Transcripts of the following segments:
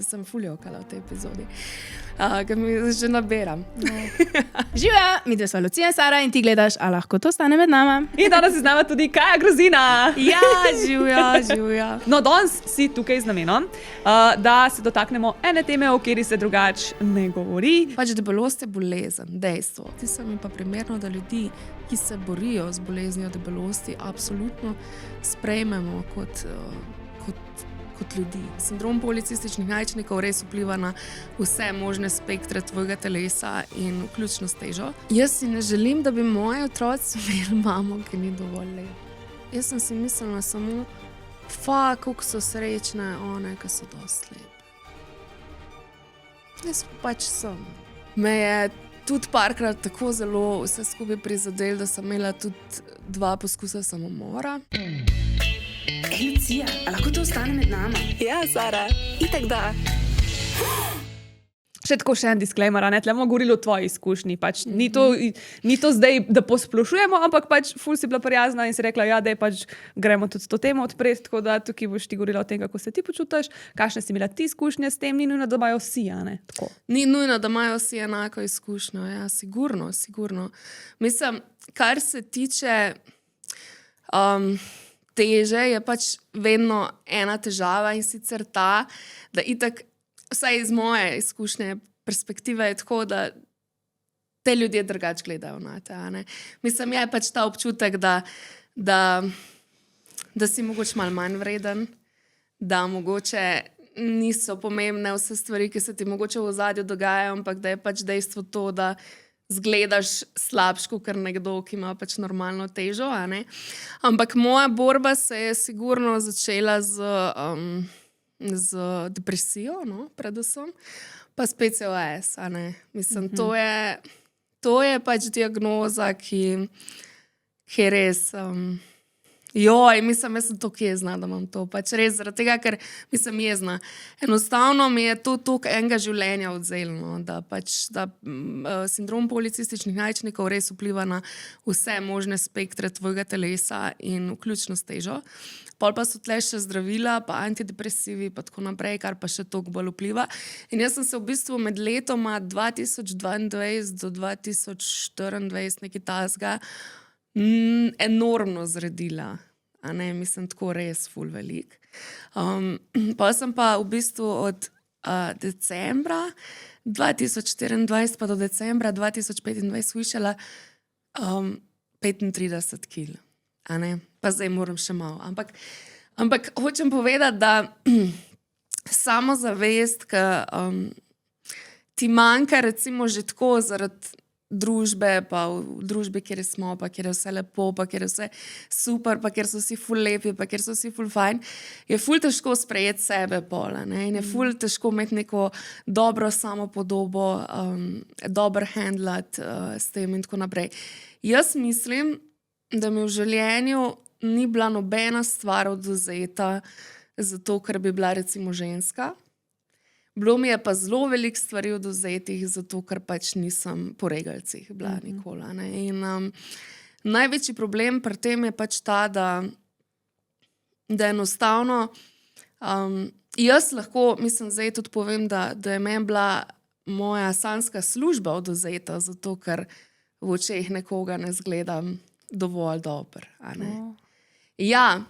sem fuljokala v tej epizodi. Ker mi že naberam. Živja, mi dve sva Lucija in Sara in ti gledaš, a lahko to stane med nama. In danes je z nama tudi Kaja Grozina. Ja, živja. No, danes si tukaj z namenom, da se dotaknemo ene teme, o kateri se drugače ne govori. Pač debelost je bolezen, dejstvo. Ti se mi pa primerno, da ljudi, ki se borijo z boleznijo debelosti, absolutno sprejmemo kot ljudi. Sindrom policističnih jajčnikov res vpliva na vse možne spektre tvojega telesa in vključno s težo. Jaz si ne želim, da bi moji otroci imeli mamo, ki ni dovolj lepa. Jaz sem si mislila samo, kako so srečne one, ki so dosti lepe. Jaz pač sem. Me je tudi parkrat tako zelo vse skupaj prizadel, da sem imela tudi 2 poskusa samomora. Ej, Lucija, a lahko to ostane med nama? Ja, Sara, itak da. Še en disclaimer, ne, tle bomo govorili o tvoji izkušnji. Pač ni to zdaj, da posplošujemo, ampak pač ful si bila prijazna in si rekla, ja, da pač gremo tudi to temo odpreti, tako da tukaj boš ti govorila o tem, kako se ti počutiš, kakšne si imela ti izkušnje s tem, ni nujno, da imajo vsi, a ne? Tako. Ni nujno, da imajo vsi enako izkušnjo, ja, sigurno. Mislim, kar se tiče teže, je pač vedno ena težava in sicer ta, da itak, vsaj iz moje izkušnje, perspektive je tako, da te ljudje drugače gledajo na te. Mislim, je pač ta občutek, da si mogoče malo manj vreden, da mogoče niso pomembne vse stvari, ki se ti mogoče v ozadju dogajajo, ampak da je pač dejstvo to, da zgledaš slabš kot nekdo, ki ima pač normalno težo. Ampak moja borba se je sigurno začela z depresijo, no, predvsem, pa s PCOS. Mislim, to je pač diagnoza, ki je res... Jaz sem toliko jezna, da imam to. Pač res, zaradi tega, ker mislim jezna. Enostavno mi je to toliko enega življenja odzelno, da sindrom policističnih jajčnikov res vpliva na vse možne spektre tvojega telesa in vključno s težo. Pol pa so tle še zdravila, pa antidepresivi, pa tako naprej, kar pa še toliko bolj vpliva. In jaz sem se v bistvu med letoma 2022 do 2024 nekaj tasga enormno zredila. Mislim, tako res ful velik. Pa sem pa v bistvu od decembra 2024 pa do decembra 2025 svišala 35 kil. Pa zdaj moram še malo. Ampak hočem povedati, da samozavest, ki ti manjka recimo že tako zaradi družbe, pa v družbi, kjer smo, pa kjer je vse lepo, pa kjer je vse super, pa kjer so vsi ful lepi, pa kjer so vsi ful fajn, je ful težko sprejeti sebe pol, in je ful težko imeti neko dobro samopodobo, dobro handlati s tem in tako naprej. Jaz mislim, da mi v življenju ni bila nobena stvar odvzeta zato, ker bi bila recimo ženska. Bilo mi je pa zelo veliko stvari odvzetih, zato ker pač nisem po regalcih bila nikoli. In največji problem pri tem je pač ta, da enostavno jaz lahko, mislim, zdaj tudi povem, da je meni bila moja sanjska služba odvzeta, zato ker v očeh nekoga ne zgledam dovolj dobro. Ja,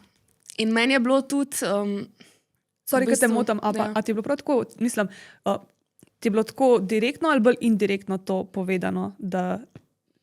in meni je bilo tudi... Sorry, ker te motam, a ti je bilo prav tako, mislim, ti je bilo tako direktno ali bolj indirektno to povedano, da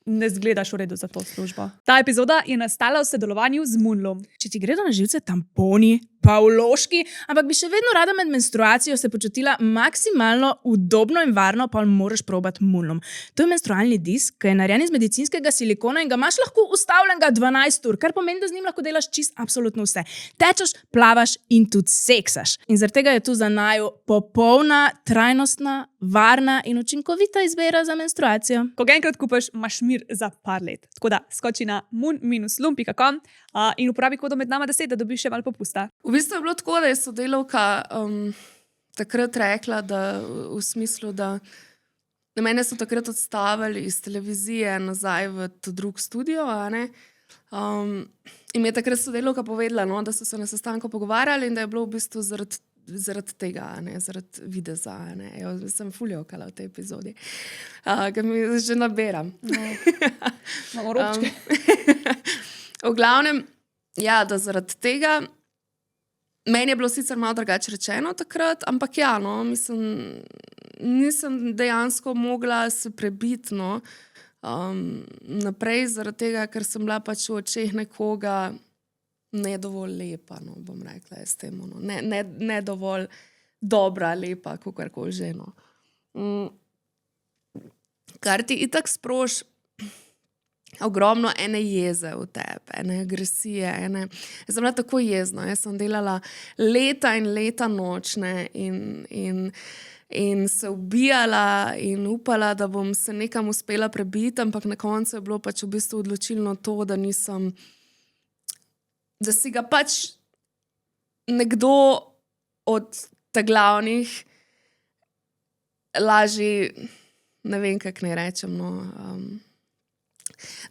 ne zgledaš v redu za to službo? Ta epizoda je nastala v sodelovanju z Moonlom. Če ti gredo na živce tamponi, pa vložki, ampak bi še vedno rada med menstruacijo se počutila maksimalno udobno in varno, pa moraš probati Moonlom. To je menstrualni disk, ki je narejen iz medicinskega silikona in ga imaš lahko ustavljenega 12 ur, kar pomeni, da z njim lahko delaš čist absolutno vse. Tečeš, plavaš in tudi seksaš. In zaradi tega je tu za naju popolna, trajnostna, varna in učinkovita izbira za menstruacijo. Ko ga enkrat kupiš, imaš mir za par let. Tako da skoči na moon-lum.com in uporabi kodo med nama 10, da dobiš še malo popusta. V bistvu je bilo tako, da je sodelavka takrat rekla, da v smislu, da mene so takrat odstavili iz televizije nazaj v to drug studio, in mi je takrat sodelavka povedala, no, da so se na sestanku pogovarjali in da je bilo v bistvu zaradi zaradi tega, ne, zaradi videza. Ne. Jo, sem fuljokala v tej epizodi, ki mi že naberam. Imamo robčke. V glavnem, ja, da zaradi tega, meni je bilo sicer malo drugače rečeno takrat, ampak ja, no, mislim, nisem dejansko mogla se prebiti, no, naprej zaradi tega, ker sem bila pač v očeh nekoga ne dovolj lepa, no, bom rekla s tem, no. Ne dovolj dobra, lepa, kakorkoli že, no. Kar ti itak sproži ogromno ene jeze v tebi, ene agresije, Jaz sem bila tako jezna, jaz sem delala leta in leta nočne in se ubijala in upala, da bom se nekam uspela prebiti, ampak na koncu je bilo pač v bistvu odločilno to, da si ga pač nekdo od glavnih lažje, ne vem, kako naj rečem, no,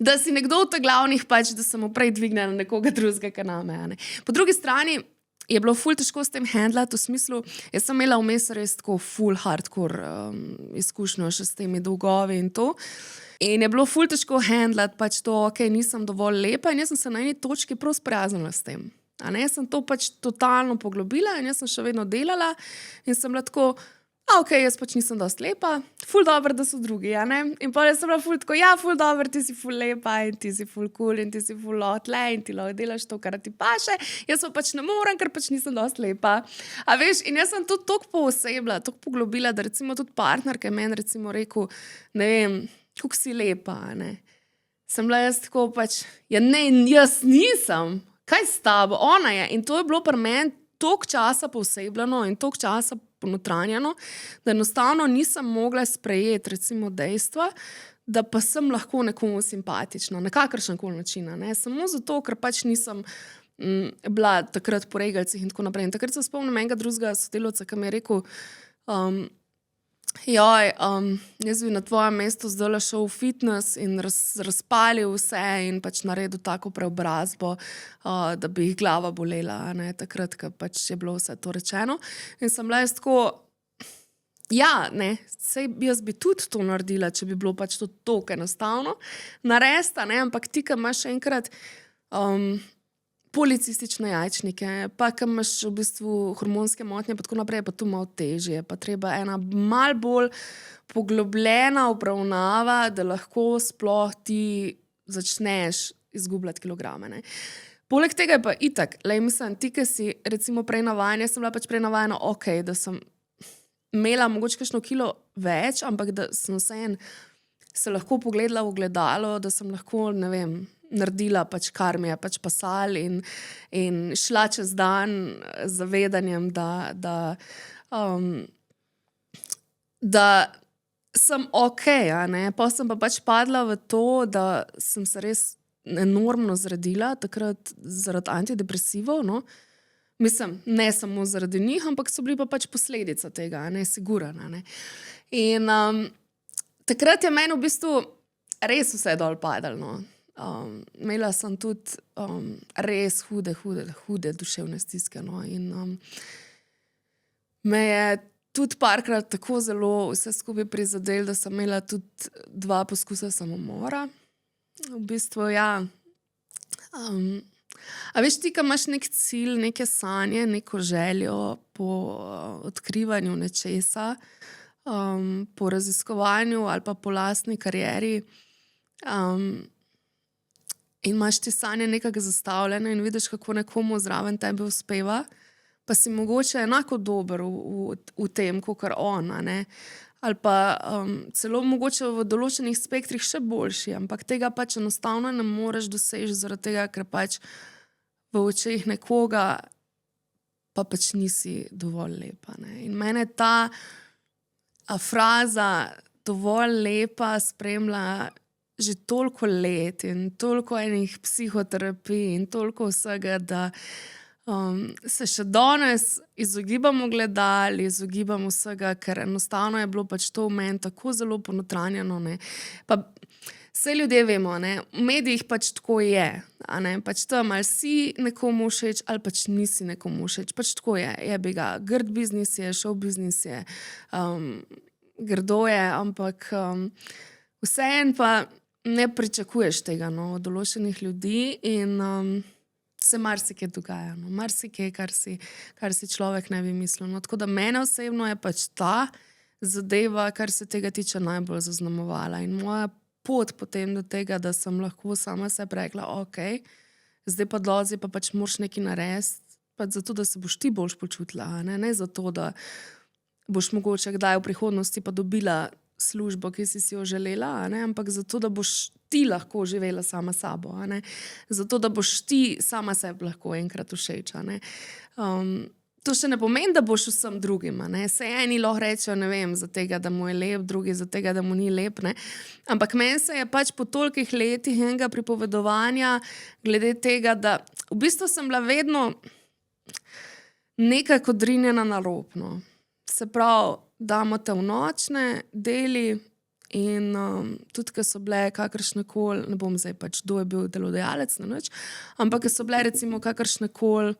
da si nekdo od glavnih pač, da sem prej dvignila nekoga drugega kaname. Po drugi strani je bilo ful težko s tem handlati, v smislu, jaz sem imela vmes res tako ful hardcore izkušnjo še s temi dolgovi in to. In je bilo ful težko handlati pač to, ok, nisem dovolj lepa in jaz sem se na eni točki prav sprijaznila s tem. Jaz sem to pač totalno poglobila in jaz sem še vedno delala in sem bila tako, ok, jaz pač nisem dosti lepa, ful dobro, da so drugi, In pa jaz sem bila ful tako, ja, ful dobro, ti si ful lepa in ti si ful cool in ti si ful lotle in ti lahko delaš to, kar ti paše, jaz pa pač ne morem, ker pač nisem dosti lepa. A veš, in jaz sem to toliko poosebila, toliko poglobila, da recimo tudi partner, ki je meni recimo rekel, ne vem, kako si lepa, Sem bila jaz tako pač, ja ne, jaz nisem, kaj s tabo, ona je. In to je bilo pri meni toliko časa poosebljeno in toliko časa ponotranjeno, da enostavno nisem mogla sprejeti recimo dejstva, da pa sem lahko nekomu simpatična, na kakršenkoli način. Samo zato, ker pač nisem bila takrat po regalcih in tako naprej. In takrat se spomnim enega drugega sodelavca, ki mi je rekel, jaz bi na tvojem mestu zdaj šel v fitness in razpalil vse in pač naredil tako preobrazbo, da bi jih glava bolela, takrat, ko pač je bilo vse to rečeno. In sem bila jaz tako, ja, sej jaz bi tudi to naredila, če bi bilo pač to tako enostavno narediti, ampak ti, ki imaš enkrat policistične jajčnike, pa ki imaš v bistvu hormonske motnje, pa tako naprej, pa to malo težje, pa treba ena malo bolj poglobljena obravnava, da lahko sploh ti začneš izgubljati kilograme. Poleg tega je pa itak, mislim, ti, ki si recimo prej navajena, sem bila pač prej navajena, ok, da sem imela mogoče kakšno kilo več, ampak da sem vseeno se lahko pogledala v ogledalo, da sem lahko, ne vem, naredila pač kar mi je pač pasal in šla čez dan z zavedanjem, da sem ok, Pa sem pa pač padla v to, da sem se res enormno zredila takrat zaradi antidepresivov, no. Mislim, ne samo zaradi njih, ampak so bili pa pač posledica tega, sigurno, In takrat je meni v bistvu res vse dol padalo, no. Imela sem tudi res hude duševne stiske, no. In me je tudi parkrat tako zelo vse skupaj prizadelo, da sem imela tudi 2 poskusa samomora. V bistvu, ja. A veš, ti, ko imaš nek cilj, neke sanje, neko željo po odkrivanju nečesa, po raziskovanju ali pa po lastni karieri, in imaš te sanje nekako zastavljene in vidiš, kako nekomu zraven tebe uspeva, pa si mogoče enako dober v tem, kakor on, ali pa celo mogoče v določenih spektrih še boljši, ampak tega pač enostavno ne moreš doseči zaradi tega, ker pač v očeh nekoga pa pač nisi dovolj lepa. In mene ta fraza dovolj lepa spremlja že toliko let in toliko enih psihoterapij in toliko vsega, da se še danes izogibam ogledal, izogibam vsega, ker enostavno je bilo pač to v meni tako zelo ponotranjeno. Pa Vse ljudje vemo, ne? V medijih pač tako je. Pač tam ali si nekomu všeč, ali pač nisi nekomu všeč. Pač tako je bi ga. Grd biznis je, šov biznis je, grdo je, ampak vseeno pa ne pričakuješ tega od določenih ljudi in se marsikaj dogaja. Marsikaj, kar si človek ne bi mislil. Tako da mene osebno je pač ta zadeva, kar se tega tiče, najbolj zaznamovala. In moja pot potem do tega, da sem lahko sama sebi rekla, ok, zdaj pa dozi, pa pač moraš nekaj narediti, pač zato, da se boš ti boljš počutila, ne zato, da boš mogoče kdaj v prihodnosti pa dobila službo, ki si jo želela, ampak zato, da boš ti lahko živela sama sabo, zato, da boš ti sama sebi lahko enkrat všeč. To še ne pomeni, da boš vsem drugim. Se eni lahko rečejo, ne vem, za tega, da mu je lep, drugi za tega, da mu ni lep. Ampak meni se je pač po tolikih letih enega pripovedovanja glede tega, da v bistvu sem bila vedno nekako drinjena na rob. Se pravi, damo te v nočne deli in tudi, ker so bile kakršnekoli, ne bom zdaj pač, kdo je bil delodajalec, ne nič, ampak ker so bile recimo kakršnekoli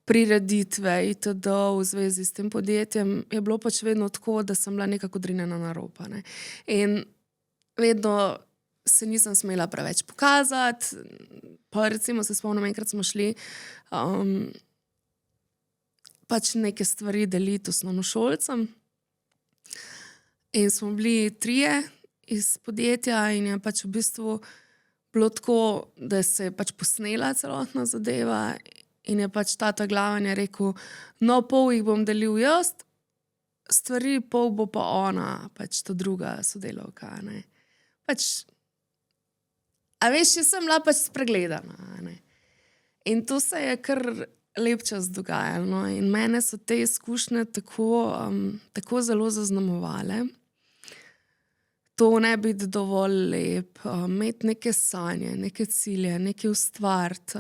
prireditve itd. V zvezi s tem podjetjem, je bilo pač vedno tako, da sem bila nekako drinjena na rob. In vedno se nisem smela preveč pokazati. Pa recimo se spomnim, enkrat smo šli pač neke stvari deliti osnovnošolcem. In smo bili 3 iz podjetja in je pač v bistvu bilo tako, da se je pač posnela celotna zadeva. In je pač tata glaven je rekel, no, pol jih bom delil jaz, stvari, pol bo pa ona, pač ta druga sodelavka. Pač, a veš, jaz sem bila pač spregledana. In to se je kar lep čas dogajalo. In mene so te izkušnje tako zelo zaznamovale. To ne biti dovolj lep, imeti neke sanje, neke cilje, neke ustvariti,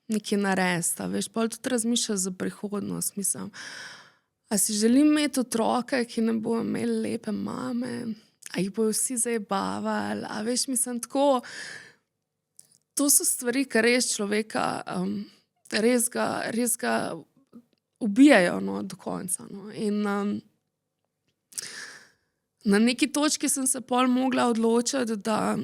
nekaj narediti, veš, pa tudi razmišljati za prihodnost, mislim. A si želim imeti otroke, ki ne bojo imeli lepe mame, a jih bojo vsi zajebavali, a veš, mislim, tako, to so stvari, ki res človeka, res ga ubijajo, do konca. In na neki točki sem se pol mogla odločiti, da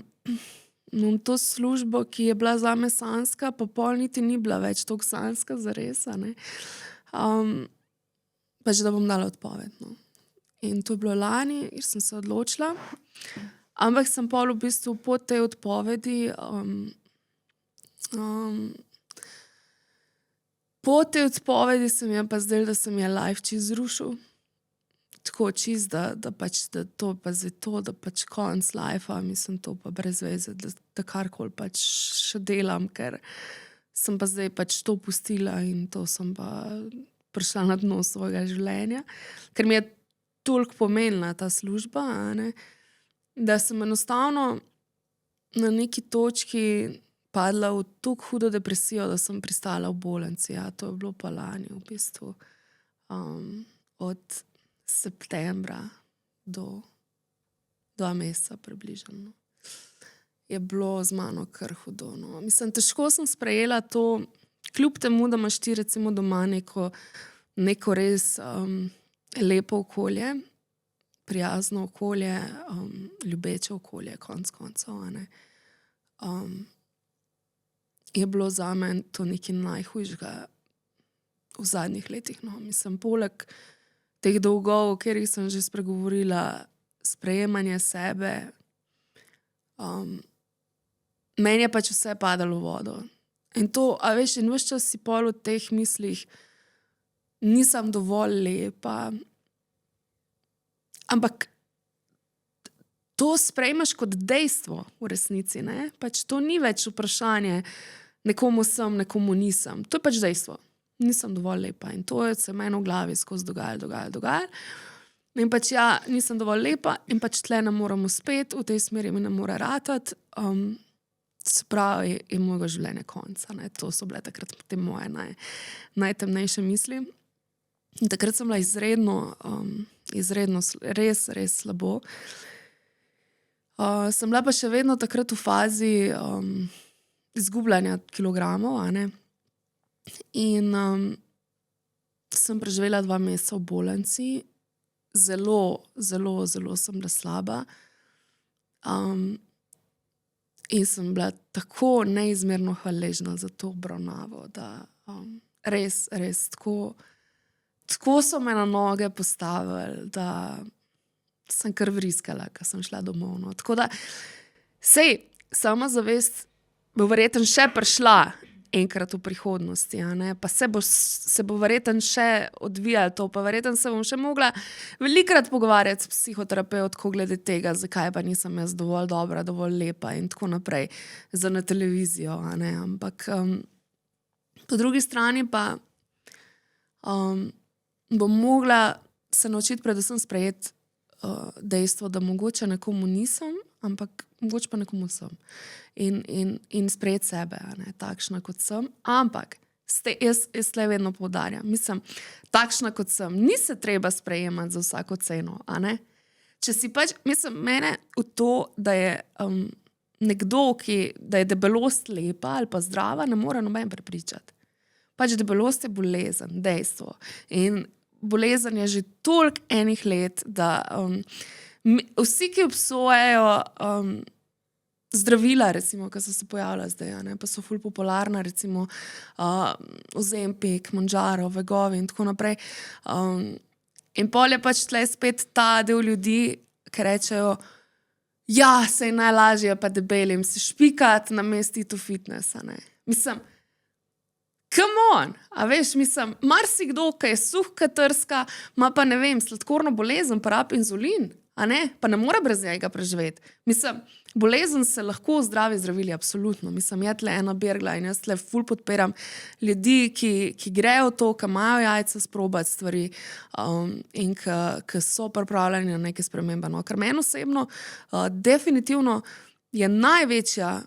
imam to službo, ki je bila zame sanjska, pa pol niti ni bila več toliko sanjska zares, pač da bom dala odpoved. In to je bilo lani, in sem se odločila. Ampak sem pol v bistvu po tej odpovedi se mi je pa zdelo, da se mi je life čist zrušil. Tako čist, da pač da to pa zdaj to, da pač konc lifea, mislim, to pa brez veze, da karkoli pač še delam, ker sem pa zdaj pač to pustila in to sem pa prišla na dno svojega življenja. Ker mi je toliko pomenila ta služba, da sem enostavno na neki točki padla v toliko hudo depresijo, da sem pristala v bolnici. Ja, to je bilo pa lani v bistvu. Od septembra do 2 meseca približno. Je bilo z mano kar hudo. Mislim, težko sem sprejela to, kljub temu, da imaš ti recimo doma neko res lepo okolje, prijazno okolje, ljubeče okolje, konec koncev. Je bilo zame to nekaj najhujšega v zadnjih letih. Mislim, poleg teh dolgov, o katerih sem že spregovorila, sprejemanje sebe, meni je pač vse padalo v vodo. In to, a veš, in ves čas si pol v teh mislih, nisem dovolj lepa, ampak to sprejmeš kot dejstvo v resnici, ne? Pač to ni več vprašanje, nekomu sem, nekomu nisem. To je pač dejstvo. Nisem dovolj lepa in to je se meni v glavi skozi dogajalo. In pač ja, nisem dovolj lepa in pač tle ne moram uspeti, v tej smeri mi ne more ratati. Se pravi, je mojega življenja konca. To so bile takrat te moje najtemnejše misli. In takrat sem bila izredno, res slabo. Sem bila pa še vedno takrat v fazi izgubljanja kilogramov, a ne. In sem preživela 2 meseca v bolnici, zelo, zelo, zelo sem bila slaba. In sem bila tako neizmerno hvaležna za to obravnavo, da res, res tako so me na noge postavili, da sem kar vriskala, ko sem šla domov. No. Tako da, samozavest bo verjetno še prišla enkrat v prihodnosti, a ne? Pa se bo verjetno še odvijalo to, pa verjetno se bom še mogla velikokrat pogovarjati s psihoterapevtko glede tega, zakaj pa nisem jaz dovolj dobra, dovolj lepa in tako naprej za na televizijo, a ne? Ampak po drugi strani pa bom mogla se naučiti predvsem sprejeti dejstvo, da mogoče nekomu nisem, ampak mogoče pa nekomu sem. In sprejeti sebe, a ne, takšna kot sem. Ampak jaz tle vedno poudarjam, mislim, takšna kot sem, ni se treba sprejemati za vsako ceno, a ne. Če si pač, mislim, mene v to, da je nekdo, da je debelost lepa ali pa zdrava, ne more noben prepričati. Pač debelost je bolezen, dejstvo. In bolezen je že toliko enih let, da vsi, ki obsojajo zdravila, recimo, ki so se pojavila zdaj, ne, pa so ful popularna, recimo Ozempic, Mounjaro, Wegovy in tako naprej. In pol je pač tle spet ta del ljudi, ki rečejo, ja, se je najlažje pa debelim se špikati namesto iti v fitness, a ne. Mislim, come on, a veš, mislim, marsikdo, ki je suhka trska, ima pa, ne vem, sladkorno bolezen, pa rabi inzulin, a ne, pa ne more brez njega preživeti. Mislim, bolezen se lahko zdravi zdravili, absolutno. Mislim, je tle ena bergla in jaz tle ful podpiram ljudi, ki grejo to, ki imajo jajca sprobati stvari in ki so pripravljeni na neke spremembe. No, ker meni osebno definitivno je največja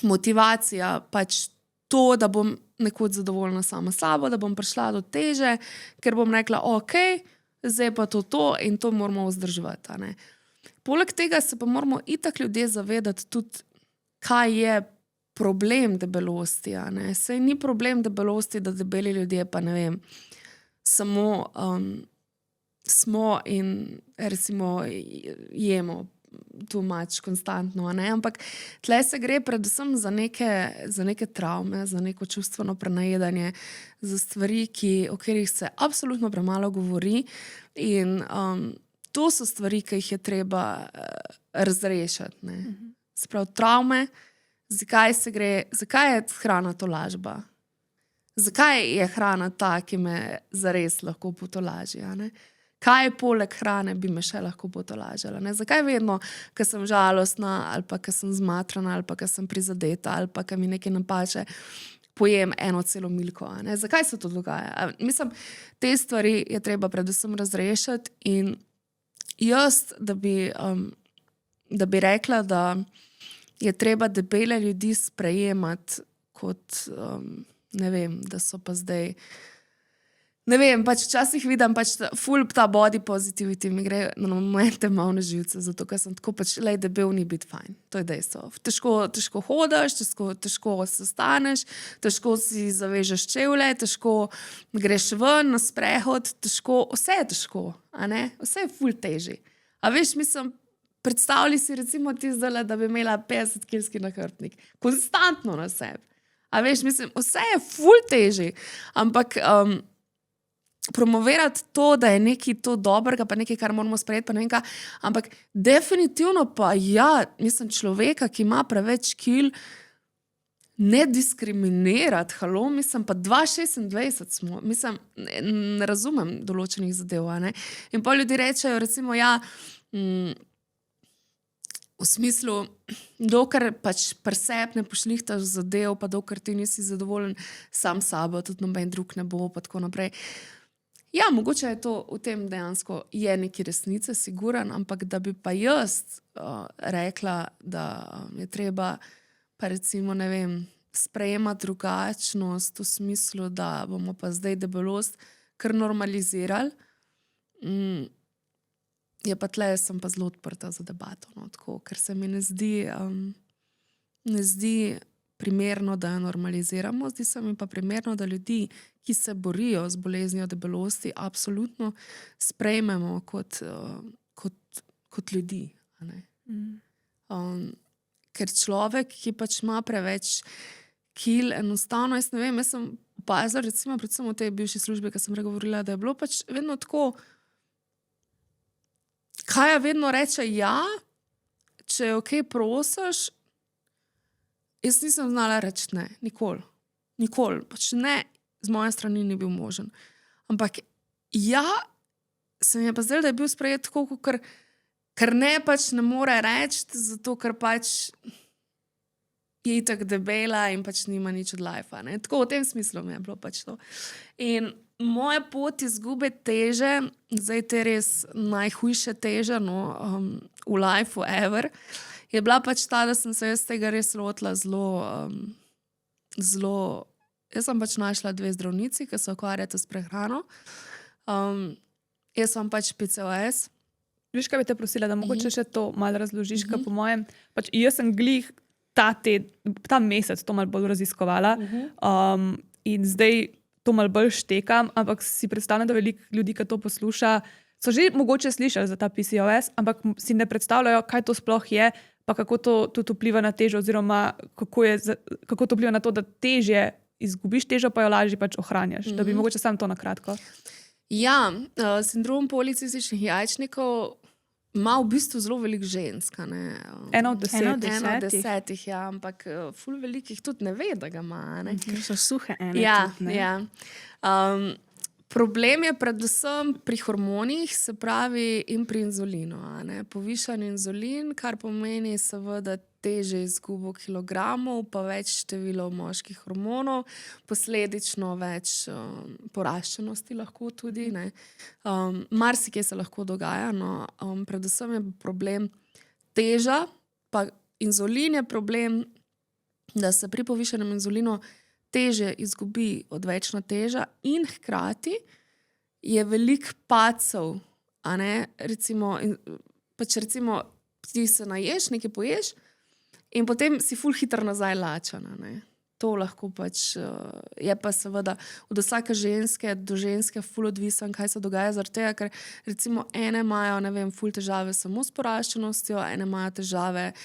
motivacija pač to, da bom nekoč zadovoljna sama s sabo, da bom prišla do teže, ker bom rekla, okej, zdaj pa to in to moramo vzdrževati, a ne. Poleg tega se pa moramo itak ljudje zavedati tudi, kaj je problem debelosti, a ne. Saj ni problem debelosti, da debeli ljudje pa, ne vem, samo smo in recimo jemo too much konstantno, a ne. Ampak tle se gre predvsem za neke travme, za neko čustveno prenajedanje, za stvari, o katerih se absolutno premalo govori in to so stvari, ki jih je treba razrešiti, ne. Se pravi, travme, zakaj je hrana tolažba? Zakaj je hrana ta, ki me zares lahko potolaži, a ne? Kaj poleg hrane bi me še lahko potolažila, ne? Zakaj vedno, ko sem žalostna ali pa ko sem zmatrana ali pa ko sem prizadeta ali pa ko mi nekaj napače, pojem eno celo milko, a ne? Zakaj se to dogaja? Mislim, te stvari je treba predvsem razrešiti in jaz, da bi rekla, da je treba debele ljudi sprejemati kot, ne vem, da so pa zdaj, ne vem, pač včasih vidim pač ful ta body positivity mi gre na momente malo na živce, zato ker sem tako pač, lej, debel ni biti fajn. To je dejstvo. Težko hodiš, težko se staneš, težko si zavežeš čevlje, težko greš ven na sprehod, vse je težko, a ne? Vse je ful težji. A veš, mislim, predstavljaj si recimo ti zdajle, da bi imela 50-kilski nahrbtnik. Konstantno na sebi. A veš, mislim, vse je ful težji, ampak promovirati to, da je nekaj to dobrega, pa nekaj, kar moramo sprejeti, pa ne vem kaj, ampak definitivno pa ja, mislim, človeka, ki ima preveč kil, ne diskriminirati, mislim, pa 2,26 smo, mislim, ne razumem določenih zadev, a ne. In pa ljudi rečejo, recimo, ja, v smislu, dokler pač pri sebi ne pošlihtaš zadev, pa dokler ti nisi zadovoljen sam sabo, tudi noben drug ne bo, pa tako naprej. Ja, mogoče je to v tem dejansko je neki resnice, siguran, ampak da bi pa jaz rekla, da je treba pa recimo, ne vem, sprejemati drugačnost v smislu, da bomo pa zdaj debelost kar normalizirali. je pa tle, sem pa zelo odprta za debato, no, tako, ker se mi ne zdi primerno, da jo normaliziramo, zdi se mi pa primerno, da ljudi, ki se borijo z boleznijo debelosti, absolutno sprejmemo kot ljudi. A ne? Ker človek, ki pač ima preveč kil, enostavno, jaz ne vem, jaz sem opazila, recimo, predvsem v tej bivši službi, ki sem pregovorila, da je bilo pač vedno tako, Kaja vedno reče ja, če jo kaj prosiš, jaz nisem znala reči ne, nikoli. Nikoli, pač ne, z moje strani ni bil možen. Ampak ja, se mi je pa zdelo, da je bil sprejet tako, ker ne pač ne more reči, zato ker pač je itak debela in pač nima nič od lajfa. Tako v tem smislu mi je bilo pač to. In moja pot izgube teže, zdaj te res najhujše teže v lifeu ever, je bila pač ta, da sem se jaz tega res lotila zelo. Jaz sem pač našla 2 zdravnici, ki se ukvarjata s prehrano. Jaz sem pač PCOS. Veš, kaj bi te prosila, da mogoče še to malo razložiš, ker po mojem, pač jaz sem glih ta mesec to malo bolj raziskovala in zdaj to malo bolj štekam, ampak si predstavljam, da veliko ljudi, ki to posluša, so že mogoče slišali za ta PCOS, ampak si ne predstavljajo, kaj to sploh je, pa kako to tudi vpliva na težo, oziroma kako to vpliva na to, da težje izgubiš težo, pa jo lažje pač ohranjaš. Da bi mogoče samo to na kratko. Ja, sindrom policističnih jajčnikov ima v bistvu zelo veliko žensk. Ena od 10. Ena od 10, ja, ampak ful velikih tudi ne ve, da ga ima. Ker so suhe ene. Ja, tudi, ne? ja. Problem je predvsem pri hormonih, se pravi in pri inzulinu. Povišan inzulin, kar pomeni seveda težje izgubo kilogramov, pa več število moških hormonov, posledično več poraščenosti lahko tudi. Marsikaj se lahko dogaja, no. Predvsem je problem teža, pa inzulin je problem, da se pri povišanem inzulinu teže izgubi odvečna teža in hkrati je veliko padcev, recimo, ti se naješ, nekaj poješ in potem si ful hitro nazaj lačen. To lahko pač je pa seveda od vsake ženske do ženske ful odvisen, kaj se dogaja zaradi tega, ker recimo ene imajo, ne vem, ful težave samo s poraščenostjo, ene imajo težave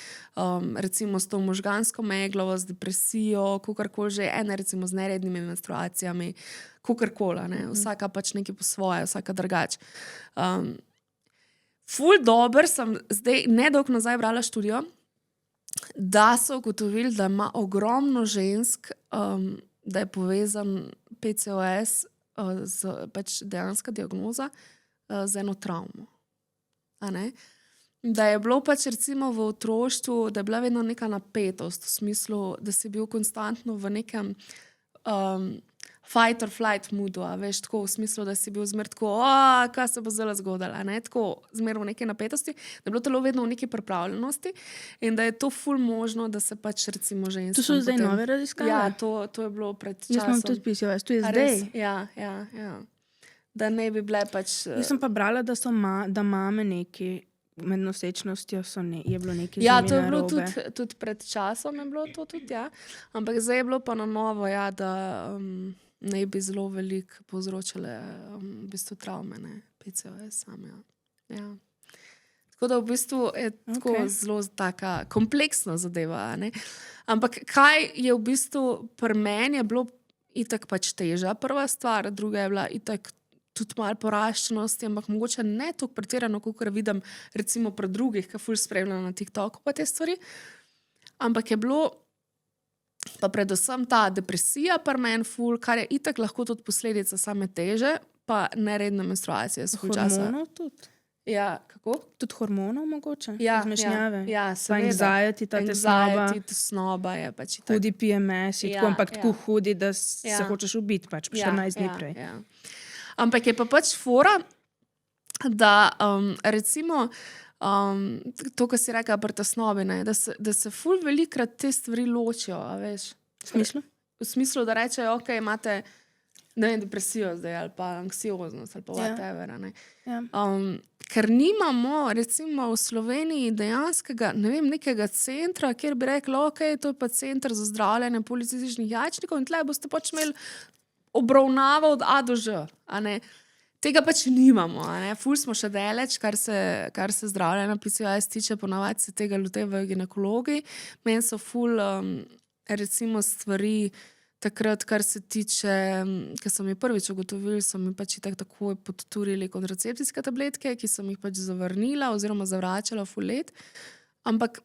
recimo s to možgansko meglo, z depresijo, kakorkoli že, ene recimo z nerednimi menstruacijami, kakorkoli, vsaka pač nekaj po svoje, vsaka drugače. Ful dober sem zdaj nedolgo nazaj brala študijo, da so ugotovili, da ima ogromno žensk, da je povezan PCOS, pač dejanska diagnoza, z eno travmo. Da je bilo pač recimo v otroštvu, da je bila vedno neka napetost, v smislu, da si bil konstantno v nekem fight or flight moodu, veš, tako v smislu, da si bil zmer tako, kaj se bo zdaj zgodilo, tako zmer v neki napetosti, da je bilo telo vedno v neki pripravljenosti in da je to ful možno, da se pač recimo ženskam. To so zdaj nove raziskave? Ja, to je bilo pred časom. Jaz imam tudi PCOS, to je zdaj. Ja. Da ne bi bile pač... Jaz sem pa brala, da mame neki med nosečnostjo je bilo nekaj ja, to je bilo tudi pred časom je bilo to tudi, ja. Ampak zdaj je bilo pa na novo, ja, da ne bi zelo veliko povzročile v bistvu travme, PCOS same. Ja. Tako da v bistvu je tako zelo taka kompleksna zadeva. Ampak kaj je v bistvu pri meni je bilo itak pač teža prva stvar, druga je bila itak tudi malo poraščenosti, ampak mogoče ne toliko pretirano, kakor vidim recimo pri drugih, ki ful spremljam na TikToku pa te stvari. Ampak je bilo pa predvsem ta depresija pri meni ful, kar je itak lahko tudi posledica same teže, pa neredne menstruacije. Hormonov tudi? Ja, kako? Tudi hormonov mogoče? Ja, zmešnjave? Ja, anxiety, ta tesnoba. Tesnoba je pač itak. Hudi PMS, ampak tako hudi, da se hočeš ubiti pač 14 dni prej. Ja. Ampak je pa pač fora, da recimo to, kar si rekla pri tesnobi, da se ful velikrat te stvari ločijo, a veš. V smislu? V smislu, da rečejo, ok, imate ne vem, depresijo zdaj, ali pa anksioznost, ali pa Ja. whatever. a Ne? Ja. Ker nimamo, recimo v Sloveniji, dejanskega, ne vem, nekega centra, kjer bi rekli, ok, to je pa center za zdravljenje policističnih jačnikov in tle boste pač imeli obravnavo od A do Ž. a ne. Tega pač nimamo. a ne. Ful smo še daleč, kar se zdravljenja PCOS tiče, ponavadi se tega lotevajo ginekologi. Meni so ful, recimo, stvari takrat, kar se tiče, ker so mi prvič ugotovili, so mi pač itak takoj podturili kontracepcijske tabletke, ki sem jih pač zavrnila oziroma zavračala ful let. Ampak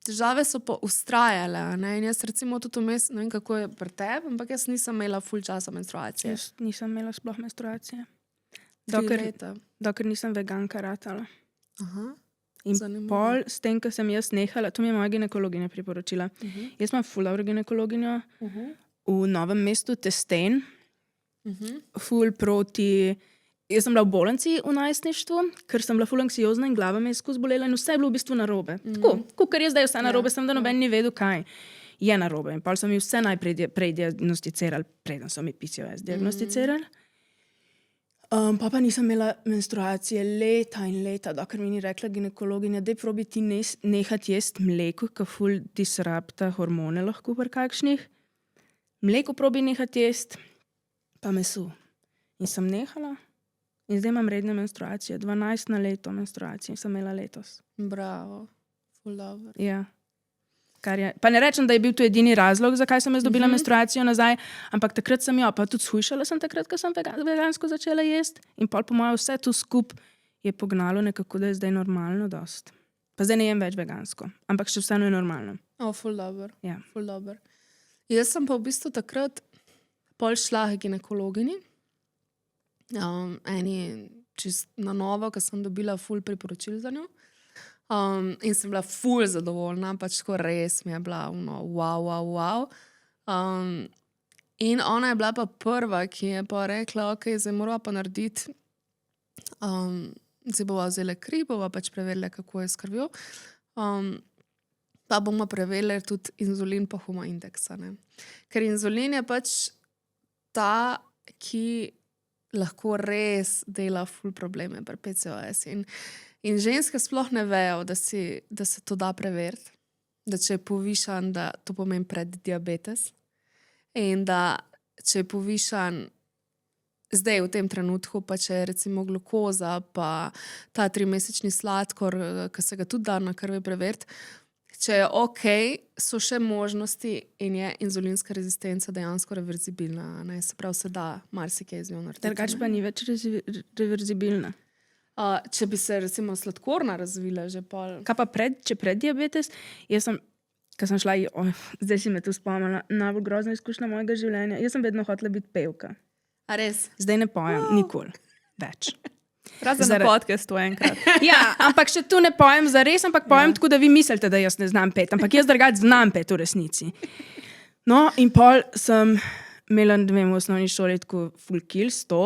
težave so pa ustrajale. a Ne? In jaz recimo tudi vmes, ne vem, kako je pri tebi, ampak jaz nisem imela ful časa menstruacije. Jaz nisem imela sploh menstruacije. 3 Dokler, leta. dokler nisem veganka ratala. Aha. In Zanimivo. pol, s tem, ko sem jaz nehala, to mi je moja ginekologinja priporočila. Jaz imam ful dobro ginekologinjo v Novem mestu, Testen, ful proti. Jaz sem bila v bolnici v najstništvu, ker sem bila ful anksiozna in glava me je skozi bolela in vse je bilo v bistvu narobe. Tako, ker je zdaj vse narobe, sem da noben ni vedel, kaj je narobe. In pol so mi vse najprej diagnosticirali, preden so mi PCOS diagnosticirali. Pa nisem imela menstruacije leta in leta, dokler mi ni rekla ginekologinja, da probi ti nehati jesti mleko, ki ful disrupta hormone lahko pri kakšnih. Mleko probi nehati jesti, pa meso. In sem nehala. In zdaj imam redne menstruacije, 12 na leto menstruacije sem imela letos. Bravo, ful dobro. Ja. Pa ne rečem, da je bil to edini razlog, zakaj sem jaz dobila menstruacijo nazaj, ampak takrat sem jo, pa tudi shujšala sem takrat, ko sem vegansko začela jesti. In pol po mojem vse to skup je pognalo nekako, da je zdaj normalno dost. Pa zdaj ne jem več vegansko, ampak še vseeno je normalno. Ful dobro. Ja. Ful dobro. Jaz sem pa v bistvu takrat pol šla k ginekologini. Eni čist na novo, ker sem dobila ful priporočil za njo. In sem bila ful zadovoljna, pač tako res mi je bila wow. In ona je bila pa prva, ki je pa rekla, ok, zdaj morava pa narediti, zdaj bova vzela kri, bova pač preverila, kako je s krvjo. Pa bomo preverili tudi inzulin pa homoindeksa. Ker inzulin je pač ta, ki lahko res dela ful probleme pri PCOS. In ženske sploh ne vejo, da se to da preveriti, da če je povišan, da to pomeni preddiabetes. In da če je povišan zdaj v tem trenutku, pa če je recimo glukoza, pa ta 3-mesečni sladkor, ki se ga tudi da na krvi preveriti, če je ok, so še možnosti in je inzulinska rezistenca dejansko reverzibilna. Se pravi, se da marsikaj z njo narediti. Drugače pa ni več reverzibilna. Če bi se recimo sladkorna razvila že pol. Kaj pa če preddiabetes? Jaz sem, ko sem šla, zdaj si me tu spomnila, najbolj grozna izkušnja mojega življenja. Jaz sem vedno hotela biti pevka. A res? Zdaj ne pojem, nikoli več. Razen na podcastu enkrat. Ja, ampak še tu ne pojem zares, ampak pojem tako, da vi mislite, da jaz ne znam peti. Ampak jaz drugače znam peti v resnici. No, in pol sem imela, ne vem, v osnovni šoli tako full kill 100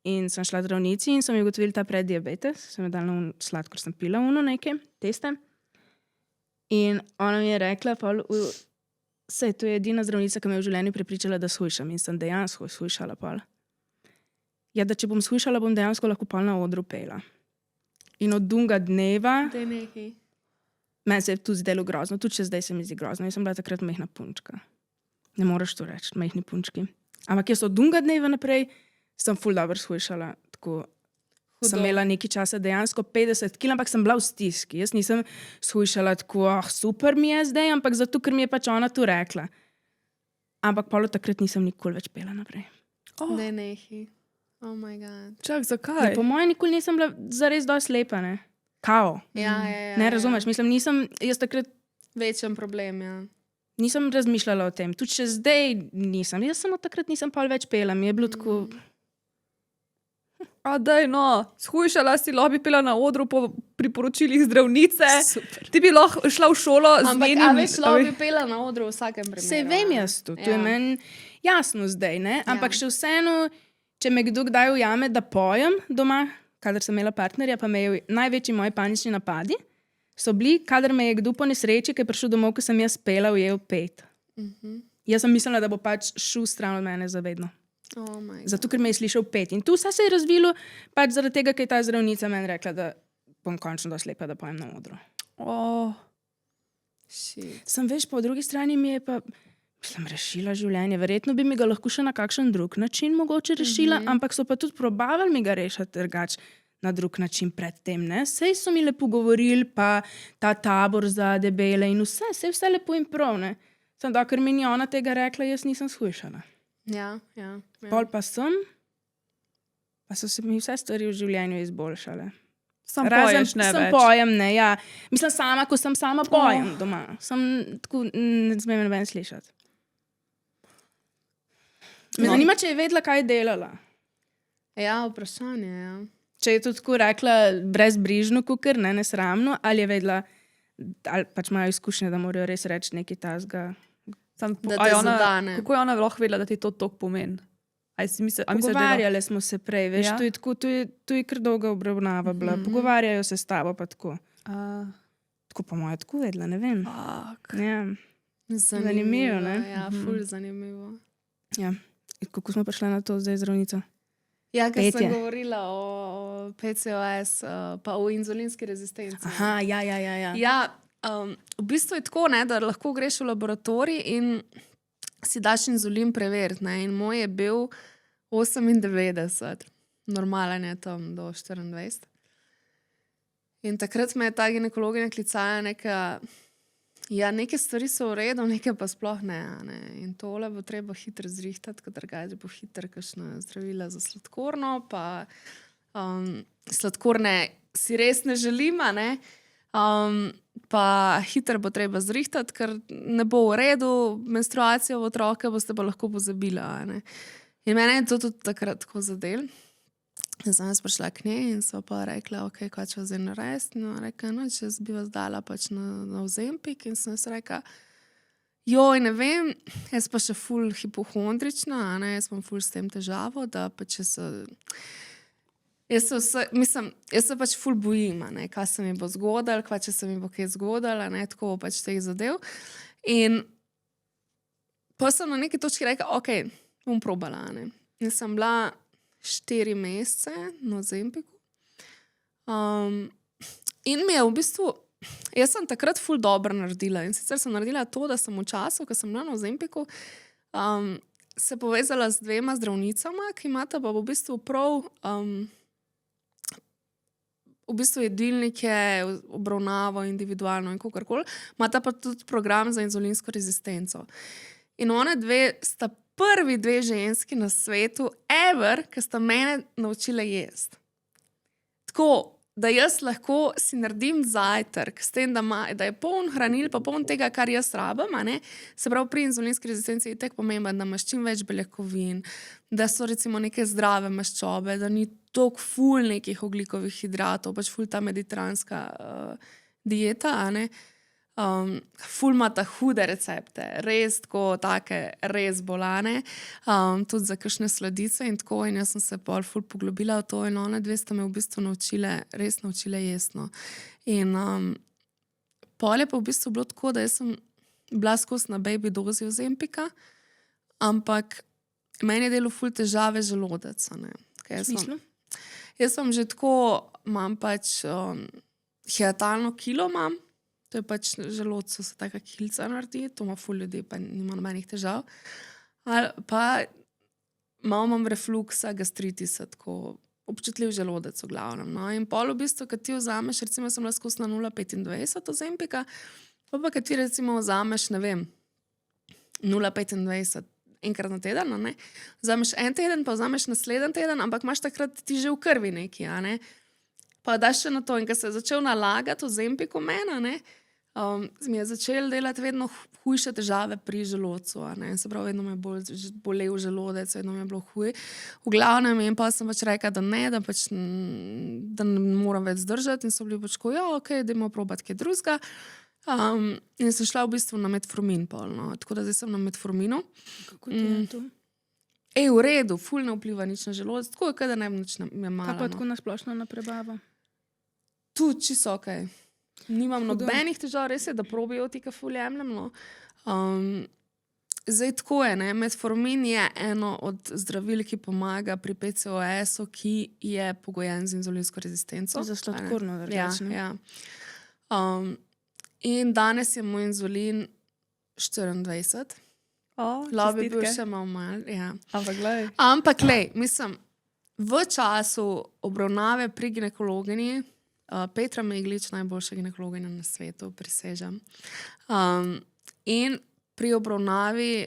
in sem šla zdravnici in so mi ugotovili ta preddiabetes. Sem jo dala na sladkor, sem pila neke teste. In ona mi je rekla, saj to je edina zdravnica, ki me je v življenju prepričala, da shujšam. In sem dejansko shujšala pol. Ja, da če bom shujšala, bom dejansko lahko pol na odru pela. In od dunga dneva meni se je tudi zdelo grozno, tudi še zdaj se mi zdi grozno. Jaz sem bila takrat majhna punčka. Ne moreš to reči, majhni punčki. Ampak jaz od dunga dneva naprej sem ful dobro shujšala. Tako sem imela nekaj časa dejansko 50 kg, ampak sem bila v stiski. Jaz nisem shujšala tako, super mi je zdaj, ampak zato, ker mi je pač ona to rekla. Ampak pol od takrat nisem nikoli več pela naprej. Ne, nehi. Oh my god. Čak, zakaj? Po mojem nikoli nisem bila zares dosti lepa, ne? Kao. Ja. Ne razumeš, mislim, jaz takrat Večen problem, ja. nisem razmišljala o tem. Tudi še zdaj nisem. Jaz samo takrat nisem pol več pela. Mi je bilo tako. Daj, no, shujšala si, lahko bi pela na odru po priporočilih zdravnice. Super. Ti bi lahko šla v šolo z Ampak njenim... veš, lahko bi pela na odru v vsakem primeru. Sej vem jaz to. To je meni jasno zdaj, ne? Ampak še vseeno, če me kdo kdaj ujame, da pojem doma, kadar sem imela partnerja, pa me je največji moji panični napadi, so bili, kadar me je kdo po nesreči, ki je prišel domov, ko sem jaz pela, ujel pet. Jaz sem mislila, da bo pač šel stran od mene zavedno. Oh my God. Zato, ker me je slišal pet. In tu vse se je razvilo, pač zaradi tega, ker je ta zdravnica meni rekla, da bom končno doslepa, da pojem na odru. Oh. Shit. Sem veš, po drugi strani mi je pa, mislim, rešila življenje. Verjetno bi mi ga lahko še na kakšen drug način mogoče rešila, ampak so pa tudi probavali mi ga rešiti drugače na drug način predtem. Sej so mi lepo govorili, pa ta tabor za debele in vse lepo in prav. Sem da, ker mi ni ona tega rekla, jaz nisem shujšala. Ja. Pol pa so se mi vse stvari v življenju izboljšale. Sam poješ, ne sem več. pojem, ne, ja. Mislim, ko sem sama pojem doma. Sem tako, ne smem noben slišati. Me zanima, če je vedela, kaj je delala. Ja, vprašanje, ja. Če je to tako rekla brezbrižno, kukar, ne nesramno, ali je vedela, ali pač imajo izkušnje, da morajo res reči nekaj tazga. Da te zadane. Kako je ona lahko vedela, da ti to toliko pomeni? Pogovarjali smo se prej, veš, Ja? to je kar dolga obravnava bila. Pogovarjajo se s tabo, pa tako. Tako po moje tako vedela, ne vem. Ja. Zanimivo, ne? Ja, ful zanimivo. Ja. Kako smo prišli na to zdaj zdravnico? Ja, ker Petje. sem govorila o PCOS, pa o inzulinski rezistenci. Aha, ja. Ja, v bistvu je tako, ne, da lahko greš v laboratorij in si daš inzulin preveriti. In moj je bil 98, normalen je tam do 24. In takrat me je ta ginekologinja klicala neke stvari so v redu, neke pa sploh ne. In tole bo treba hitro zrihtati, ker drugače bo hitro kakšna zdravila za sladkorno, pa sladkorne si res ne želim, ne. Pa hitro bo treba zrihtati, ker ne bo v redu, menstruacijo v otroke boste pa lahko pozabila. Ne? In mene je to tudi takrat tako zadel. In sem jaz prišla k njej in so pa rekla, ok, kaj če zdaj narediti. No, rekla, no, če bi vas dala pač na Ozempik. In sem jaz rekla, joj, ne vem, jaz pa še ful hipohondrična, jaz imam ful s tem težavo, da pač Jaz se pač ful bojim, kaj se mi bo zgodilo, kaj če se mi bo kaj zgodilo, tako pač teh zadev. In pa sem na neki točki rekla, ok, bom probala. In sem bila 4 mesece na Ozempiku. In mi je v bistvu, jaz sem takrat ful dobro naredila. In sicer sem naredila to, da sem v času, ko sem bila na Ozempiku, se povezala z 2 zdravnicama, ki imata pa v bistvu prav v bistvu jedilnike, obravnavo individualno in kakorkoli, imata pa tudi program za inzulinsko rezistenco. In one 2 sta prvi 2 ženski na svetu ever, ki sta mene naučile jesti. Tako, da jaz lahko si naredim zajtrk s tem, da je poln hranil, pa poln tega, kar jaz rabim. Se pravi, pri inzulinski rezistenci je tako pomembno, da imaš čim več beljakovin, da so recimo neke zdrave maščobe, da ni toliko ful nekih ogljikovih hidratov, pač ful ta mediteranska dieta. Ful ima ta hude recepte, res tako take, res bolane, tudi za kakšne sladice in tako. In jaz sem se pol ful poglobila v to in one 2 sta me v bistvu res naučile jesno. In pol je pa v bistvu bilo tako, da jaz sem bila skozi na baby dozi Ozempika, ampak meni je delo ful težave želodec. Jaz sem že tako, imam pač hiatalno kilo imam, to je pač želodcu se taka kilca naredi, to ima ful ljudi, pa nima nobenih težav. Ali pa malo imam refluksa, gastritisa, tako občutljiv želodec v glavnem. In pol v bistvu, kad ti vzameš, recimo sem bila skozi na 0,25 Ozempika, pa kad ti recimo vzameš, ne vem, 0,25 enkrat na teden, vzameš en teden, pa vzameš naslednji teden, ampak imaš takrat ti že v krvi neki, pa daš še na to. In ko se je začel nalagati Ozempik v mene, mi je začel delati vedno hujše težave pri želodcu. Se pravi, vedno me je bolel želodec, vedno mi je bilo huj. V glavnem, in pa sem pač rekla, da ne, da ne moram več zdržati. In so bili pač, ja, ok, dajmo probati kaj drugega. In sem šla v bistvu na metformin pol, tako da zdaj sem na metforminu. Kako ti je to? V redu, ful ne vpliva nič na želodec, tako je, da ne bi nič imela. Kaj pa tako nasplošno na prebavo? Tudi čisto ok. Nimam nobenih težav, res je, da probiotika ful jemljem. zdaj tako je, ne? Metformin je eno od zdravil, ki pomaga pri PCOS-u, ki je pogojen z inzulinsko rezistenco. Za sladkorno, da Ja, rečem. ja. In danes je moj inzulin 24. Lahko bi bil še malo manj. Ja. Ampak, mislim, v času obravnave pri ginekologinji, Petra Meglič, najboljša ginekologinja na svetu, prisežem. In pri obravnavi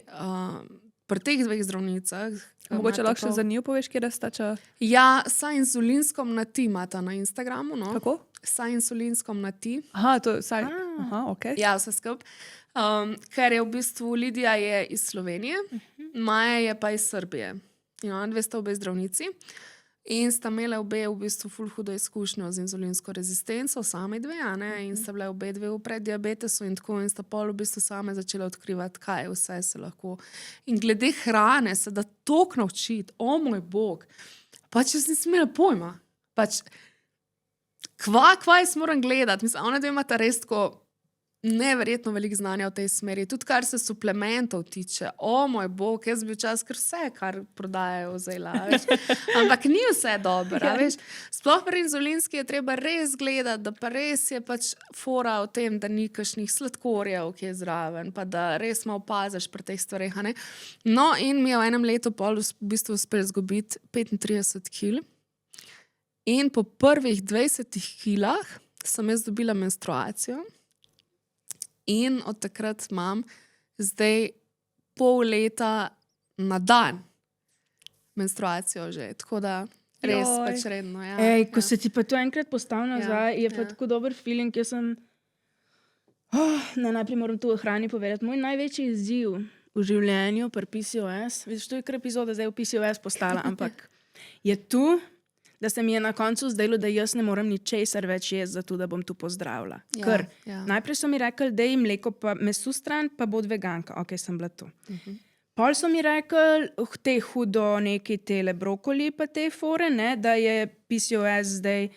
pri teh dveh zdravnicah. Mogoče lahko še za njo poveš, kje raztača? Ja, sa insulinskom na ti imata na Instagramu. No? Kako? Sa insulinskom na ti. Ok. Ja, vse skup. Ker je v bistvu Lidija je iz Slovenije, Maja je pa iz Srbije. In ona dve sta obe zdravnici. In sta imele obe v bistvu ful hudo izkušnjo z inzulinsko rezistenco, same dve, in sta bile obe dve v preddiabetesu in tako, in sta pol v bistvu same začele odkrivati, kaj vse se lahko. In glede hrane se da toliko naučiti, moj bog, pač jaz nisem imela pojma. Pač, kva jaz moram gledati? Mislim, ona dve imata res tako neverjetno veliko znanja v tej smeri. Tudi kar se suplementov tiče. Moj bog, jaz bi včasih kar vse, kar prodajajo, vzela. Ampak ni vse dobro. Veš? Sploh pri inzulinski je treba res gledati, da pa res je pač fora o tem, da ni kakšnih sladkorjev, ki je zraven, pa da res malo opaziš pri teh stvareh. No, in mi je v enem letu pol v bistvu uspel izgubiti 35 kil. In po prvih 20 kilah sem jaz dobila menstruacijo. In od takrat imam zdaj pol leta na dan menstruacijo že. Tako da res pač redno. Ja, Ko se ti pa to enkrat postavi nazaj, je pa tako dober feeling. Jaz sem, najprej moram tu o hrani povedati, moj največji izziv v življenju pri PCOS, vidiš, to je kar epizoda zdaj v PCOS postala, ampak je tu, da se mi je na koncu zdelo, da jaz ne morem ničesar več jesti, zato da bom tu pozdravila. Ker najprej so mi rekli, da jim mleko pa meso stran, pa bod veganka. Ok, sem bila tu. Pol so mi rekli, te hudo neki tele brokoli pa te fore, ne, da je PCOS zdaj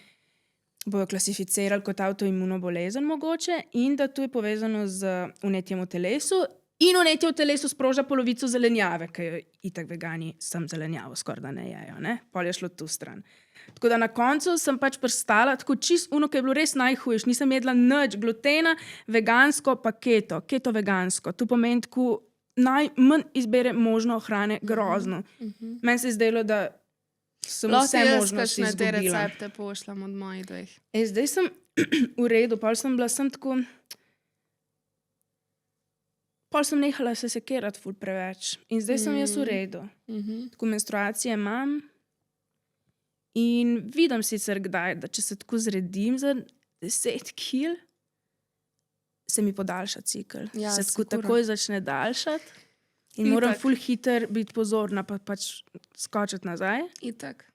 bojo klasificirali kot avtoimuno bolezen mogoče in da to je povezano z vnetjem v telesu in vnetje v telesu sproža polovico zelenjave, ki jo itak vegani sem zelenjavo skoraj da ne jejo, ne. Pol je šlo tu stran. Tako da na koncu sem pač prstala, tako čist uno, ki je bilo res najhujš. Nisem jedla nič, glutena, vegansko pa keto vegansko. To pomeni, tako najmanj izbere možno hrane, grozno. Meni se je zdelo, da sem vse možnosti izgubila. Te recepte pošljam od mojih dveh. Zdaj sem v redu, pol sem bila sem tako... Pol sem nehala se sekirati ful preveč. In zdaj sem jaz v redu. Tako menstruacije imam. In vidim sicer kdaj, da če se tako zredim za 10 kil, se mi podaljša cikel. Ja, se tako takoj začne daljšati. In moram ful hiter biti pozorna, pa pač skočiti nazaj. Itak.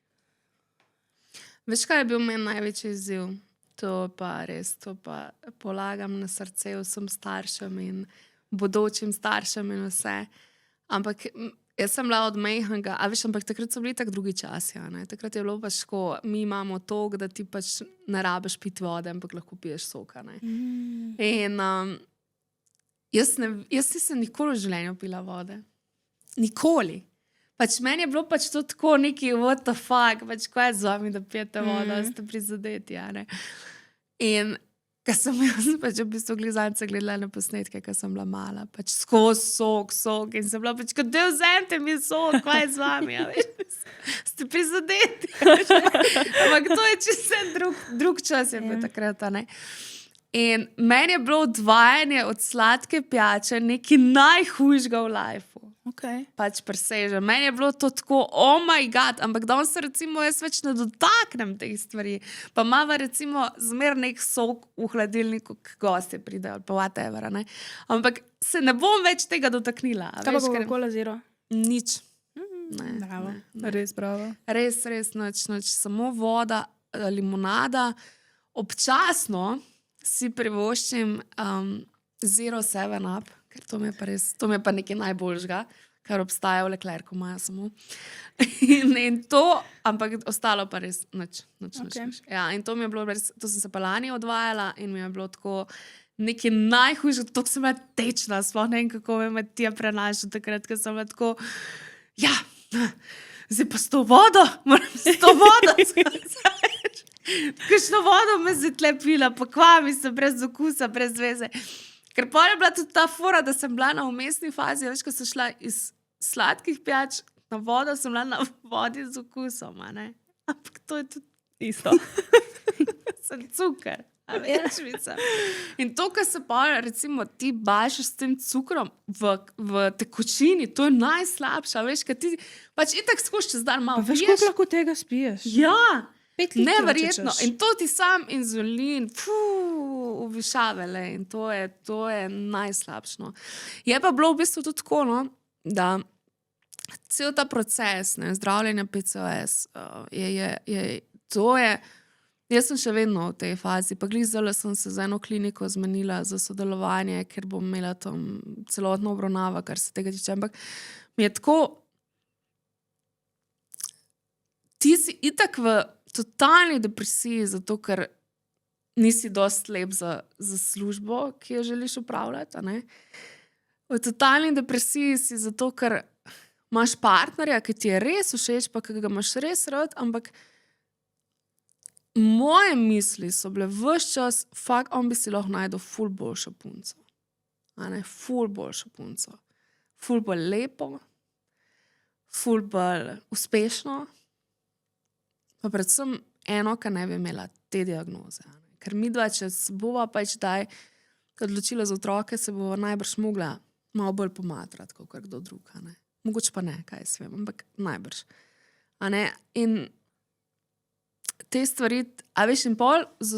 Veš, kaj je bil meni največji izziv? To pa res, to pa polagam na srce vsem staršem in bodočim staršem in vse. Ampak jaz sem bila od mejhnega, ampak takrat so bili tak drugi časi. Takrat je bilo pač tako, mi imamo to, da ti pač ne rabiš piti vode, ampak lahko piješ soka. In jaz nisem nikoli v življenju pila vode. Nikoli. Pač meni je bilo pač to tako neki what the fuck, pač kaj je z vami, da pijete vodo, ste prizadeti. In ker sem jaz pač v bistvu glizance gledala na posnetke, ker sem bila mala, pač skozi sok in sem bila pač, kot da vzemite mi sok, kaj je z vami, ste prizadeti. Ampak to je čisto drug čas je bil takrat, In meni je bilo odvajanje od sladke pijače nekaj najhujšega v lifeu. Pač presežem. Meni je bilo to tako, oh my god, ampak danes se recimo jaz več ne dotaknem teh stvari. Pa imava recimo zmer nek sok v hladilniku, k gostje pridejo, pa whatever, Ampak se ne bom več tega dotaknila. Kaj pa Coca-Cola Zero? Nič. Bravo. Res bravo. Res, nič. Samo voda, limonada. Občasno si privoščim Zero 7up, ker to mi je pa nekaj najboljšega, kar obstaja v Leclercu, imajo samo. In to, ampak ostalo pa res nič. Ja, in to mi je bilo res, to sem se pa lani odvajala in mi je bilo tako, nekaj najhujšega, tako sem bila tečna, sploh ne vem, kako me Matija prenaša takrat, ko sem bila tako, ja, zdaj pa s to vodo, moram s to vodo. Kakšno vodo me zdaj tle pila, pa kva, mislim, brez okusa, brez veze. Ker pa je bila tudi ta fora, da sem bila na umestni fazi, veš, ko sem šla iz sladkih pijač na vodo, sem bila na vodi z okusom, a ne? Ampak to je tudi Isto. sem cukor. A veš, mislim. In to, kar se pa recimo ti bašeš s tem cukrom v tekočini, to je najslabša, veš, ker ti pač itak skuš čez dan malo Veš, piješ. koliko lahko tega spiješ? Ja, 5 litrov, neverjetno. če češ. In to ti sam inzulin, uvišavele in to je najslabšno. Je pa bilo v bistvu tudi tako, no, da cel ta proces, ne, zdravljenja PCOS, jaz sem še vedno v tej fazi, pa glizala sem se za eno kliniko zmenila za sodelovanje, ker bom imela tam celotno obravnavo, kar se tega tiče, ampak mi je tako, ti si itak v totalni depresiji, zato ker nisi dosti lep za službo, ki jo želiš upravljati, a ne? V totalni depresiji si zato, ker imaš partnerja, ki ti je res všeč, pa ki ga imaš res rad, ampak moje misli so bile ves čas, fakt, on bi si lahko najdel ful boljšo punco. A ne, ful boljšo punco. Ful bolj lepo, ful bolj uspešno, pa predvsem eno, ki ne bi imela te diagnoze. A ne. Ker midva, če se bova pač daj odločila za otroke, se bova najbrž mogla malo bolj pomatrati, kot kdo drug. A ne. Mogoče pa ne, kaj jaz vem, ampak najbrž. A ne, in te stvari, a veš, in pol z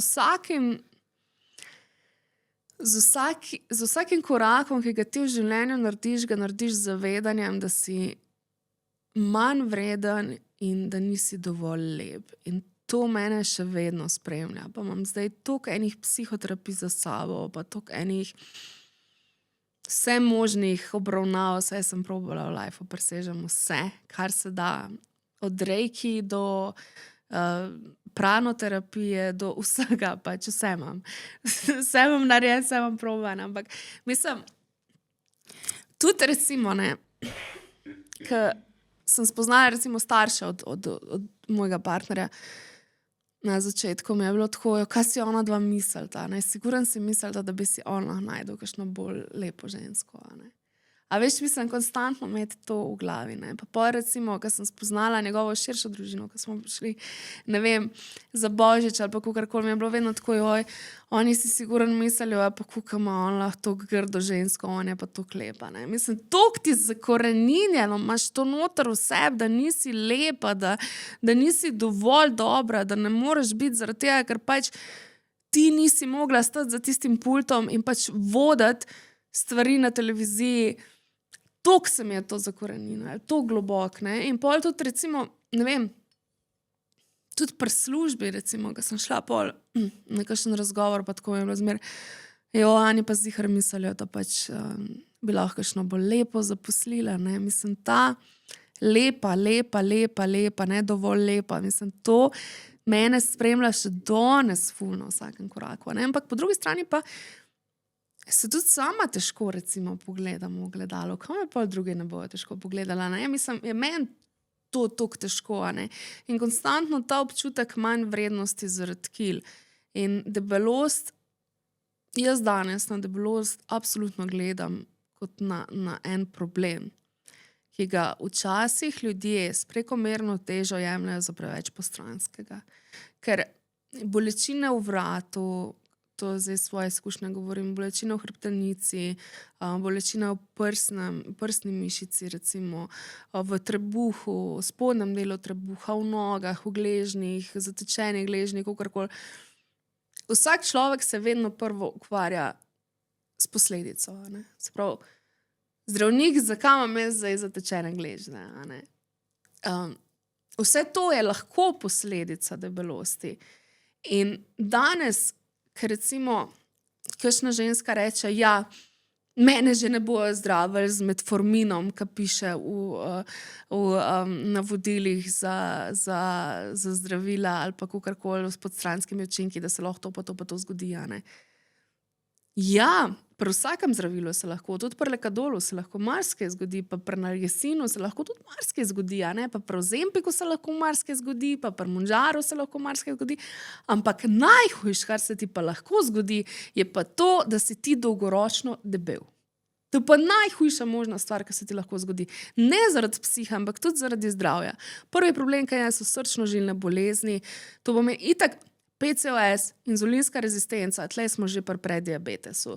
vsakim korakom, ki ga ti v življenju narediš, ga narediš z zavedanjem, da si manj vreden in da nisi dovolj lep. In to mene še vedno spremlja. Pa imam zdaj toliko enih psihoterapij za sabo, pa toliko enih vse možnih obravnav, vse sem probala v lifeu, presežem vse, kar se da. Od reiki do pranoterapije, do vsega, pač vse imam. Vse imam narejen, vse imam proban, ampak mislim, tudi recimo, ne, ko sem spoznala recimo starše od mojega partnerja, na začetku mi je bilo tako, kaj si ona dva mislita, ne, siguran si mislita, da bi si ona najdel kakšno bolj lepo žensko, a ne. A veš, mislim, konstantno imeti to v glavi, ne. Pa recimo, ko sem spoznala njegovo širšo družino, ko smo prišli, ne vem, za Božič ali pa kakorkoli, mi je bilo vedno tako, oni si siguran mislili, pa kako ima on lahko to grdo žensko, on je pa to klepa, ne. Mislim, toliko ti zakoreninjeno, imaš to noter v sebi, da nisi lepa, da nisi dovolj dobra, da ne moreš biti zaradi tega, ker pač ti nisi mogla stati za tistim pultom in pač voditi stvari na televiziji. Toliko se mi je to zakorenilo, to globok, ne, in pol tudi recimo, ne vem, tudi pri službi recimo, ko sem šla pol na kakšen razgovor, pa tako mi je bilo zmer, oni pa zihar mislijo, da pač bi lahko kakšno bolj lepo zaposlila, ne, mislim, ta lepa, ne dovolj lepa, mislim, to mene spremlja še danes ful na vsakem koraku, ne, ampak po drugi strani pa se tudi sama težko recimo pogledam v gledalo, kam me pol druge ne bojo težko pogledala, ne, mislim, je meni to toliko težko, ne, in konstantno ta občutek manj vrednosti zaradi kil in debelost, jaz danes na debelost absolutno gledam kot na en problem, ki ga včasih ljudje s prekomerno težo jemljajo za preveč postranskega, ker bolečine v vratu, to zdaj svoje izkušnje govorim, bolečina v hrbtenici, bolečina v prsni mišici, recimo v trebuhu, v spodnjem delu trebuha, v nogah, v gležnjih, zatečenih gležnjih, kakorkoli. Vsak človek se vedno prvo ukvarja s posledico, ne? Se pravi, zdravnik, zakaj imam jaz zdaj zatečene gležnje, a ne? Vse to je lahko posledica debelosti. In danes, ker recimo, kakšna ženska reče, ja, mene že ne bojo zdravili z metforminom, ki piše v navodilih za zdravila ali pa kakorkoli s podstranskimi učinki, da se lahko to pa to zgodi, a ne. Ja, pri vsakem zdravilu se lahko, tudi pri lekadolu se lahko marsikaj zgodi, pa pri nalgesinu se lahko tudi marsikaj zgodi, a ne? Pa pri ozempiku se lahko marsikaj zgodi, pa pri monžaru se lahko marsikaj zgodi. Ampak najhujš, kar se ti pa lahko zgodi, je pa to, da si ti dolgoročno debel. To je pa najhujša možna stvar, ki se ti lahko zgodi. Ne zaradi psiha, ampak tudi zaradi zdravja. Prvi problem, kaj so srčno-žilne bolezni, to bo itak PCOS, inzulinska rezistenca, tlej smo že pri prediabetesu.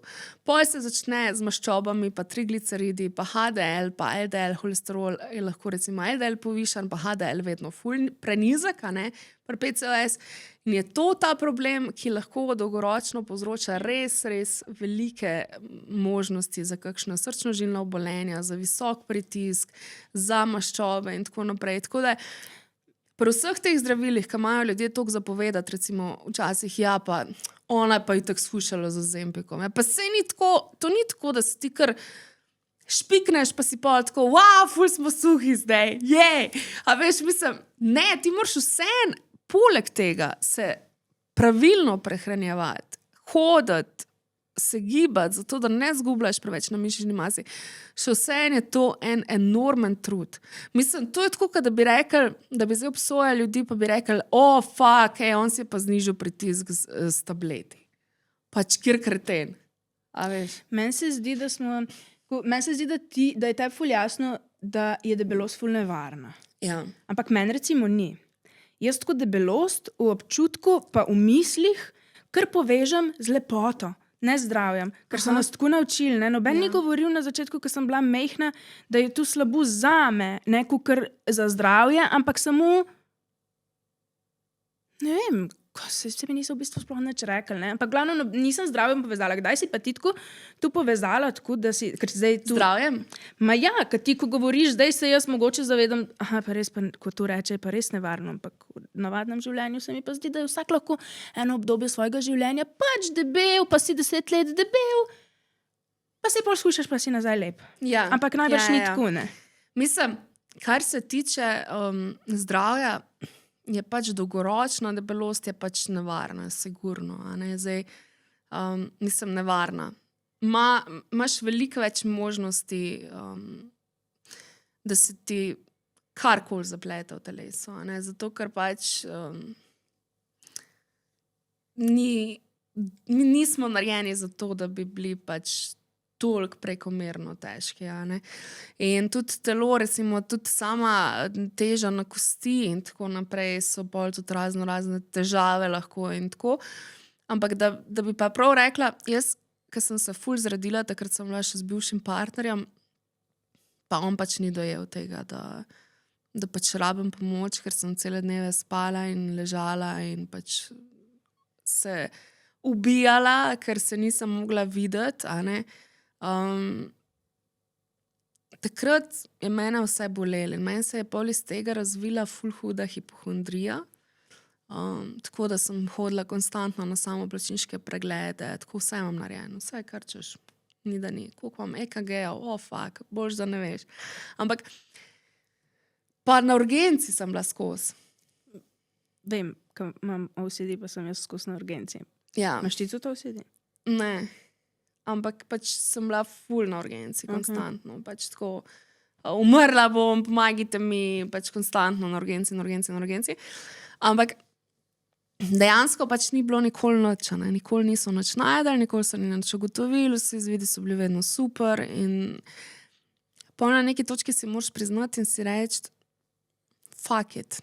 Poj se začne z maščobami, pa trigliceridi, pa HDL, pa LDL, holesterol je lahko recimo LDL povišan, pa HDL vedno prenizek, a ne, pri PCOS. In je to ta problem, ki lahko dolgoročno povzroča res velike možnosti za kakšno srčno-žilno obolenje, za visok pritisk, za maščobe in tako naprej. Tako da pri vseh teh zdravilih, ki imajo ljudje toliko zapovedati, recimo včasih, ja, pa ona pa je tako skušala z ozempikom. Ja, pa sej ni tako, to ni tako, da si ti kar špikneš, pa si pa tako, wow, ful smo suhi zdaj, jej. A veš, mislim, ne, ti moraš vseeno poleg tega se pravilno prehranjevati, hoditi, se gibati, zato da ne zgubljaš preveč na mišični masi. Še vseeno je to en enormen trud. Mislim, to je tako, da bi rekel, da bi zdaj obsojali ljudi, pa bi rekel, fuck, on si je pa znižal pritisk s tableti. Pač kjer kreten. A veš? Meni se zdi, da je tebi ful jasno, da je debelost ful nevarna. Ja. Ampak meni recimo ni. Jaz tako debelost v občutku pa v mislih kar povežem z lepoto. Ne zdravjem, ker so nas tako naučili. Ne? Noben ni govoril na začetku, ko sem bila mehna, da je to slabo zame, ne kar za zdravje, ampak samo, ne vem, se mi niso v bistvu sploh nič rekli. Ne? Ampak glavno nisem zdravjem povezala. Kdaj si pa ti tako tu povezala, tako da si, ker zdaj tu... Zdravjem? Ma ja, ker ti, ko govoriš, zdaj se jaz mogoče zavedam, pa res, pa, ko to reče, je pa res nevarno, ampak v navadnem življenju se mi pa zdi, da je vsak lahko eno obdobje svojega življenja pač debel, pa si 10 let debel, pa se pol skušaš, pa si nazaj lep. Ja. Ampak najbrž ni tako, ne? Mislim, kar se tiče zdravja, je pač dolgoročna debelost, je pač nevarna, sigurno. A ne? Zdaj, mislim, nevarna. Imaš veliko več možnosti, da se ti karkoli zaplete v telesu. A ne? Zato, ker pač nismo narejeni za to, da bi bili pač toliko prekomerno težki. In tudi telo, recimo, tudi sama teža na kosti in tako naprej so bolj tudi razne težave lahko in tako. Ampak da bi pa prav rekla, jaz, ko sem se ful zredila, takrat sem bila še z bivšim partnerjem, pa on pač ni dojel tega, da pač rabim pomoč, ker sem cele dneve spala in ležala in pač se ubijala, ker se nisem mogla videti, a ne. Takrat je mene vse bolelo in meni se je pol iz tega razvila ful huda hipohondrija, tako da sem hodila konstantno na samoplačniške preglede, tako vse imam narejeno, vse kar češ, ni da ni, koliko imam EKG-ja, fuck, boljš da ne veš. Ampak pa na urgenci sem bila skozi. Vem, ko imam OCD, pa sem jaz skozi na urgenci. Ja. Imaš ti tudi OCD? Ne. Ampak pač sem bila ful na urgenci, konstantno. Pač tako, umrla bom, pomagajte mi, pač konstantno na urgenci. Ampak dejansko pač ni bilo nikoli nič, ne? Nikoli niso nič najdeli, nikoli so ni nič ugotovili, vsi izvidi so bili vedno super in pol na neki točki si moraš priznati in si reči, fuck it.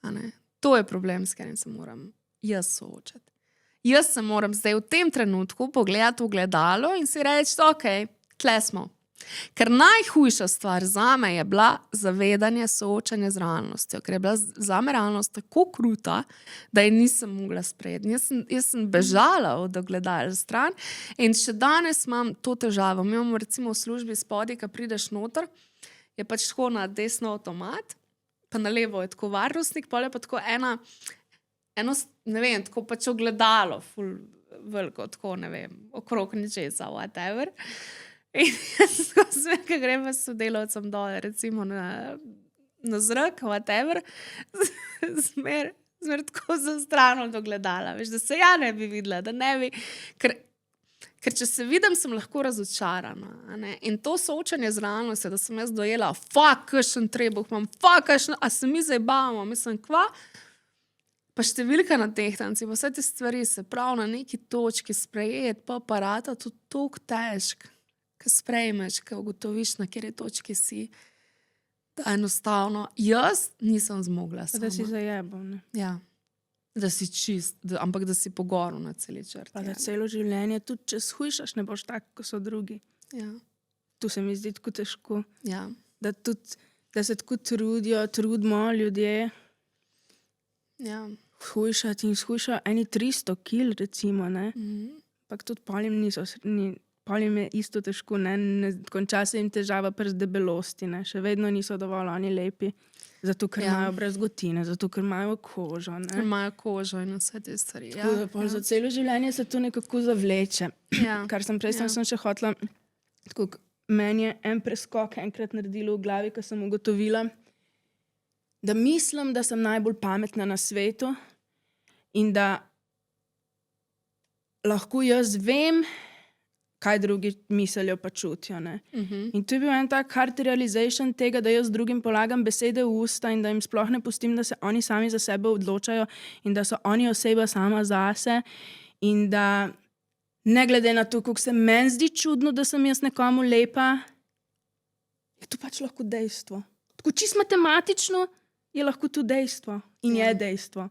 A ne? To je problem, s katerim se moram jaz soočati. Jaz se moram zdaj v tem trenutku pogledati v gledalo in si reči, ok, tle smo. Ker najhujša stvar zame je bila zavedanje soočanja z realnostjo, ker je bila zame realnost tako kruta, da je nisem mogla sprejeti. Jaz sem bežala od ogledala stran in še danes imam to težavo. Mi imamo recimo v službi spodaj, ko prideš noter, je pač tako na desno avtomat, pa na levo je tako varnostnik, pa je pa tako eno, ne vem, tako pač ogledalo, ful veliko, tako ne vem, okrog ničesa, whatever. In jaz skozi, ko grem s sodelavcem dole, recimo na zrak, whatever, zmer tako za stran od ogledala, veš, da se ja ne bi videla, da ne bi, ker Ker če se vidim, sem lahko razočarana. A ne? In to soočanje z realnostjo, da sem jaz dojela, kakšen trebuh imam, a se mi zdaj bavamo, mislim, kva. Pa številka na tehtanci, pa vse te stvari se prav na neki točki sprejeti, pa aparata, to je toliko težko, ko sprejmeš, ko ugotoviš, na kateri točki si. Da enostavno, jaz nisem zmogla sama. Da si zajebal, ne? Ja. Da si čist, ampak da si pogoril na celi črti. Pa da celo življenje, tudi če shujšaš, ne boš tak, kot so drugi. Ja. Tu se mi zdi tako težko. Ja. Da se tako trudimo ljudje Ja. shujšati in shujšajo eni 300 kil, recimo, ne. Ampak tudi polim je isto težko, ne. Konča se jim težava pri debelosti, ne. Še vedno niso dovolj oni lepi. Zato, ker imajo brazgotine, zato, ker imajo kožo, ne. Ker imajo kožo in vse te stvari. Ja. Tako da pol za celo življenje se to nekako zavleče. Ja. Kar sem prej sem še hotela, tako, meni je en preskok enkrat naredilo v glavi, ko sem ugotovila, da mislim, da sem najbolj pametna na svetu in da lahko jaz vem, kaj drugi mislijo pa čutijo. Ne? In to je bil en tak hard realization tega, da jaz drugim polagam besede v usta in da jim sploh ne pustim, da se oni sami za sebe odločajo in da so oni oseba sama zase in da ne glede na to, kako se meni zdi čudno, da sem jaz nekomu lepa, je to pač lahko dejstvo. Tako čisto matematično je lahko to dejstvo in je dejstvo.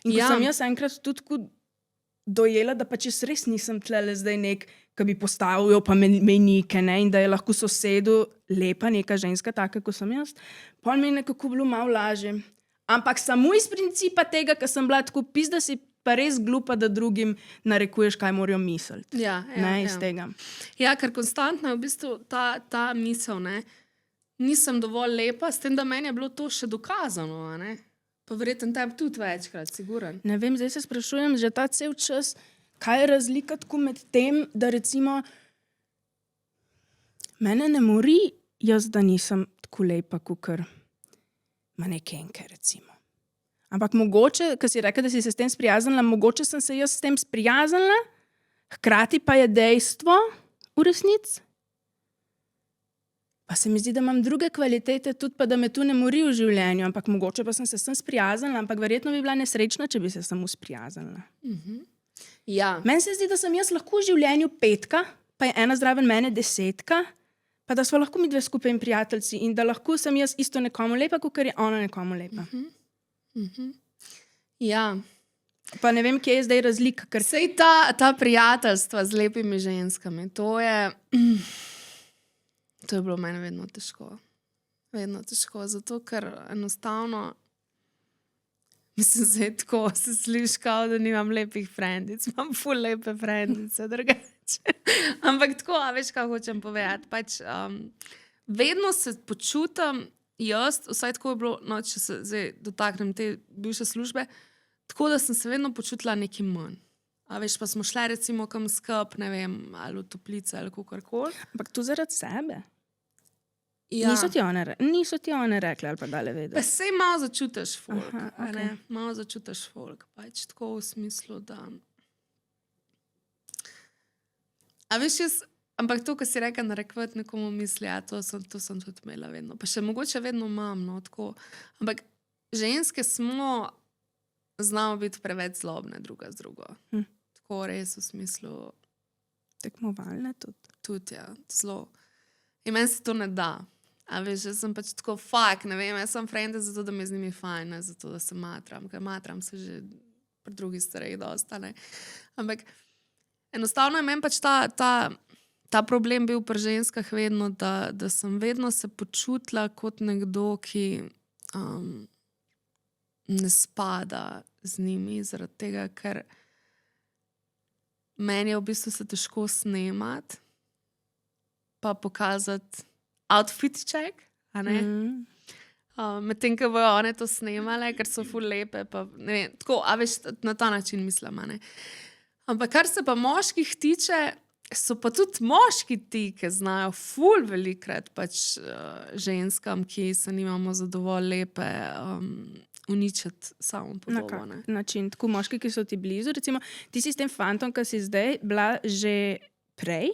In ko sem jaz enkrat tudi dojela, da pač jaz res nisem tlele zdaj nek, ki bi postavil pa mejnike, ne, in da je lahko sosedu lepa neka ženska, taka, kot sem jaz, pol mi je nekako bilo malo lažje. Ampak samo iz principa tega, ker sem bila tako da si pa res glupa, da drugim narekuješ, kaj morajo misliti. Iz tega. Ja, ker konstantno je v bistvu ta misel, ne, nisem dovolj lepa, s tem, da meni je bilo to še dokazano, a ne. Pa verjetno tebi tudi večkrat, siguren. Ne vem, zdaj se sprašujem že ta cel čas, kaj je razlika tako med tem, da recimo mene ne mori jaz, da nisem tako lepa, kakor manekenke, recimo. Ampak mogoče, ko si rekel, da si se s tem sprijaznila, mogoče sem se jaz s tem sprijaznila, hkrati pa je dejstvo v resnici. Pa se mi zdi, da imam druge kvalitete, tudi pa, da me tu ne mori v življenju, ampak mogoče pa sem se s tem sprijaznila, ampak verjetno bi bila nesrečna, če bi se samo sprijaznila. Ja. Meni se zdi, da sem jaz lahko v življenju 5, pa je ena zraven mene 10, pa da smo lahko mi dve skupaj in prijateljci in da lahko sem jaz isto nekomu lepa, kot je ona nekomu lepa. Ja. Pa ne vem, kje je zdaj razlika. Ker... Sej ta prijateljstva z lepimi ženskami, to je bilo meni vedno težko. Vedno težko, zato ker enostavno mislim, zdaj tako se sliši, kao, da nimam lepih frendic. Imam ful lepe frendice, drugače. Ampak tako, a veš, kaj hočem povedati. Pač, vedno se počutim jaz, vsaj tako je bilo, no, če se zdaj dotaknem te bivše službe, tako da sem se vedno počutila nekaj manj. A veš, pa smo šli recimo kam skup, ne vem, ali v toplice ali kakorkoli. Ampak to zaradi sebe. Ja. Niso ti one rekli ali pa dale vedeti. Pa sej malo začutiš folk. Aha, okej. Ne? Malo začutiš folk. Pač tako v smislu, da... A veš, ampak to, ko si rekel, narekovati nekomu misli, ja, to sem tudi imela vedno. Pa še mogoče vedno imam, no, tako. Ampak ženske znamo biti preveč zlobne druga z drugo. Tako res v smislu... Tekmovalne tudi. Tudi, ja, zelo. In meni se to ne da. A veš, jaz sem pač tako ne vem, jaz sem frende zato, da mi z njimi fajn, ne zato, da se matram, ker matram se že pri drugih starih dosta, ne. Ampak enostavno je meni pač ta problem bil pri ženskah vedno, da sem vedno se počutila kot nekdo, ki ne spada z njimi, zaradi tega, ker meni je v bistvu se težko snemati, pa pokazati outfit check, a ne? Medtem, ko bojo one to snemale, ker so ful lepe, pa ne vem, tako, a veš, na ta način mislim, a ne? Ampak kar se pa moških tiče, so pa tudi moški ti, ki znajo ful velikrat pač ženskam, ki se nimamo za dovolj lepe, uničiti samo Na podobo. kak način? Tako moški, ki so ti blizu, recimo, ti si s tem fantom, ki si zdaj bila že prej,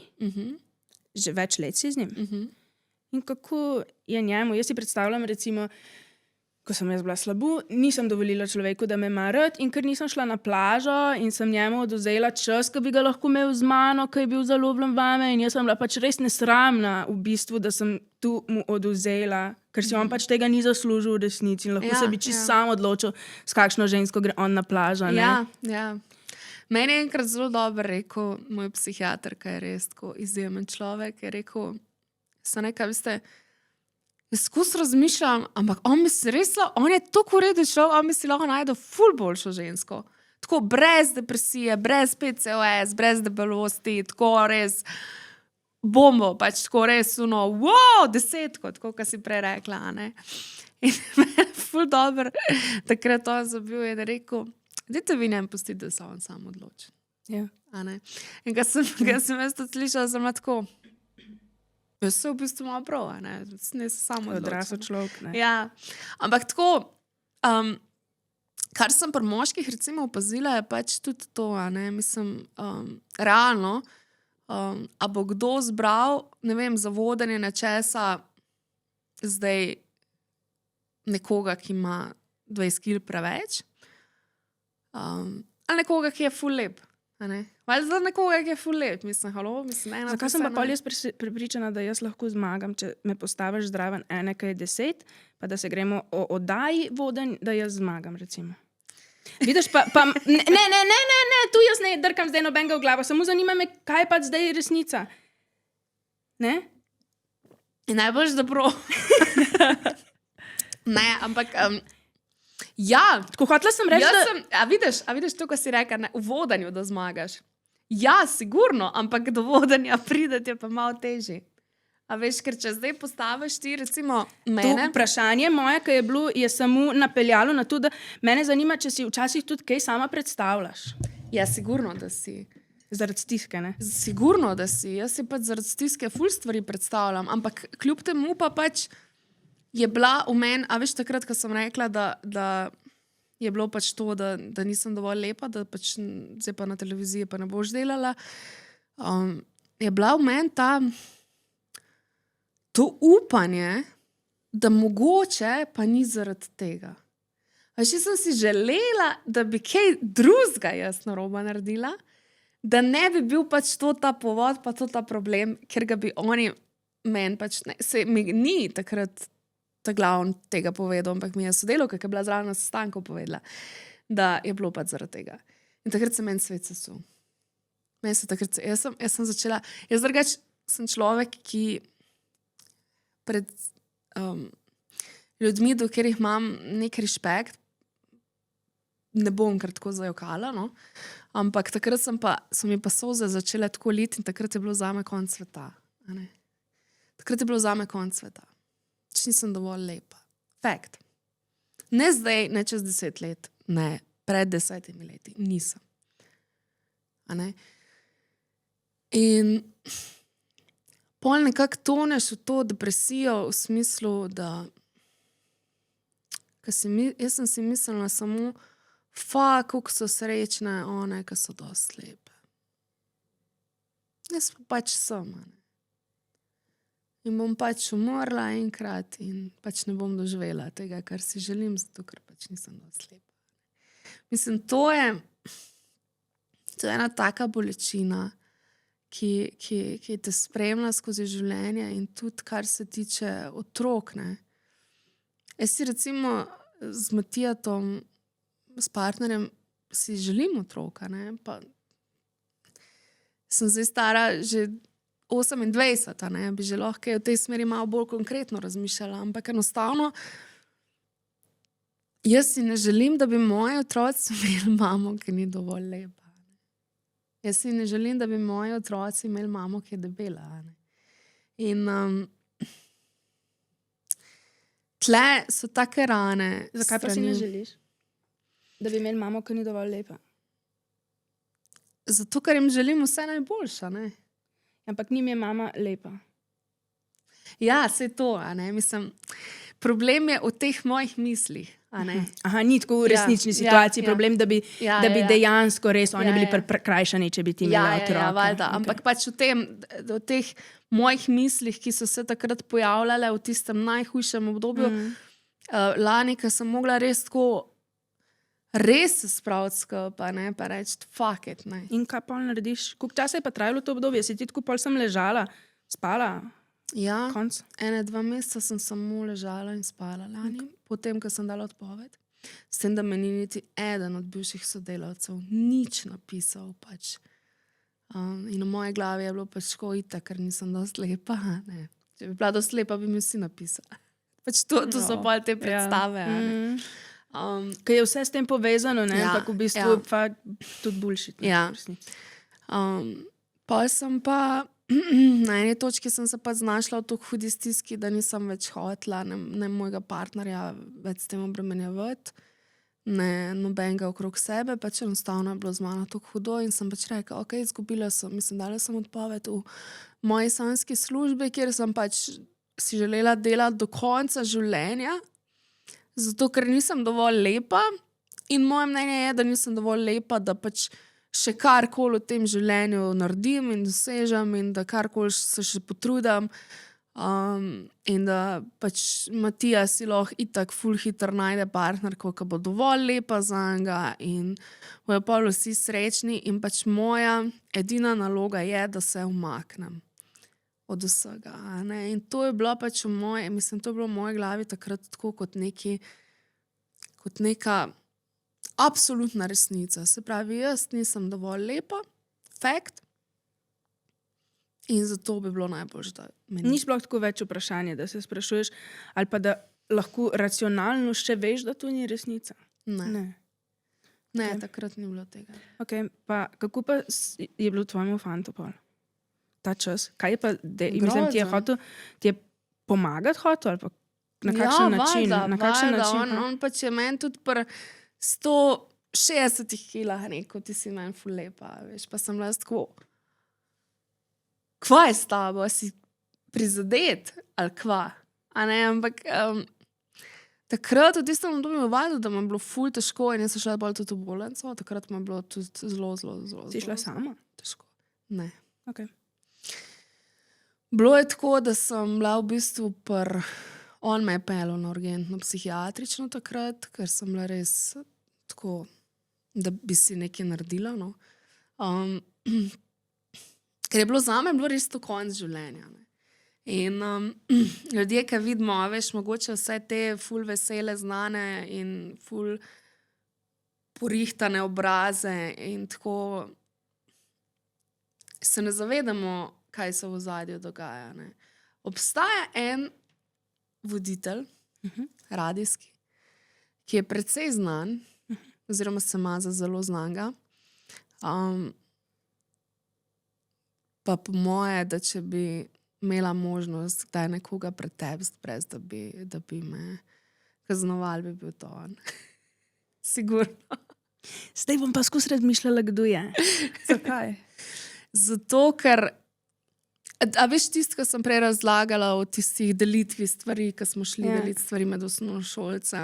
že več let si z njim. In kako je njemu? Jaz si predstavljam, recimo, ko sem jaz bila slabo, nisem dovolila človeku, da me ima rad, in ker nisem šla na plažo in sem njemu odvzela čas, ki bi ga lahko imel z mano, ki je bil zaljubljen vame, in jaz sem bila pač res nesramna v bistvu, da sem tu mu odvzela, ker si on pač tega ni zaslužil v resnici in lahko se bi čisto sam odločil, s kakšno žensko gre on na plažo. Ne? Ja. Meni je enkrat zelo dobro rekel moj psihiater, ki je res tako izjemen človek, je rekel, jaz skozi razmišljam, ampak on misli res, on je tako reden človek, on misli, lahko najde ful boljšo žensko. Tako brez depresije, brez PCOS, brez debelosti, tako res bombo, pač tako res wow, 10, tako kot si prej rekla, ne. In meni je ful dobro, takrat on zabil in rekel, dajte vi njem pustiti, da se on sam odloči. Ja. In ko sem jaz to slišala, sem bila tako, jaz se v bistvu malo prav, ne se samo Odrasel človek. Ne? Ja, ampak tako, kar sem pri moških recimo opazila, je pač tudi to, mislim, realno, a bo kdo zbral, ne vem, za vodenje nečesa zdaj nekoga, ki ima 20 kil preveč, ali nekoga, ki je ful lep, ali za nekoga, ki je ful lep, mislim, Zakaj sem pa pol jaz prepričana, da jaz lahko zmagam, če me postaviš zraven ene, ki je 10, pa da se gremo o oddaji vodenj, da jaz zmagam, recimo. Vidiš, pa ne, tu jaz ne drkam zdaj nobenega v glavo, samo zanima me, kaj je pa zdaj resnica. Ne? In najbolj, da prav. Ne, ampak, ja. Tako hotela sem reči, A vidiš to, ko si rekel, v vodenju, da zmagaš. Ja, sigurno, ampak do vodenja prideti je pa malo težje. A veš, ker če zdaj postaviš ti, recimo, mene... To vprašanje moje, ki je bilo, je samo napeljalo na to, da mene zanima, če si včasih tudi kaj sama predstavljaš. Ja, sigurno, da si. Zaradi stiske, ne? Sigurno, da si. Jaz si pač zaradi stiske ful stvari predstavljam, ampak kljub temu pa pač je bila v meni, a veš, takrat, ko sem rekla, da je bilo pač to, da nisem dovolj lepa, da pač zdaj pa na televiziji pa ne boš delala, je bila v meni to upanje, da mogoče pa ni zaradi tega. Veš, jaz sem si želela, da bi kaj drugega jaz narobe naredila, da ne bi bil pač to ta povod, pa to ta problem, ker ga bi oni meni pač, mi ni takrat ta glavn tega povedal, ampak mi je sodelavka, ki je bila zraven na sestanku, povedala, da je bilo pač zaradi tega. In takrat se meni svet sesul. Jaz sem začela, jaz drugače sem človek, ki pred ljudmi, do katerih imam nek respekt, ne bom kar tako zajokala, no? Ampak takrat so mi pa solze začele tako liti in takrat je bilo zame konec sveta. Takrat je bilo zame konec sveta. Če nisem dovolj lepa. Fakt. Ne zdaj, ne čez 10 let, ne, pred 10 leti. Nisem. In pol nekako toneš v to depresijo v smislu, da jaz sem si mislila samo, kako so srečne one, ki so dosti lepe. Jaz pač sem, In bom pač umrla enkrat in pač ne bom doživela tega, kar si želim, zato ker pač nisem dosti lepa. Mislim, to je ena taka bolečina, ki te spremlja skozi življenje in tudi, kar se tiče otrok, ne. Jaz si recimo z Matijatom, s partnerjem, si želim otroka, ne, pa sem zdaj stara že 28, ne, bi že lahko v tej smeri malo bolj konkretno razmišljala, ampak enostavno jaz si ne želim, da bi moji otroci imeli mamo, ki ni dovolj lepa. Jaz si ne želim, da bi moji otroci imeli mamo, ki je debela. In tle so take rane. Zakaj pa si ne želiš? Da bi imeli mamo, ki ni dovolj lepa? Zato, ker jim želim vse najboljša, ne. Ampak njim je mama lepa. Ja, saj to, mislim, problem je v teh mojih mislih. A ne? Aha, ni tako v resnični situaciji problem, da bi dejansko res oni bili prikrajšani, če bi ti imeli otroke. Valjda. Ampak pač v teh mojih mislih, ki so se takrat pojavljale v tistem najhujšem obdobju, lani, ko sem mogla res se spraviti skupaj, pa reči, fuck it. Ne. In kaj pol narediš? Koliko časa je pa trajalo to obdobje? Si ti tako pol sem ležala, spala? Ja, Konc? 1-2 meseca sem samo ležala in spala lani, potem, ko sem dala odpoved. S tem, da me ni niti eden od bivših sodelavcev nič napisal. Pač. In v moje glavi je bilo pač tako itak, ker nisem dosti lepa. Ne. Če bi bila dosti lepa, bi mi vsi napisali. Pač to so pa te predstave. Ker je vse s tem povezano, ne? Ampak v bistvu pa tudi bullshit. Ja. Pa sem pa na eni točki sem se pa znašla v tako hudi stiski, da nisem več hotela ne mojega partnerja več s tem obremenjevati, ne nobenega okrog sebe, pač enostavno je bilo z mano tako hudo in sem pač rekla, ok, izgubila sem, dala sem odpoved v moji sanjski službi, kjer sem pač si želela delati do konca življenja, zato ker nisem dovolj lepa in moje mnenje je, da nisem dovolj lepa, da pač še karkoli v tem življenju naredim in dosežem in da karkoli se še potrudim in da pač Matija si lahko itak ful hitro najde partnerko, ki bo dovolj lepa zanj in bojo pa vsi srečni in pač moja edina naloga je, da se umaknem od vsega. Ne? In to je bilo pač to je bilo v moji glavi takrat tako kot neka absolutna resnica. Se pravi, jaz nisem dovolj lepa, fact, in zato bi bilo najbolj, da meni. Ni sploh tako več vprašanje, da se sprašuješ, ali pa da lahko racionalno še veš, da to ni resnica. Ne, takrat ni bilo tega. Okay, pa kako pa je bilo tvojemu fantu pol? Ta čas? Kaj je pa, mislim, ti je pomagati hotel, ali pa na kakšen način? Na kakšen način? On pač je meni tudi 160 kilah rekel, ti si meni ful lepa, veš, pa sem bila tako, kva je s tabo, si prizadet, ali kva? A ne, ampak takrat v tistem obdobju valjda, da mi je bilo ful težko in jaz sem šla bolj tudi v bolnico, takrat mi je bilo tudi zelo. Si šla sama? Težko. Ne. Okay. Bilo je tako, da sem bila v bistvu on me je pelil na urgentno psihiatrično takrat, ker sem bila res tako, da bi si nekaj naredila. No. Ker je bilo zame res to konc življenja. Ne. In ljudje, ki vidimo, veš, mogoče vse te ful vesele znane in ful porihtane obraze in tako se ne zavedamo, kaj se v ozadju dogaja. Ne. Obstaja en voditelj, radijski, ki je precej znan, oziroma se ima za zelo znanga. Pa po moje, da če bi imela možnost kdaj nekoga pretepsti, brez da bi me kaznovali, bi bil to on. Sigurno. Zdaj bom pa skozi razmišljala, kdo je. Zakaj? Zato, ker a veš tisto, ko sem prej razlagala o tistih delitvi stvari, ko smo šli deliti stvari med osnovnošolce,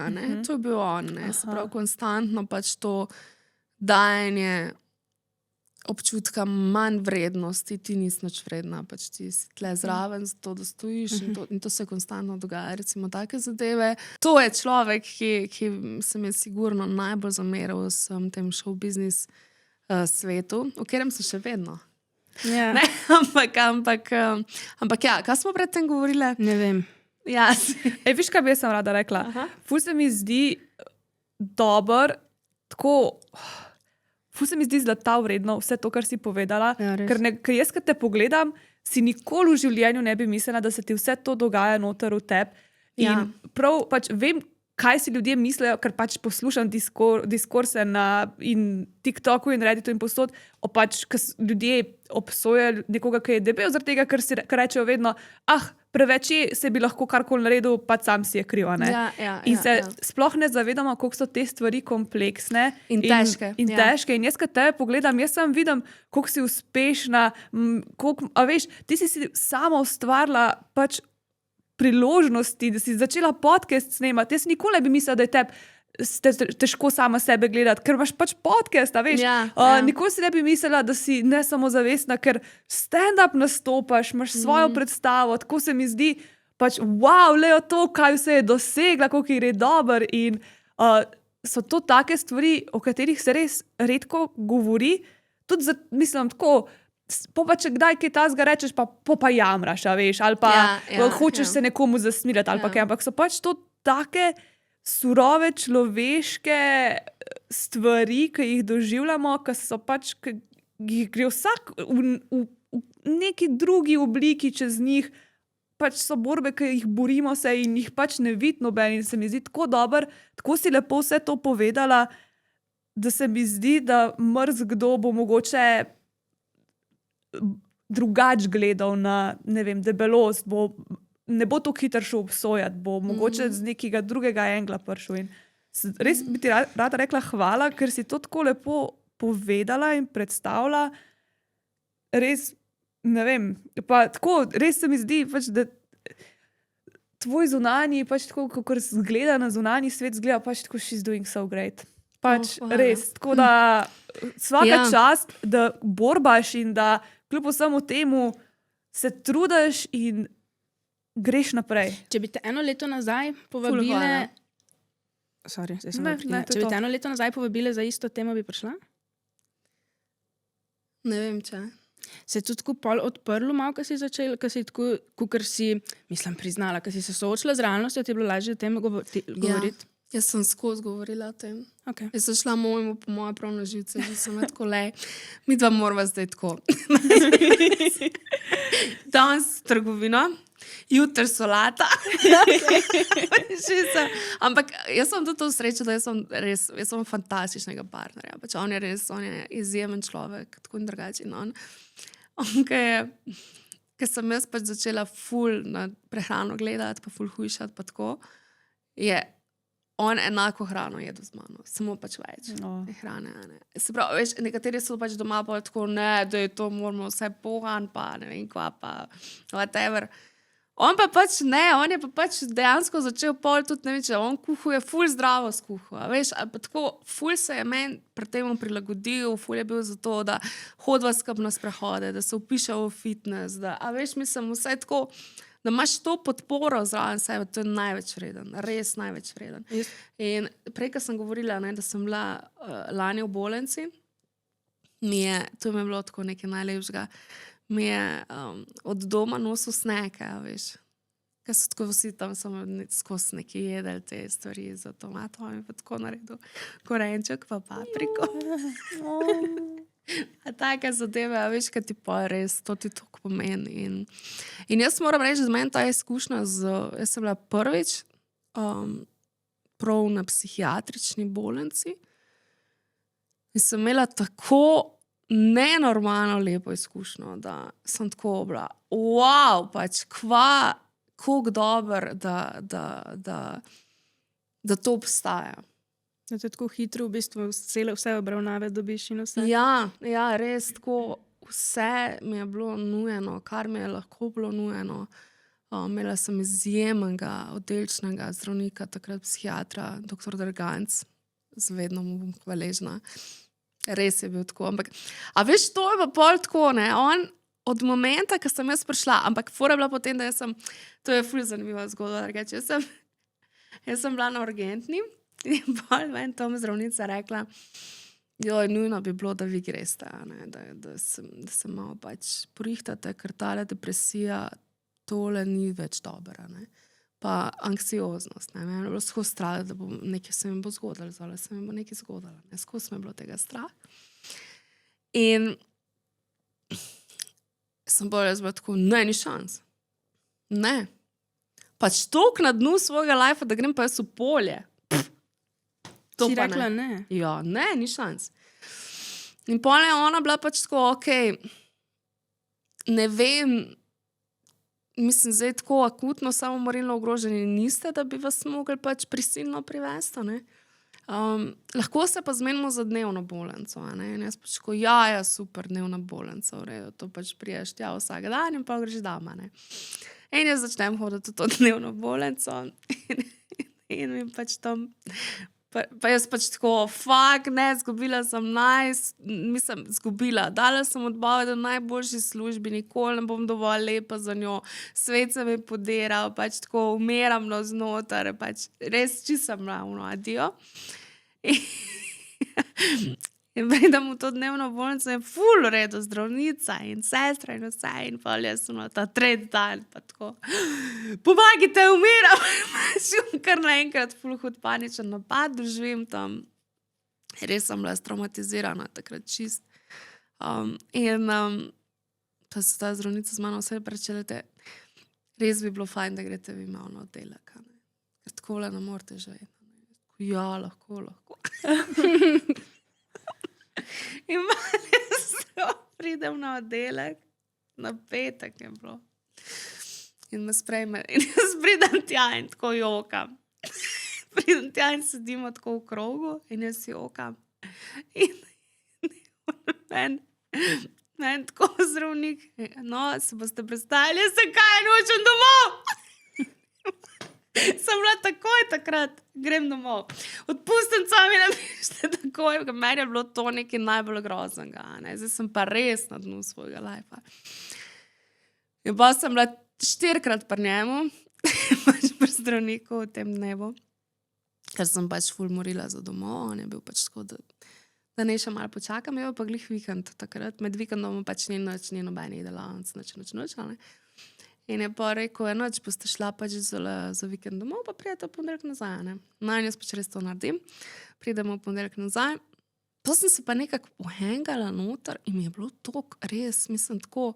to je bil on, ne? Se pravi, konstantno pač to dajanje občutka manj vrednosti, ti nisi nič vredna, pač ti si tle zraven zato, da stojiš in to se konstantno dogaja, recimo take zadeve. To je človek, ki se mi je sigurno najbolj zameral v vsem tem show business svetu, v katerem sem še vedno. Ja. Ne, ampak ja, kaj smo predtem govorile? Ne vem. Ja. Viš, kaj bi jaz sem rada rekla? Ful se mi zdi dober, tako, ful se mi zdi zlata vredno vse to, kar si povedala, ker jaz, kad te pogledam, si nikoli v življenju ne bi mislila, da se ti vse to dogaja noter v tebi. In prav pač vem, kaj si ljudje mislijo, ker pač poslušam diskurse in TikToku in Redditu in posod, pač, ker ljudje obsojajo nekoga, ki je debel, zaradi tega, ker rečejo vedno, preveč se bi lahko karkoli naredil, pa sam si je kriv. In se sploh ne zavedamo, koliko so te stvari kompleksne in težke. Težke. In jaz, kad tebe pogledam, jaz sam vidim, koliko si uspešna, a veš, ti si sama ustvarila pač priložnosti, da si začela podcast snemati. Jaz nikoli ne bi mislila, da je težko sama sebe gledati, ker imaš pač podcast, veš. Nikoli si ne bi mislila, da si ne samozavestna, ker stand-up nastopaš, imaš svojo predstavo, tako se mi zdi, pač wow, lejo to, kaj vse je dosegla, koliko je dober in so to take stvari, o katerih se res redko govori, tudi mislim tako, pa če kdaj kaj tazga rečeš, pa jamraš, veš, ali pa hočeš se nekomu zasmirati, ali pa kaj, ampak so pač to take surove človeške stvari, ki jih doživljamo, ki so pač, ki jih gre vsak v neki drugi obliki čez njih, pač so borbe, ki jih borimo se in jih pač ne vidi noben in se mi zdi tako dober, tako si lepo vse to povedala, da se mi zdi, da kdo bo mogoče drugač gledal na, ne vem, debelost, ne bo tako hitro šel obsojati, bo mogoče z nekega drugega angla prišel. In res bi ti rada rekla hvala, ker si to tako lepo povedala in predstavila. Res, ne vem, pa tako, res se mi zdi, pač, da tvoj zunanji, pač tako, kakor zgleda na zunanji svet, zgleda pač tako, she's doing so great. Pač res, tako da svaka čast, da borbaš in da kljub vsemu temu se trudiš in greš naprej. Če bi te eno leto nazaj povabile... Sorry, zdaj sem prekinila. Če bi te eno leto nazaj povabile za isto temo, bi prišla? Ne vem, če. Se je tudi tako pol odprlo malo, ko si začela, ko si tako, kakor si, mislim, priznala, ko si se soočila z realnostjo, ti je bilo lažje o tem govoriti? Jaz sem skozi govorila o tem. Okay. Jaz sem šla mojemu po moje prav na živce, že sem tako mi dva morava zdaj tako. Danes trgovino, jutri solata. Ampak jaz sem tudi to srečo, da jaz sem fantastičnega partnerja. Pač on je izjemen človek, tako in drugačen. Ker sem jaz pač začela ful na prehrano gledati, pa ful hujšati, pa tako, je on enako hrano jedo z mano, samo pač več hrane. Ne. Se pravi, veš, nekateri so pač doma pa tako, ne, da je to moramo vse pohan, pa ne vem kva, pa whatever. On pa pač ne, on je pa pač dejansko začel pol tudi, ne vem, če on kuhuje ful zdravo skuha, veš, ali pa tako, ful se je meni pri temu prilagodil, ful je bil za to, da hodva skupaj na sprehode, da se upiše v fitness, da, a veš, mislim, vse tako, da imaš to podporo zraven sebe, to je največ vreden, res največ vreden. Yes. In prej, ko sem govorila, ne, da sem bila lani v bolnici, to mi je bilo tako nekaj najlepšega, mi je od doma nosil sneke, veš, ker so tako vsi tam samo skozi neki jedel te stvari za tomatom in pa tako naredil korenček pa papriko. A take zadeve, a veš, kaj ti pa res, to ti toliko pomeni. In jaz moram reči, da meni ta izkušnja jaz sem bila prvič prav na psihiatrični bolnici in sem imela tako nenormalno lepo izkušnjo, da sem tako bila, wow, pač koliko dober, da to obstaja. Da te tako hitro v bistvu vse obravnave dobiš in vse. Ja, res tako vse mi je bilo nujeno, kar mi je lahko bilo nujeno. Imela sem izjemnega oddelčnega zdravnika, takrat psihiatra, dr. Drganc, vedno mu bom hvaležna. Res je bil tako, ampak a veš, to je pa pol tako, ne, on od momenta, ko sem jaz prišla, ampak fora je bila potem, da to je ful zanimiva zgodba, drugače, jaz sem bila na urgentni. In bolj meni tam zdravnica rekla, nujno bi bilo, da vi greste, da se malo pač porihtate, ker tale depresija, tole ni več dobra. Ne. Pa anksioznost. Ne. Meni je bilo skozi strah, da nekaj se mi bo zgodilo, se mi bo nekaj zgodilo. Skozi mi je bilo tega strah. In sem bolj jaz bila tako, ne, ni šans. Ne. Pač toliko na dnu svojega lajfa, da grem pa jaz v polje. To si rekla ne? Ja, ne, ni šans. In potem je ona bila pač tako, ne vem, mislim, zdaj tako akutno samomorilno ogroženi niste, da bi vas mogli pač prisilno privesti, ne. Lahko se pa zmenimo za dnevno bolnico, ne. In jaz pač tako, super, dnevna bolnica, v redu, to pač priješ tja vsak dan in pa greš doma, ne. In jaz začnem hoditi v to dnevno bolnico in mi pač tam, pa jaz pač tako, ne, zgubila sem mislim, zgubila. Dala sem odbaviti v najboljši službi, nikoli ne bom dovolj lepa za njo. Svet se mi podiral, pač tako umiram navznoter, pač res čisto sem bila, adijo. In pridem v to dnevno bolnico in ful v redu, zdravnica in sestra in vse, in pol jaz sem ta tretji dan, pa tako, pomagajte, umiram, kar naenkrat ful hud paničen napad doživim tam. Res sem bila traumatizirana takrat čist. Pa so ta zdravnica z mano vse prečelete, res bi bilo fajn, da greste vi malo na oddelek, ker takole ne morete živeti. Ja, lahko. In jaz pridem na oddelek, na petek je bilo. In me sprejme. In jaz pridem tja in tako jokam. Pridem tja in sedimo tako v krogu in jaz jokam. In meni tako zdravnik, no, se boste predstavili, jaz se kaj nočem domov. Sem bila takoj takrat, grem domov. Odpustenca mi napište takoj, ker meni je bilo to nekaj najbolj groznega. Zdaj sem pa res na dnu svojega lajfa. In pa sem bila 4-krat pri njemu, pač pri zdravniku v tem dnevu, ker sem pač ful morila za domov, on je bil pač tako, da ne še malo počakam, je pa glih vikend takrat, med vikendom pač ni nobeni delavnic, nič, ne. In je pa rekel, noč boste šla pač za vikend domov, pa pridete v ponedeljek nazaj, ne. No, in jaz pač res to naredim. Pridemo v ponedeljek nazaj. Pa sem se pa nekako pohengala noter in mi je bilo toliko res, mislim, tako,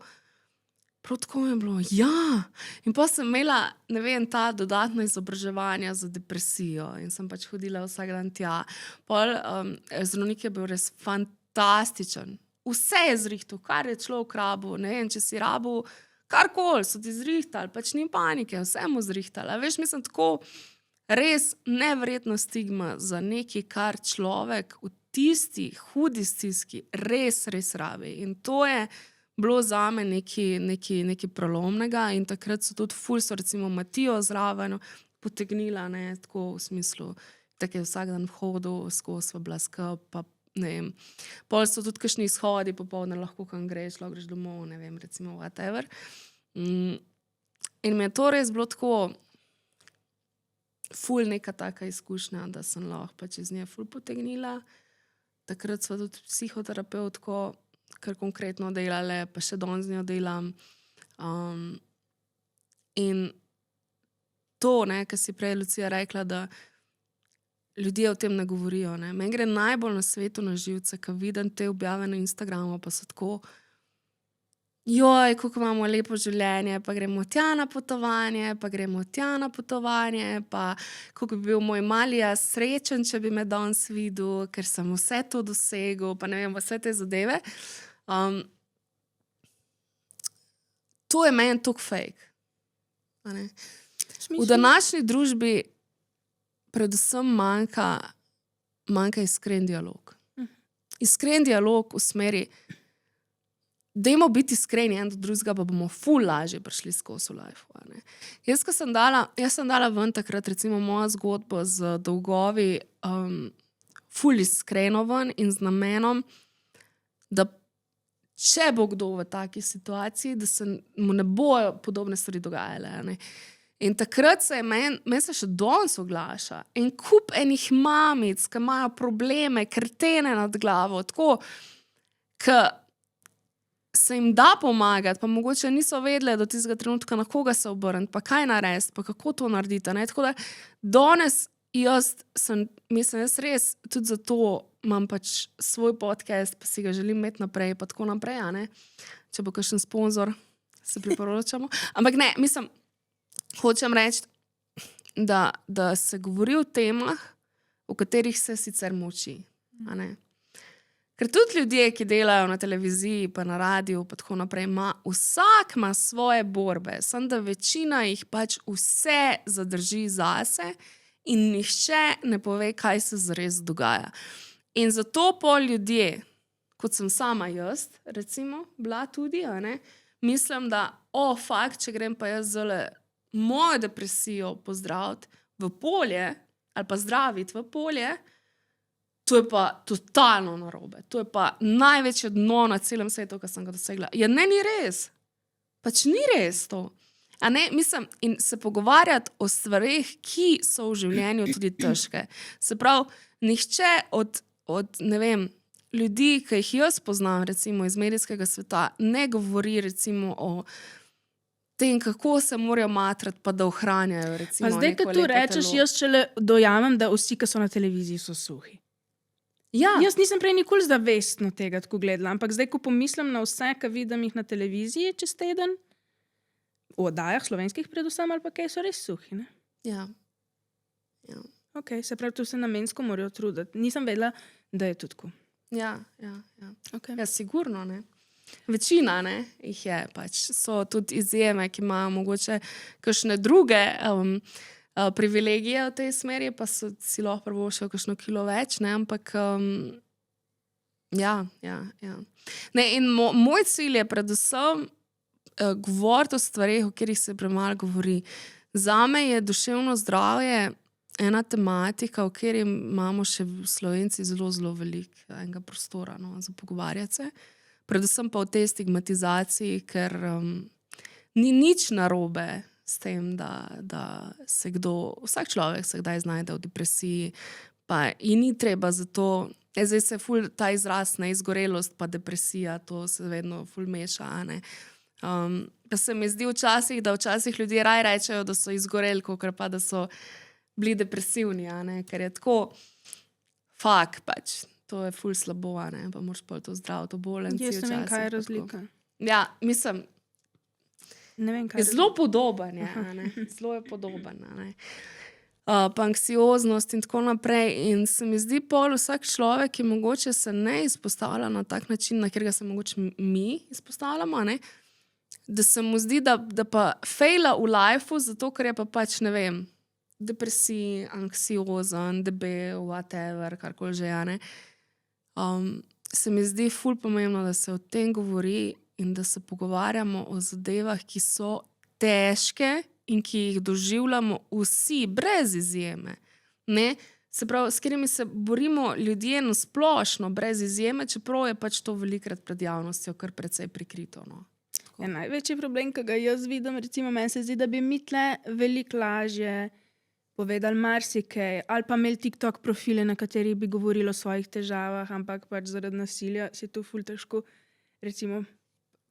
prav tako mi je bilo, ja. In pa sem imela, ne vem, ta dodatna izobraževanja za depresijo in sem pač hodila vsak dan tja. Pol zdravnik je bil res fantastičen. Vse je zrihtal, kar je človek rabil, ne vem, če si rabil karkoli so ti zrihtali, pač ni panike, vse mu zrihtali. Veš, mislim, tako res neverjetna stigma za nekaj, kar človek v tisti hudi stiski res rabi. In to je bilo zame nekaj prelomnega in takrat so tudi ful so recimo Matijo zraven potegnila, ne, tako v smislu, tako je vsak dan v hodu, skozi sva bila skupaj, pa ne vem. Pol so tudi kakšni izhodi, popoldne lahko kam greš, lahko greš domov, ne vem, recimo whatever. In mi je to res bilo tako ful neka taka izkušnja, da sem lahko pač iz nje ful potegnila. Takrat sva tudi psihoterapevtko kar konkretno delale, pa še danes z njo delam. In to, ne, kar si prej Lucija rekla, da ljudje o tem ne govorijo. Ne. Meni gre najbolj na svetu na živce, ko vidim te objave na Instagramu, pa so tako, joj, kako imamo lepo življenje, pa gremo tja na potovanje, pa kako bi bil moj mali jaz srečen, če bi me danes videl, ker sem vse to dosegel, pa ne vem, vse te zadeve. To je meni toliko fake. V današnji družbi predvsem manjka iskren dialog. Iskren dialog v smeri, dajmo biti iskreni en do drugega, pa bomo ful lažje prišli skozi v life. Jaz sem dala ven takrat recimo mojo zgodbo z dolgovi ful iskreno ven in z namenom, da če bo kdo v taki situaciji, da se mu ne bojo podobne stvari dogajale. Ne? In takrat se je meni se še danes oglaša en kup enih mamic, ki imajo probleme, kretene nad glavo, tako, ki se jim da pomagati, pa mogoče niso vedele do tistega trenutka, na koga se obrniti, pa kaj narediti, pa kako to narediti. Ne? Tako da danes jaz res tudi zato imam pač svoj podcast, pa si ga želim imeti naprej, pa tako naprej, a ne? Če bo kakšen sponzor, se priporočamo. Ampak ne, mislim, hočem reči, da se govori o temah, o katerih se sicer moči. Ker tudi ljudje, ki delajo na televiziji, pa na radiju, pa tako naprej, vsak ima svoje borbe, samo da večina jih pač vse zadrži zase in nihče ne pove, kaj se zares dogaja. In zato pol ljudje, kot sem sama jaz, recimo, bila tudi, mislim, da, fakt, če grem pa jaz zelo mojo depresijo pozdraviti v polje, ali pa zdraviti v polje, to je pa totalno narobe. To je pa največje dno na celem svetu, kar sem ga dosegla. Ja, ne, ni res. Pač ni res to. A ne, mislim, in se pogovarjati o stvareh, ki so v življenju tudi težke. Se pravi, nihče od ne vem, ljudi, ki jih jaz poznam, recimo iz medijskega sveta, ne govori recimo o tem, kako se morajo matrati, pa da ohranjajo recimo Pa zdaj, neko ko tu lepo rečeš, telo. jaz šele dojamem, da vsi, ki so na televiziji, so suhi. Ja, Jaz nisem prej nikoli zavestno tega tako gledala, ampak zdaj, ko pomislim na vse, ki vidim jih na televiziji čez teden, v oddajah slovenskih predvsem, ali pa kaj, so res suhi, ne? ja. Ok, se pravi, tu se namensko morajo truditi. Nisem vedela, da je to tako. Ja. Okay. Ja, sigurno, ne. Večina, ne, jih je pač. So tudi izjeme, ki imajo mogoče kakšne druge privilegije v tej smeri, pa so si lahko privoščijo kakšno kilo več, ne, ampak ja. Ne, in moj cilj je predvsem govoriti o stvareh, o katerih se premalo govori. Zame je duševno zdravje ena tematika, o kateri imamo še v Slovenci zelo, zelo veliko enega prostora, no, za pogovarjati se. Predvsem pa o tej stigmatizaciji, ker ni nič narobe s tem, da se vsak človek se kdaj znajde v depresiji, pa in ni treba zato, zdaj se ful ta izraz, ne, izgorelost pa depresija, to se vedno ful meša, a ne. Pa se mi zdi včasih, da ljudje raj rečejo, da so izgoreli, kakor pa da so bili depresivni, a ne, ker je tako pač. To je ful slabo, a ne, pa moraš pa to zdraviti v bolnici. Jaz ne vem, kaj je včasih, razlika. Ja, mislim, Ne vem, kaj je zelo podoben, je, a ne. Zelo je podoben, a ne. Pa anksioznost in tako naprej. In se mi zdi pol vsak človek, ki mogoče se ne izpostavlja na tak način, na katerega se mogoče mi izpostavljamo, a ne, da se mu zdi, da pa fejla v lifeu, zato ker je pa pač, ne vem, depresij, anksiozen, debel, whatever, karkoli že, a ne. Se mi zdi ful pomembno, da se o tem govori in da se pogovarjamo o zadevah, ki so težke in ki jih doživljamo vsi, brez izjeme. Ne? Se pravi, s katerimi se borimo ljudje na splošno, brez izjeme, čeprav je pač to velikrat pred javnostjo kar precej prikrito. No? Ja, največji problem, ki ga jaz vidim, recimo meni se zdi, da bi mi tle veliko lažje povedali marsikaj, ali pa imeli TikTok profile, na katerih bi govorili o svojih težavah, ampak pač zaradi nasilja si to ful težko. Recimo,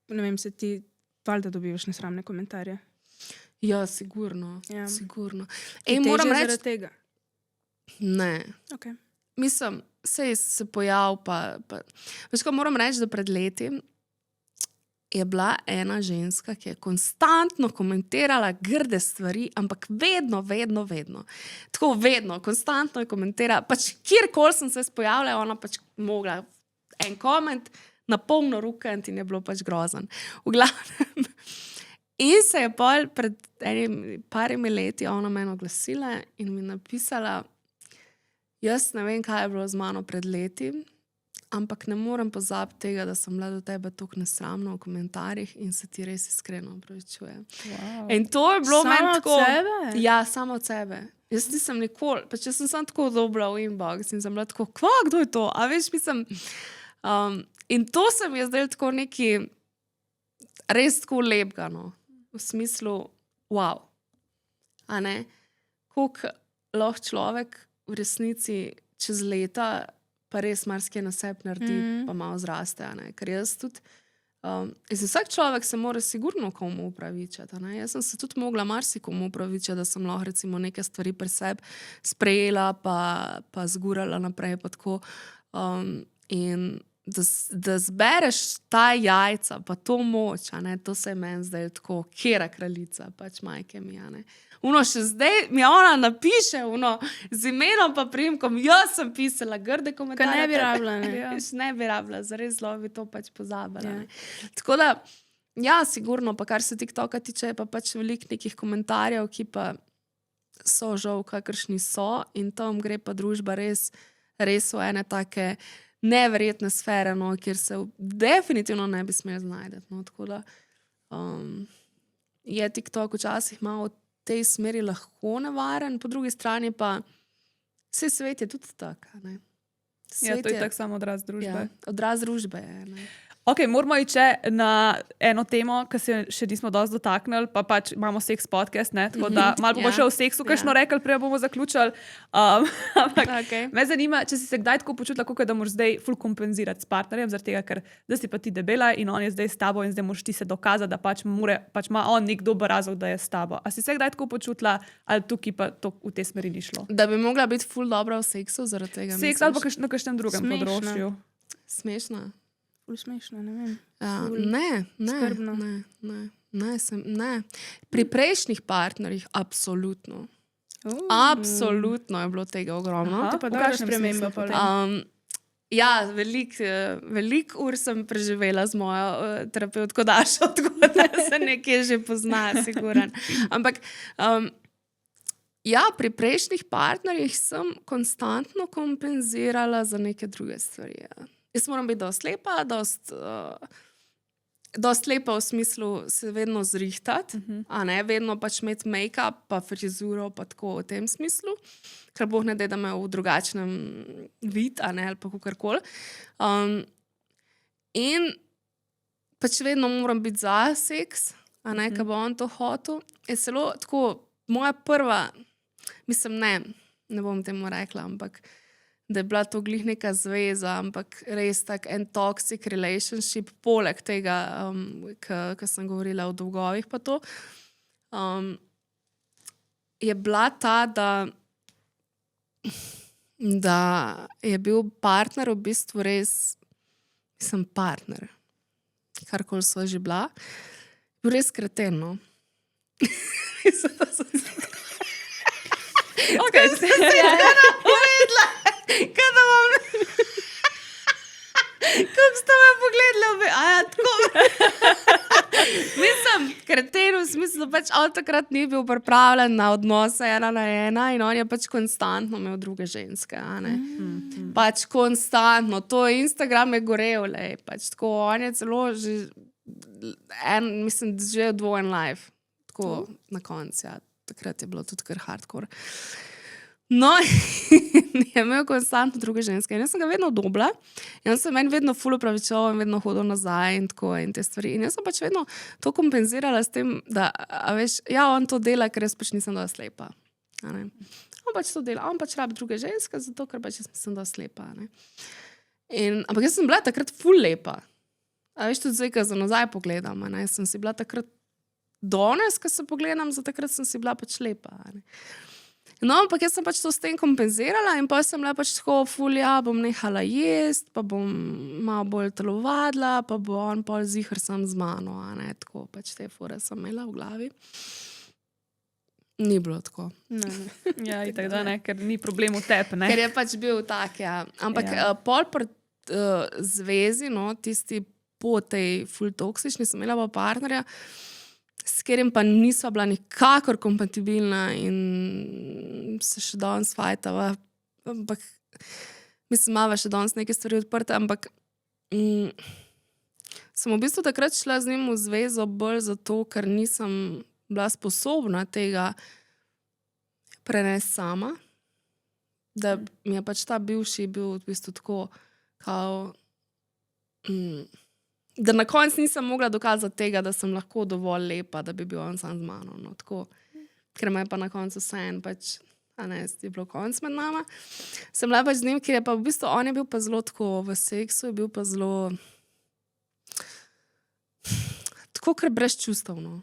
ne vem, se ti valjda dobivaš nesramne komentarje. Ja, sigurno. Ja. Sigurno. Ej, Moram reči, zaradi tega. ne. Okay. Mislim, sej se pojav, pa. Veš, ko moram reči, da pred leti je bila ena ženska, ki je konstantno komentirala grde stvari, ampak vedno. Tako vedno, konstantno je komentirala. Pač kjerkoli sem se pojavila, ona pač mogla en koment na polno rukant in je bilo pač grozen. V glavnem. In se je pol pred parimi leti ona meni oglasila in mi napisala, jaz ne vem, kaj je bilo z mano pred leti, ampak ne morem pozabiti tega, da sem bila do tebe toliko nesramna v komentarjih in se ti res iskreno opravičujem. Wow. In to je bilo meni tako. Sebe? Ja, samo od sebe. Jaz nisem nikoli, pač jaz sem samo tako dobila v inbox in sem bila tako, kdo je to? A veš, mislim, in to se mi je zdaj tako neki res tako lepega, no. V smislu, wow. A ne? Koliko lahko človek v resnici čez leta pa res marsikaj na sebi naredi, pa malo zraste, a ne? Ker jaz tudi, vsak človek se mora sigurno komu upravičati, a ne? Jaz sem se tudi mogla marsikomu upravičati, da sem lahko recimo neke stvari pri sebi sprejela, pa zgurala naprej, pa tako. In da zbereš ta jajca, pa to moč, a ne? To se je meni zdaj tako, kjera kraljica, pač majke mi, a ne? Še zdaj mi ona napiše, z imenom pa priimkom, jaz sem pisala grde komentarje. Kaj ne bi rabila, ne? Ne bi rabila, zares zelo bi to pač pozabila. Ja. Tako da, ja, sigurno, pa kar se TikToka tiče, pa pač veliko nekih komentarjev, ki pa so žal, kakršni so, in tam gre pa družba res v ene take neverjetne sfere, no, kjer se definitivno ne bi smeli znajdeti. No, tako da, je TikTok včasih malo v tej smeri lahko nevaren, po drugi strani pa vse svet je tudi tak. a ne. Ja, Svet to je tako samo odraz družbe. ja, odraz družbe. Je, ne. Ok, moramo iti še na eno temo, ki se še nismo dosti dotaknili, pa pač imamo seks podcast, ne? Tako da malo bomo Ja. še o seksu kakšno rekli, prej bomo zaključili. Ampak Okej. me zanima, če si se kdaj tako počutila, kot da moraš zdaj ful kompenzirati s partnerjem, zaradi tega, ker da si pa ti debela in on je zdaj s tabo in zdaj moraš ti se dokazati, da pač ima on nek dober razlog, da je s tabo. A si se kdaj tako počutila, ali tukaj pa to v tej smeri ni šlo? Da bi mogla biti ful dobra v seksu zaradi tega. Seks ali pa na kakšnem drugem Smešno. področju. Smešna. Ful smešno, ne vem. Ne. skrbno. Ne. Pri prejšnjih partnerjih absolutno. Absolutno je bilo tega ogromno. Aha. To pa v dobra kakšnem sprememba. smislu pol. potem? Ja, veliko ur sem preživela z mojo terapevtko Dašo, tako da se nekje že pozna, siguren. Ampak ja, pri prejšnjih partnerjih sem konstantno kompenzirala za neke druge stvari. Ja. Jaz moram biti dosti lepa, dosti lepa v smislu se vedno zrihtati, a ne vedno pač imeti make-up, pa frizuro, pa tako v tem smislu, ker boh ne da, da me v drugačnem vid, a ne, ali pa kakorkoli. In pač vedno moram biti za seks, a ne, ker bo on to hotel. Je celo tako, moja prva, mislim, ne bom temu rekla, ampak da je bila to glih neka zveza, ampak res tak en toxic relationship, poleg tega, ki sem govorila o dolgovih pa to, je bila ta, da je bil partner v bistvu res, mislim, partner, karkoli sva že bila, bil res kreten, no. Mislim, da sem Okay. povedala, kaj da vam... Kako ste me pogledali? Ja, tako. Mislim, kreten v smislu, pač on takrat ni bil pripravljen na odnose 1 na 1 in on je pač konstantno imel druge ženske. A ne? Pač konstantno. To Instagram je gorel, lej. Pač tako, on je celo že mislim, že dvojen live. Tako na koncu, ja. Takrat je bilo tudi kar hardcore. No, je imel konstantno druge ženske. In jaz sem ga vedno dobila. In on se meni vedno ful opravičeval in vedno hodil nazaj in tako in te stvari. In jaz sem pač vedno to kompenzirala s tem, da, a veš, ja, on to dela, ker jaz pač nisem dosti lepa. A ne. On pač to dela. On pač rabi druge ženske, zato ker pač jaz nisem dosti lepa. A ne. Ampak jaz sem bila takrat ful lepa. A veš, tudi zdaj, ko za nazaj pogledam, a ne. Jaz sem si bila takrat danes, ko se pogledam, za takrat sem si bila pač lepa. A ne. No, ampak jaz sem pač to s tem kompenzirala in pa sem bila pač tako ful, ja, bom nehala jest, pa bom malo bolj telovadila, pa bo on pol ziher sam z mano, a ne, tako pač te fore sem imela v glavi. Ni bilo tako. Ja, itak da ne, ker ni problem v tebi, ne? Ker je pač bil tak, ja. Ampak pol pri zvezi, no, tisti po tej ful toksični sem imela pa partnerja, s katerim pa nisva bila nikakor kompatibilna in se še danes fajtava. Ampak, mislim, imava še danes neke stvari odprte, ampak sem v bistvu takrat šla z njim v zvezo bolj zato, ker nisem bila sposobna tega prenesti sama. Da mi je pač ta bivši bil v bistvu tako, kao... da na koncu nisem mogla dokazati tega, da sem lahko dovolj lepa, da bi bil on sam z mano. No, tako, ker me je pa na koncu vseeno pač, a ne, je bilo konc med nama. Sem bila pač z njim, ker je pa v bistvu, on je bil pa zelo tako v seksu, je bil pa zelo tako, ker brez čustev, no.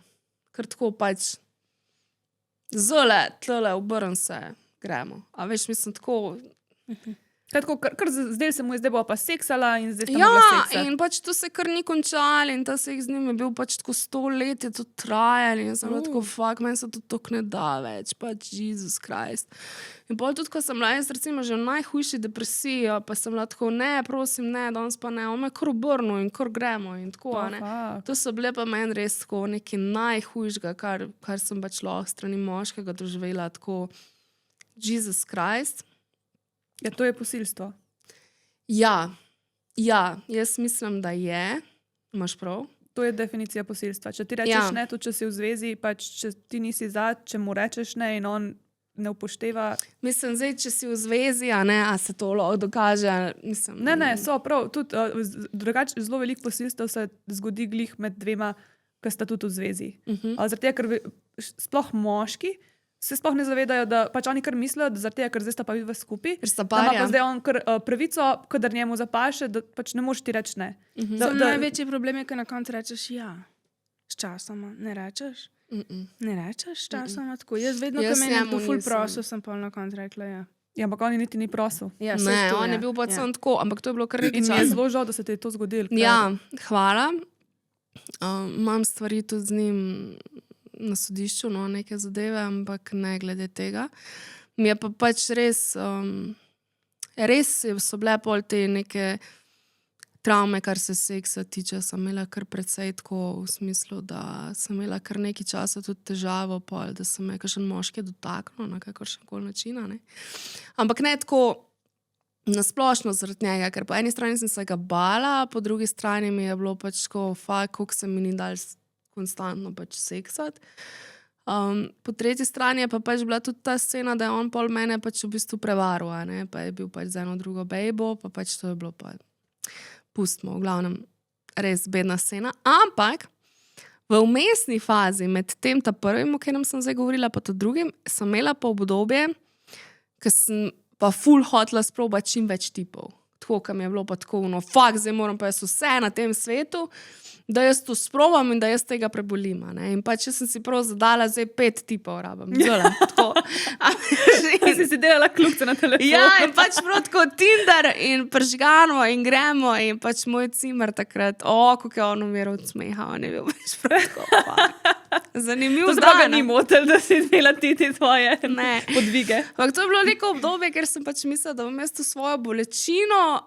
Ker tako pač zole, tlele, obrn se, gremo. A veš, mislim, tako... Tako, kar zdaj se mu je, zdaj bo pa seksala in zdaj sta Ja, mogla seksati. in pač to se kar ni končalo in ta seks z njim je bil pač tako 100 let je to trajalo in jaz sem bila tako, fuck, meni se to tako ne da več, pač Jesus Christ. In pol tudi, ko sem bila jaz recimo že v najhujši depresiji, pa sem bila tako, ne, prosim, ne, danes pa ne, on me kar obrnil in kar gremo in tako, a ne. fuck. To so bile pa meni res tako nekaj najhujšega, kar sem pač lahko strani moškega doživela, tako Jesus Christ. Ja, to je posilstvo. Ja, jaz mislim, da je, imaš prav. To je definicija posilstva. Če ti rečeš Ja. ne, tudi če si v zvezi, pač če ti nisi za, če mu rečeš ne in on ne upošteva. Mislim, zdaj, če si v zvezi, a se to lahko dokaže. Mislim, Ne, so prav. Tudi, drugače, zelo veliko posilstev se zgodi glih med dvema, ki sta tudi v zvezi. Zaradi tega, ker sploh moški se sploh ne zavedajo, da pač oni kar mislijo, da zaradi tega, ker zdaj sta pa vidva skupaj, Ker sta da ima par, ja. pa zdaj on kar pravico, kadar njemu zapaše, da pač ne moreš ti reči ne. Največji problem je, ko na koncu rečeš ja. Sčasoma. Ne rečeš? Ne rečeš sčasoma tako. Jaz vedno, ko Jaz meni njemu to ful nisem. prosil, sem pol na koncu rekla ja. Ja, ampak on niti ni prosil. Ja, Ne, saj to, on je ja. bil pač Ja. samo tako, ampak to je bilo kar nekaj In mi je časa. zelo žal, da se ti je to zgodilo. ker- Ja, hvala. Imam stvari tudi z njim na sodišču, no, neke zadeve, ampak ne glede tega. Mi je pa pač res, res so bile pol te neke travme, kar se seksa tiče, sem imela kar precej tako v smislu, da sem imela kar nekaj časa tudi težavo, pol, da sem me kakšen moški dotaknil na kakršen koli način. a ne. Ampak ne tako nasplošno zaradi njega, ker po eni strani sem se ga bala, po drugi strani mi je bilo pač tako, koliko se mi ni dal konstantno pač seksati. Po tretji strani je pa pač bila tudi ta scena, da je on pol mene pač v bistvu prevaral, a ne, pa je bil pač z eno drugo bejbo, pa pač to je bilo pa pustimo, v glavnem res bedna scena. Ampak v vmesni fazi med tem ta prvim, o katerem sem zdaj govorila, pa ta drugim, sem imela pa obdobje, ko sem pa ful hotela sprobati čim več tipov. Tako, kam je bilo pa tako, no, zdaj moram pa jaz vse na tem svetu, da jaz to sprobam in da jaz tega prebolim. a ne. In pač jaz sem si prav zadala, zdaj 5 tipov rabim. Zdajle, tako. A veš, Si si delala kljubce na telefonu. Ja, in pač prav tako Tinder in pržgano in gremo in pač moj cimer takrat, kako je on umiral od smeha, on je bil pač prav tako. Zanimiv To zbraga dan. ni motel, da si imela ti tvoje Ne. podvige. Ampak to je bilo neko obdobje, ker sem pač mislila, da bom jaz to svojo bolečino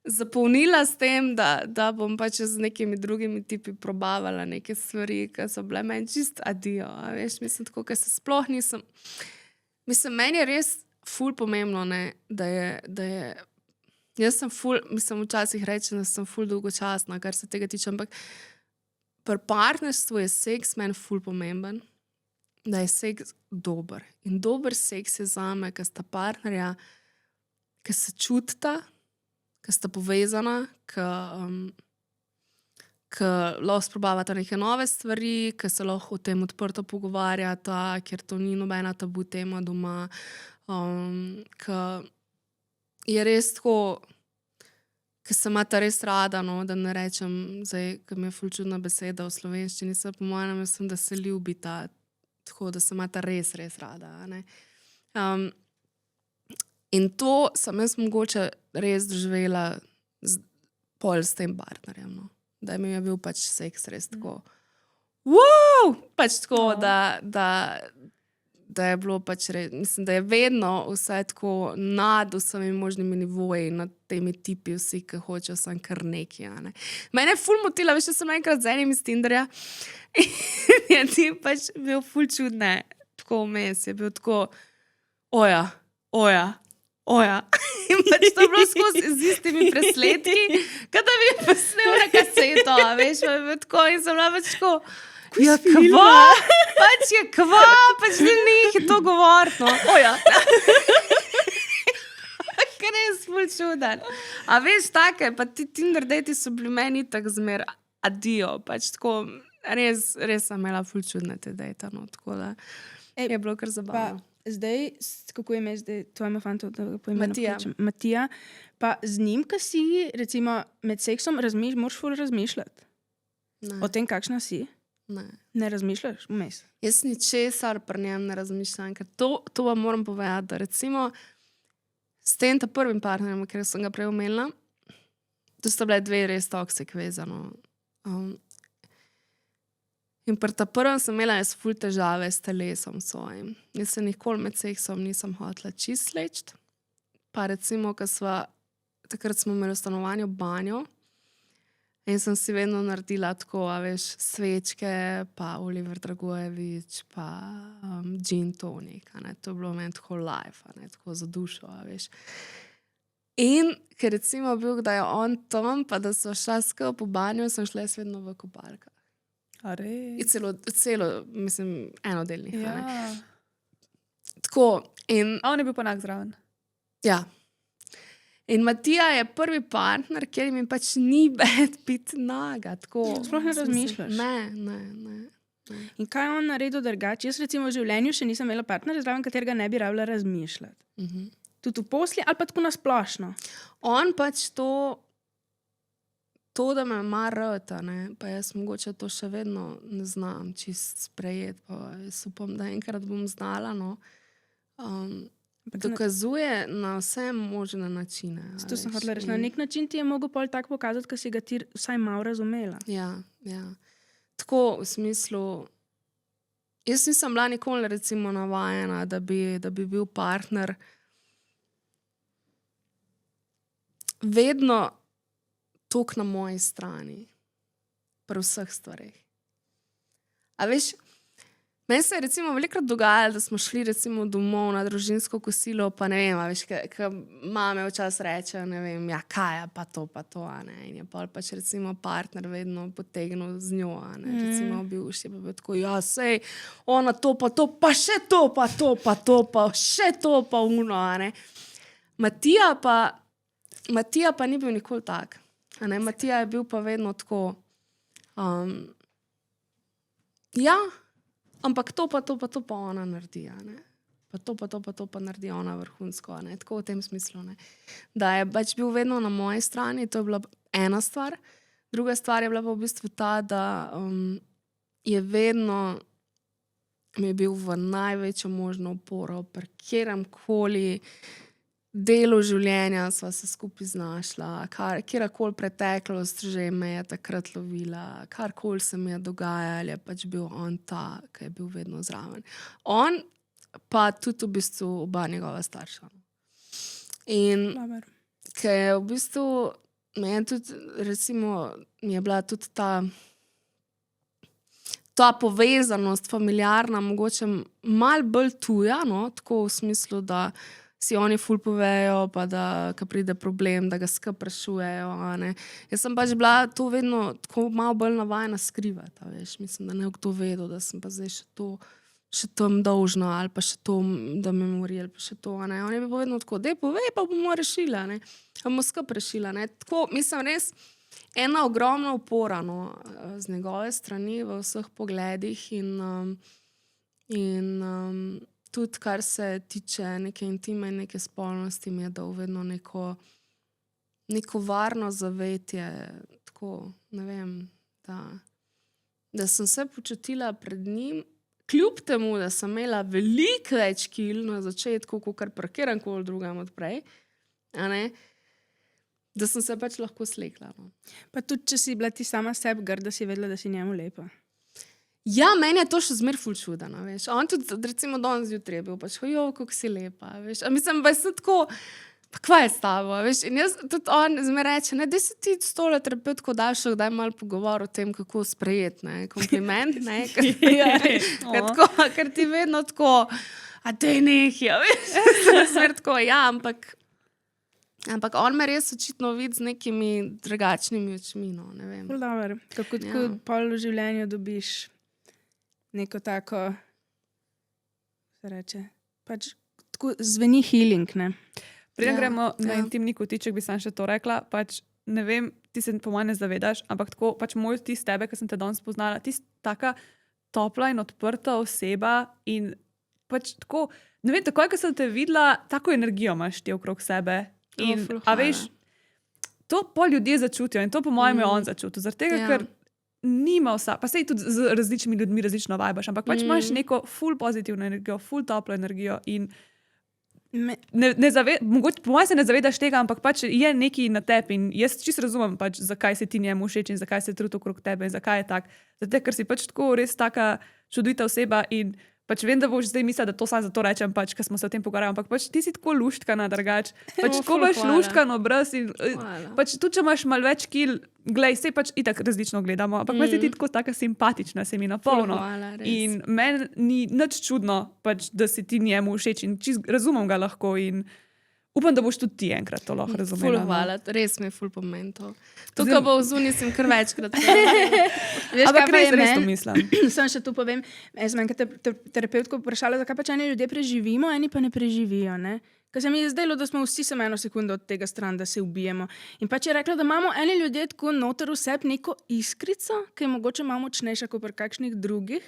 zapolnila s tem, da bom pač z nekimi drugimi tipi probavala neke stvari, ki so bile meni čist adijo. A veš, mislim, tako, ker se sploh nisem. Mislim, meni je res ful pomembno, ne, da je. Jaz sem ful, mislim, včasih rečem, da sem ful dolgočasna, kar se tega tiče, ampak pri partnerstvu je seks meni ful pomemben, da je seks dober. In dober seks je zame, ker sta partnerja, ki se čutita, ki sta povezana, ki lahko sprobavata neke nove stvari, ki se lahko o tem odprto pogovarjata, ker to ni nobena tabu tema doma. Ki je res tako, ki se imata res rada, no, da ne rečem, zdaj, ki mi je ful čudna beseda v slovenščini, se po mojem mislim, da se ljubita, tako da se imata res, res rada. a ne. In to sem jaz mogoče res doživela pol s tem partnerjem. No. Da mi je bil pač seks res tako. Wow! Pač tako, da je bilo pač res, mislim, da je vedno vse tako nad vsemi možnimi nivoji, nad temi tipi vsi, ki hočejo samo kar neki. a ne. Mene je ful motila, veš, sem enkrat z enim iz Tinderja in je ti pač bil ful čudne, tako vmes, je bil tako, oja. In pač to je bilo skozi z istimi presledki, kot da bi posnel na kaseto, a veš, pa je bilo tako in sem bila pač tako, ja, kva, pač je kva, pač ni to govoriti, no. Oja. Ker je ful čuden. A veš, take, pa ti Tinder dejti so bili meni tako zmer adijo, pač tako, res sem imela ful čudne te dejta, no, tako da je bilo kar zabavno. Zdaj, kako je ime zdaj tvojemu fantu, da ga po imenu Matija. kličem? Matija. Pa z njim, ki si, recimo, med seksom moraš ful razmišljati o tem, kakšna si. Ne. Ne razmišljaš vmes. Jaz ničesar pri njem ne razmišljam, ker to vam moram povedati, da recimo s tem prvim partnerjem, ker sem ga prej omenila, to sta bile 2 res toksik vezano. In pri ta prvem sem imela jaz ful težave s telesom svojim. Jaz se nikoli med seksom nisem hotela čist sleči. Pa recimo, takrat smo imeli v stanovanju banjo in sem si vedno naredila tako, a veš, svečke, pa Oliver Dragojevič, pa gin tonic, a ne, to je bilo meni tako life, a ne, tako za dušo, a veš. In ker recimo bil, da je on tam, pa da so šla skupaj po banju, sem šla jaz vedno v kopalkah. A res? Celo, mislim, enodelnih. a ne. Ja. Tako, in A on je bil pa nak zraven. ja. In Matija je prvi partner, kjer mi pač ni bed biti naga. Tako, Sploh ne v smislu, razmišljaš? Ne. In kaj je on naredil drugače? Jaz recimo v življenju še nisem imela partnerja, zraven katerega ne bi rabila razmišljati. Tudi v posli ali pa tako nasplošno. On pač to, da me mar rata, ne, pa jaz mogoče to še vedno ne znam čist sprejeti, pa jaz upam, da enkrat bom znala, no. Dokazuje na vse možne načine. a To sem veš, hotela reči. Na in- nek način ti je mogel pol tako pokazati, ker si ga ti vsaj malo razumela. Ja. Tako v smislu, jaz nisem bila nikoli recimo navajena, da bi bil partner vedno toliko na moji strani, pri vseh stvareh. A veš, meni se je recimo velikokrat dogajalo, da smo šli recimo domov na družinsko kosilo, pa ne vem, a veš, kaj mame včasih rečejo, ne vem, ja, kaj je pa to, a ne. In je pol pač recimo partner vedno potegnil z njo, a ne. Recimo bivši je pa bil tako, ja, sej, ona to, pa še to, pa še to, pa uno, a ne. Matija pa ni bil nikoli tak. A ne? Matija je bil pa vedno tako, ja, ampak to pa ona naredi, a ne. Pa to pa naredi ona vrhunsko, a ne. Tako v tem smislu, ne. Da je pač bil vedno na moji strani, to je bila ena stvar. Druga stvar je bila pa v bistvu ta, da je vedno mi je bil v največjo možno oporo, pri kjeremkoli delu življenja sva se skupaj znašla, kjerkoli preteklost že me je takrat lovila, karkoli se mi je dogajalo, je pač bil on ta, ki je bil vedno zraven. On pa tudi v bistvu oba njegova starša. In Dobar. ker je v bistvu meni tudi, recimo, mi je bila tudi ta povezanost familiarna mogoče malo bolj tuja, no, tako v smislu, da si oni ful povejo, pa da, ko pride problem, da ga skupaj sprašujejo, a ne. Jaz sem pač bila to vedno tako malo bolj navajena skrivati, a veš. Mislim, da ne bo kdo vedel, da sem pa zdaj še tam dolžna, ali pa še to, da me mori, ali pa še to, a ne. On je bil vedno tako, daj povej, pa bomo rešili, a ne. Pa bomo skupaj rešili, a ne. Tako, mislim, res ena ogromna opora, no, z njegove strani v vseh pogledih in tudi, kar se tiče neke intime in neke spolnosti, mi je dal vedno neko varno zavetje, tako, ne vem, da sem se počutila pred njim, kljub temu, da sem imela veliko več kil na začetku, kakor pri kateremkoli drugem od prej, a ne, da sem se pač lahko slekla. No. Pa tudi, če si bila ti sama sebi grda, si vedela, da si njemu lepa. Ja, meni je to še zmeraj ful čudeno, veš. On tudi, recimo, danes zjutraj je bil pač, kako si lepa, veš. A mislim, pa sem tako, pa kva je s tabo, veš. In jaz tudi on zmeraj reče, ne, da si ti s tole terapeutko daš, kdaj malo pogovor o tem, kako sprejeti, ne, kompliment, ne. Ker ti vedno tako, a dej nekaj, veš. Zmeraj tako, ja, ampak on me res očitno vidi z nekimi drugačnimi očmi, no, ne vem. Ful dober. Kako tako pol v življenju dobiš neko tako, se reče, pač tako zveni healing, ne? Preden gremo na intimni kotiček, bi sam še to rekla, pač ne vem, ti se po mojem ne zavedaš, ampak tako pač moj vtis tebe, ki sem te danes spoznala, ti si taka topla in odprta oseba in pač tako, ne vem, takoj, ko sem te videla, tako energijo imaš ti okrog sebe. In, a veš, to pol ljudje začutijo in to po mojem je on začutil, zaradi tega, ker nima pa sej tudi z različnimi ljudmi različno vajbaš, ampak pač imaš neko ful pozitivno energijo, ful toplo energijo in mogoče po mojem se ne zavedaš tega, ampak pač je nekaj na tebi in jaz čisto razumem pač, zakaj se ti njemu všeč in zakaj se trudi okrog tebe in zakaj je tak. Zato, ker si pač tako res taka čudovita oseba in pač vem, da boš zdaj mislila, da to samo zato rečem, pač, ker smo se o tem pogovarjali, ampak pač ti si tako luštkana, drugač. Pač tako imaš luštkan obraz in pač tudi, če imaš malo več kil, glej, sej pač itak različno gledamo, ampak meni si ti tako taka simpatična, se mi napolno. In meni ni nič čudno, pač, da si ti njemu všeč in čist razumem ga lahko in Upam, da boš tudi ti enkrat to lahko razumela. Ful hvala, res mi je ful pomen to. Tukaj bo v zunji sem kar večkrat. Veš, Ampak res to mislim. Sam še tu povem, jaz sem enkrat terapeutko vprašala, zakaj pač eni ljudje preživimo, eni pa ne preživijo, ne? Ker se mi je zdelo, da smo vsi samo eno sekundo od tega stran, da se ubijemo. In pač je rekla, da imamo eni ljudje tako noter v sebi neko iskrico, ki je mogoče malo močnejša kot pri kakšnih drugih.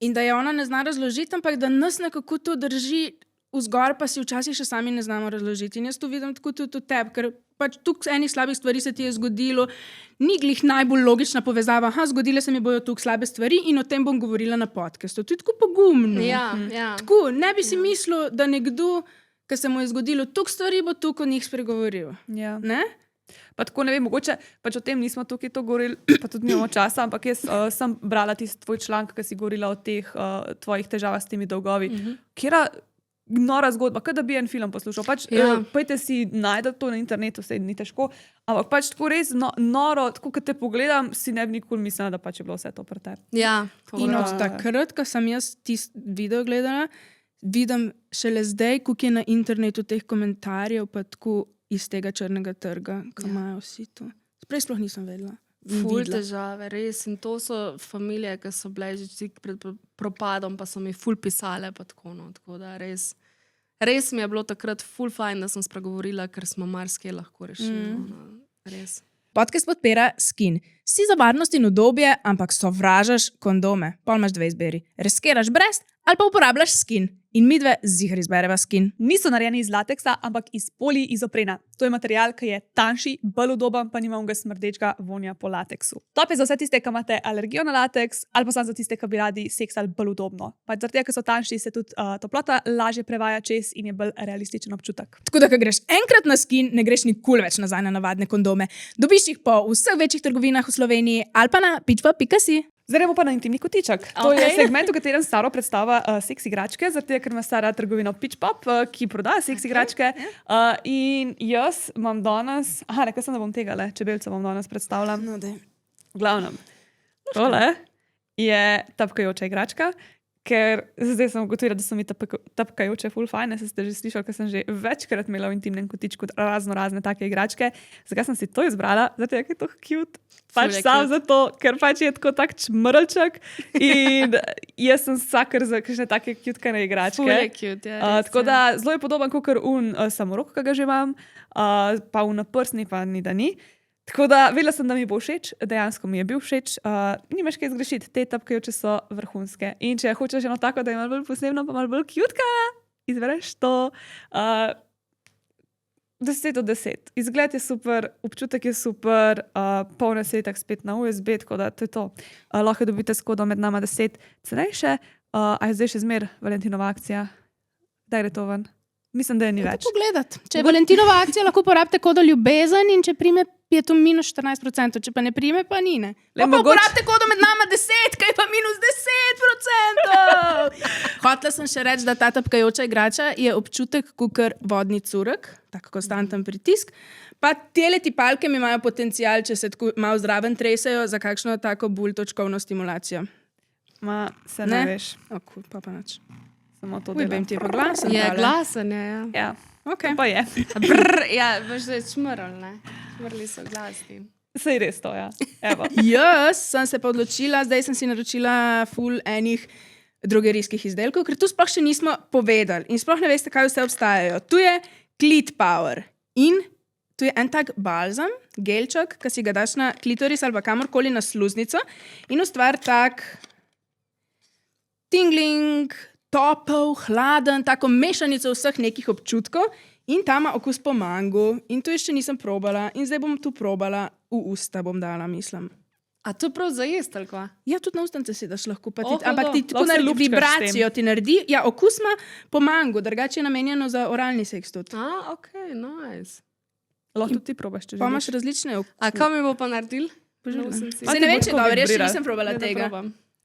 In da je ona ne zna razložiti, ampak da nas nekako to drži vzgor, pa si včasih še sami ne znamo razložiti. In jaz to vidim tako tudi v tebi, ker pač tukaj enih slabih stvari se ti je zgodilo, ni glih najbolj logična povezava, zgodile se mi bojo tukaj slabe stvari in o tem bom govorila na podcastu. To je tako pogumno. Ja. Tako, ne bi si mislil, da nekdo, ki se mu je zgodilo tukaj stvari, bo tukaj o njih spregovoril. Ja. Ne? Pa tako ne vem, mogoče pač o tem nismo tukaj to govorili, pa tudi nimamo časa, ampak jaz sem brala tisti tvoj članek, ki si govorila o teh tvojih težavah s temi dolgovi. Kjera nora zgodba, kot da bi en film poslušal. Pač, pojte si najdete to na internetu, vse ni težko, ampak pač tako res noro, tako kot te pogledam, si ne bi nikoli mislila, da pač je bilo vse to pri tebi. Ja. In od takrat, ko sem jaz tisti video gledala, vidim šele zdaj, koliko je na internetu teh komentarjev, pa tako iz tega črnega trga, ko imajo vsi to. Prej sploh nisem vedela. Ful težave, res. In to so familije, ki so bile že tik pred propadom, pa so mi ful pisale, pa tako, no. Tako da res mi je bilo takrat ful fajn, da sem spregovorila, ker smo marsikaj lahko rešili. No. Res. Podcast podpira Skin. Si za varnost in udobje, ampak sovražaš kondome. Pol imaš dve izbiri. Riskiraš brez ali pa uporabljaš Skin. In midve ziher izbereva Skin. Niso narejeni iz lateksa, ampak iz poliizoprena. To je material, ki je tanjši, bolj udoben, pa nima onega smrdečega vonja po lateksu. Top je za vse tiste, ki imate alergijo na lateks, ali pa samo za tiste, ki bi radi seksali bolj udobno. Pač zaradi tega, ker so tanjši, se tudi toplota lažje prevaja čez in je bolj realističen občutek. Tako da, ko greš enkrat na Skin, ne greš nikoli več nazaj na navadne kondome. Dobiš jih po vseh večjih trgovinah v Sloveniji ali pa na pitva.si. Zdaj gremo pa na intimni kotiček. To je segment, v katerem Staro predstavlja seks igračke, zato ker ima Stara trgovino Pitch Pop, ki prodaja seks igračke. In jaz imam danes, rekla sem, da bom tega čebelca vam danes predstavljam. No, daj. V glavnem, tole je tapkajoča igračka, ker zdaj sem ugotovila, da so mi tapkajoče ful fajne, ste že slišali, ker sem že večkrat imela v intimnem kotičku razne take igračke. Zakaj sem si to izbrala? Zato je to cute. Pač sam zato, ker pač je tako tak čmrlček in jaz sem sakar za kakšne take cute-kane igračke. Ful je cute, ja. Tako da zelo je podoben kakor samorok, ki ga že imam, pa naprsni pa ni da ni. Tako da vedela sem, da mi bo všeč, dejansko mi je bil všeč, nimaš kaj zgrešiti, te tapkajoče so vrhunske. In če hočeš eno tako, da je malo bolj posebno, pa malo bolj cute-ka, izbereš to. 10 od 10. Izgled je super, občutek je super, polne se je tak spet na USB, tako da to je to. Lahko dobite s kodom med nama 10 cenejše, a je zdaj še zmer Valentinova akcija. Daj gre to ven. Mislim, da je ni več. Pogledati. Če je Valentinova akcija, lahko porabite kodo ljubezen in če prime, je to minus 14%, če pa ne prime, pa ni, ne. Pa uporabite kodo med nama 10, kaj pa minus 10%. Hotela sem še reči, da ta tapkajoča igrača je občutek kakor vodni curek, tako konstanten pritisk. Pa tele tipalke mi imajo potencial, če se tako malo zraven tresajo, za kakšno tako bolj točkovno stimulacijo. Ma, se ne veš. Pa nič. Samo to Ujbem ti je pa glasen. Je glasen, ja. Ja, Okay. pa je. Ja, veš, da je čmrl, ne. Čmrli so glasni. Sej res to, ja. Evo. Jaz sem se pa odločila, zdaj sem si naročila ful enih drogerijskih izdelkov, ker tu sploh še nismo povedali in sploh ne veste, kaj vse obstajajo. Tu je Clit Power in tu je en tak balzam, gelček, ki si ga daš na klitoris ali pa kamorkoli na sluznico in ustvari tak tingling, topel, hladen, tako mešanico vseh nekih občutkov in ta ima okus po mangu in to še nisem probala in zdaj bom tu probala, v usta bom dala, mislim. A to prav za jest, ali kva? Ja, tudi na ustance si daš lahko, pa Oh, ampak ti tako lahko se naredi lupčkaš s vibracijo, ti naredi, ja, okus ima po mangu, drugače je namenjeno za oralni seks tudi. Okay, nice. Lahko tudi ti probaš, če Pa imaš želiš. različne okuse. A kaj mi bo pa naredil? Se ne vem, če bo dobro, jaz še vibriral. nisem probala tega.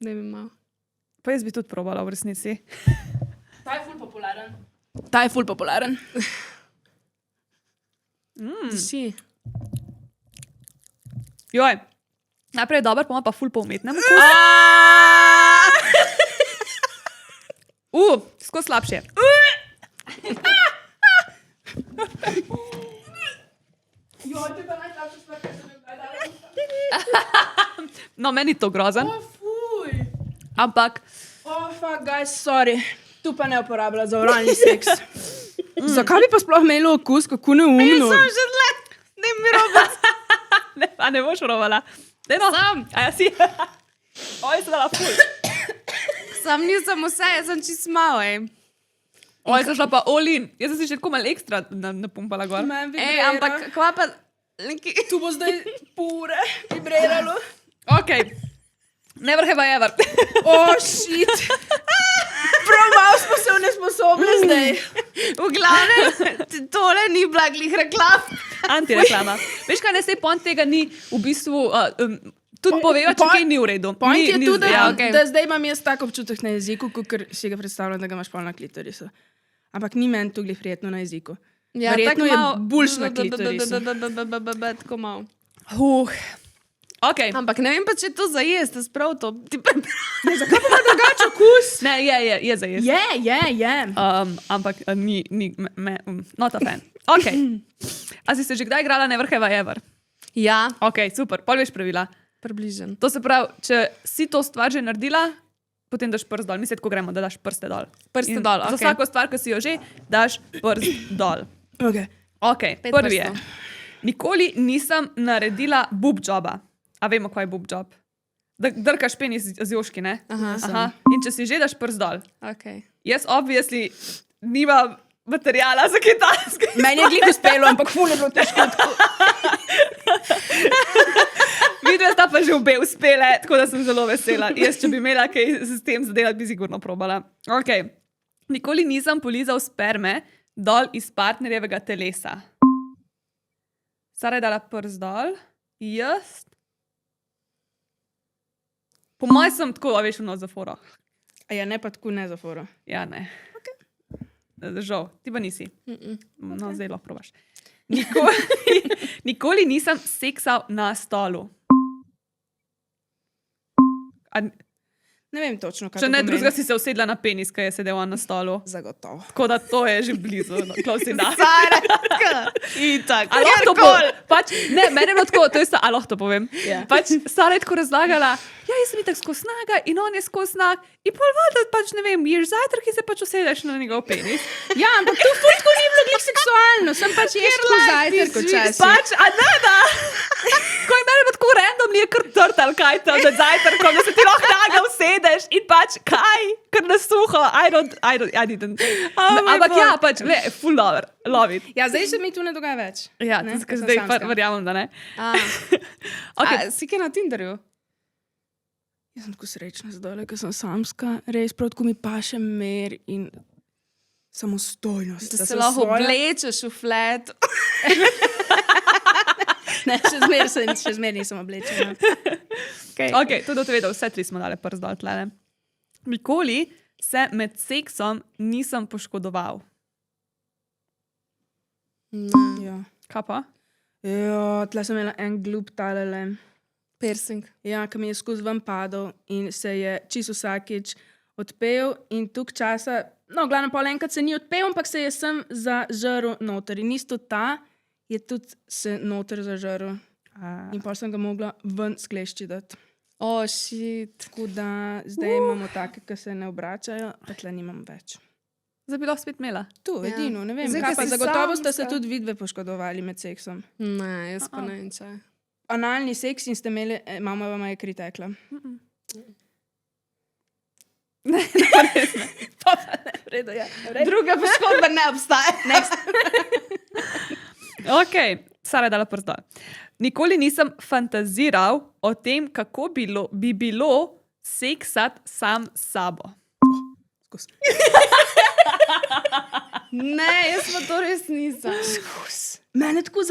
Ne bi malo. Pa jaz bi tudi probala v resnici. Ta je ful popularen. Si. Joj, najprej je dober, pa ima pa ful po umetnem okusu. Skoro slabše. Jo, to je pa najslabša stvar, kar sem jo kdaj dala. No, meni to grozen, Fuj. ampak Fuck, guys, sorry. Tu pa ne uporablja za oralni seks. Zakaj bi pa sploh imelo okus, kako neumno? Že let, ne mi robot. ne boš rovala. No. Sam. A ja si? Oj, se dala ful. Sam nisem vse, jaz sem čist malo, Oj, sem šla pa olin. Jaz sem si še tako malo ekstra napumpala gor. Meni vibrira. ampak kva pa... Neki... Tu bo zdaj pure vibriralo. Ok. Never have I ever. Oh, shit. Prav malo smo se unesposobili zdaj. V glavnem, tole ni bila glih reklam. Antireklama. Veš kaj, ne sej point tega ni v bistvu... tudi poveva, če kaj ni v redu. Point je tudi, ja, okej. da zdaj imam jaz tak občutek na jeziku, kot si ga predstavljam, da ga imaš pol na klitorisu. Ampak ni meni tu glih prijetno na jeziku. Ja, Verjetno je malo- boljš na klitorisu. Tako malo. Ok. Ampak ne vem pa, če je to za jesti, sprav to. Drugače okus. Ne, je za jesti. Je. Ampak ni not a fan. Ok. A si se že kdaj igrala Never have I ever? Ja, Ok, super, pol veš pravila. približen. To se pravi, če si to stvar že naredila, potem daš prst dol. Mi se tako gremo, da daš prste dol. Prste In dol, Za okej. vsako stvar, ki si jo že, daš prst dol. Okay. Ok, Pet prvi je. prstov. Nikoli nisem naredila boob joba. A vemo, kaj je boob job? Da drkaš penis z joški, ne? Aha. In če si že daš prst dol. Okay. Jaz obviously nimam materijala za kitajske. Meni je glih uspelo, ampak ful je bilo težko. Videla sta pa že obe uspele, tako da sem zelo vesela. Jaz, če bi imela kaj s tem zadelati, bi sigurno probala. Ok. Nikoli nisem polizal sperme dol iz partnerjevega telesa. Sara je dala prst dol, jaz. Po mojem sem tako, a veš, v nos zaforo. A ja, ne pa tako ne za foro. Ja, ne. Žal, ti pa nisi. No, zdaj lahko probaš. Nikoli nisem seksal na stolu. Ne vem točno, kaj Če to ne pomeni. drugega si se usedla na penis, ki je sedel on na stolu. Zagotovo. Tako da to je že blizu, no, close enough. Itak. A lahko to povem? Pač, ne, meni je bilo tako, to je a lahko to povem. Ja. Pač Sara je tako razlagala, ja, jaz sem itak skozi snaga in on je skozi snag. In pol valjda, pač ne vem, ješ zajtrk in se pač usedeš na njegov penis. Ja, ampak to ful tako ni bilo glih seksualno. Sem pač ješ tako zajtrk včasih. Pač, a ne. Ko je meni bilo tako random, je kar trtal, kaj tam med zajtrkom, da se ti lahko naga usedeš in pač kaj, kar na suho, I didn't. Ampak ja, pač, full lover, love it. Ja, zdaj se mi tu ne dogaja več. Ja, Ne, ker sem zdaj samska. verjamem, da ne. Okay. Si kaj na Tinderju? Jaz sem tako srečna zdaj, ker sem samska. Res prav tako mi paše mer in samostojnost. Da se sem lahko svoja- oblečeš v flet. Ne, še zmer nisem oblečena. Ok, to da te vedel, vse tri smo dali prst dol tlele. Nikoli se med seksom nisem poškodoval. Ja. Kaj pa? Ja, tle sem imela en glup talele. Piercing. Ja, ki mi je skozi ven padel in se je čisto vsakič odpel in tuk časa, no, glavno pol enkrat se ni odpel, ampak se je sem zažrl noter. In isto ta je tudi se noter zažrl. In pol sem ga mogla ven skleščiti. Oh, shit. Tako da zdaj imamo take, ki se ne obračajo, pa tle nimam več. Zdaj bi lahko spet imela. Tu, Ja. edino, ne vem. Zdaj, Kaj ko pa si zagotovo ste se samska. tudi vidve poškodovali med seksom. Ne, jaz pa ne vem, če. Analni seks in ste imeli, mama vam je kri tekla. Vredo, ja. Druga poškodba ne obstaja. Ok, Sara je dala prst dol. Nikoli nisem fantaziral o tem, kako bi bilo seksati sam s sabo. Ne, jaz pa to res nisem. Mene tako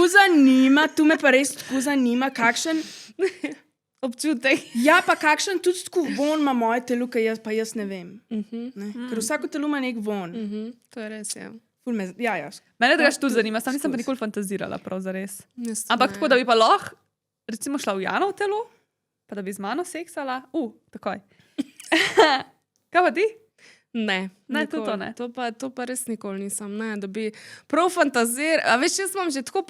zanima, tu me pa res tako zanima, kakšen, Občutek. ja, pa kakšen tudi tako von ima moje telo, ki jaz ne vem. Ne? Ker vsako telo ima nek von. To je res, ja. Ful me, ja, ja. Mene drugač tudi zanima, sam nisem pa nikoli fantazirala, prav zares. Jaz Ampak ne. tako, da bi pa lahko, recimo, šla v Jano telo, pa da bi z mano seksala, takoj. Kaj pa ti? Ne, Ne, tudi to nikoli. ne. To pa res nikoli nisem. Ne, da bi prav fantaziral. A veš, jaz imam že tako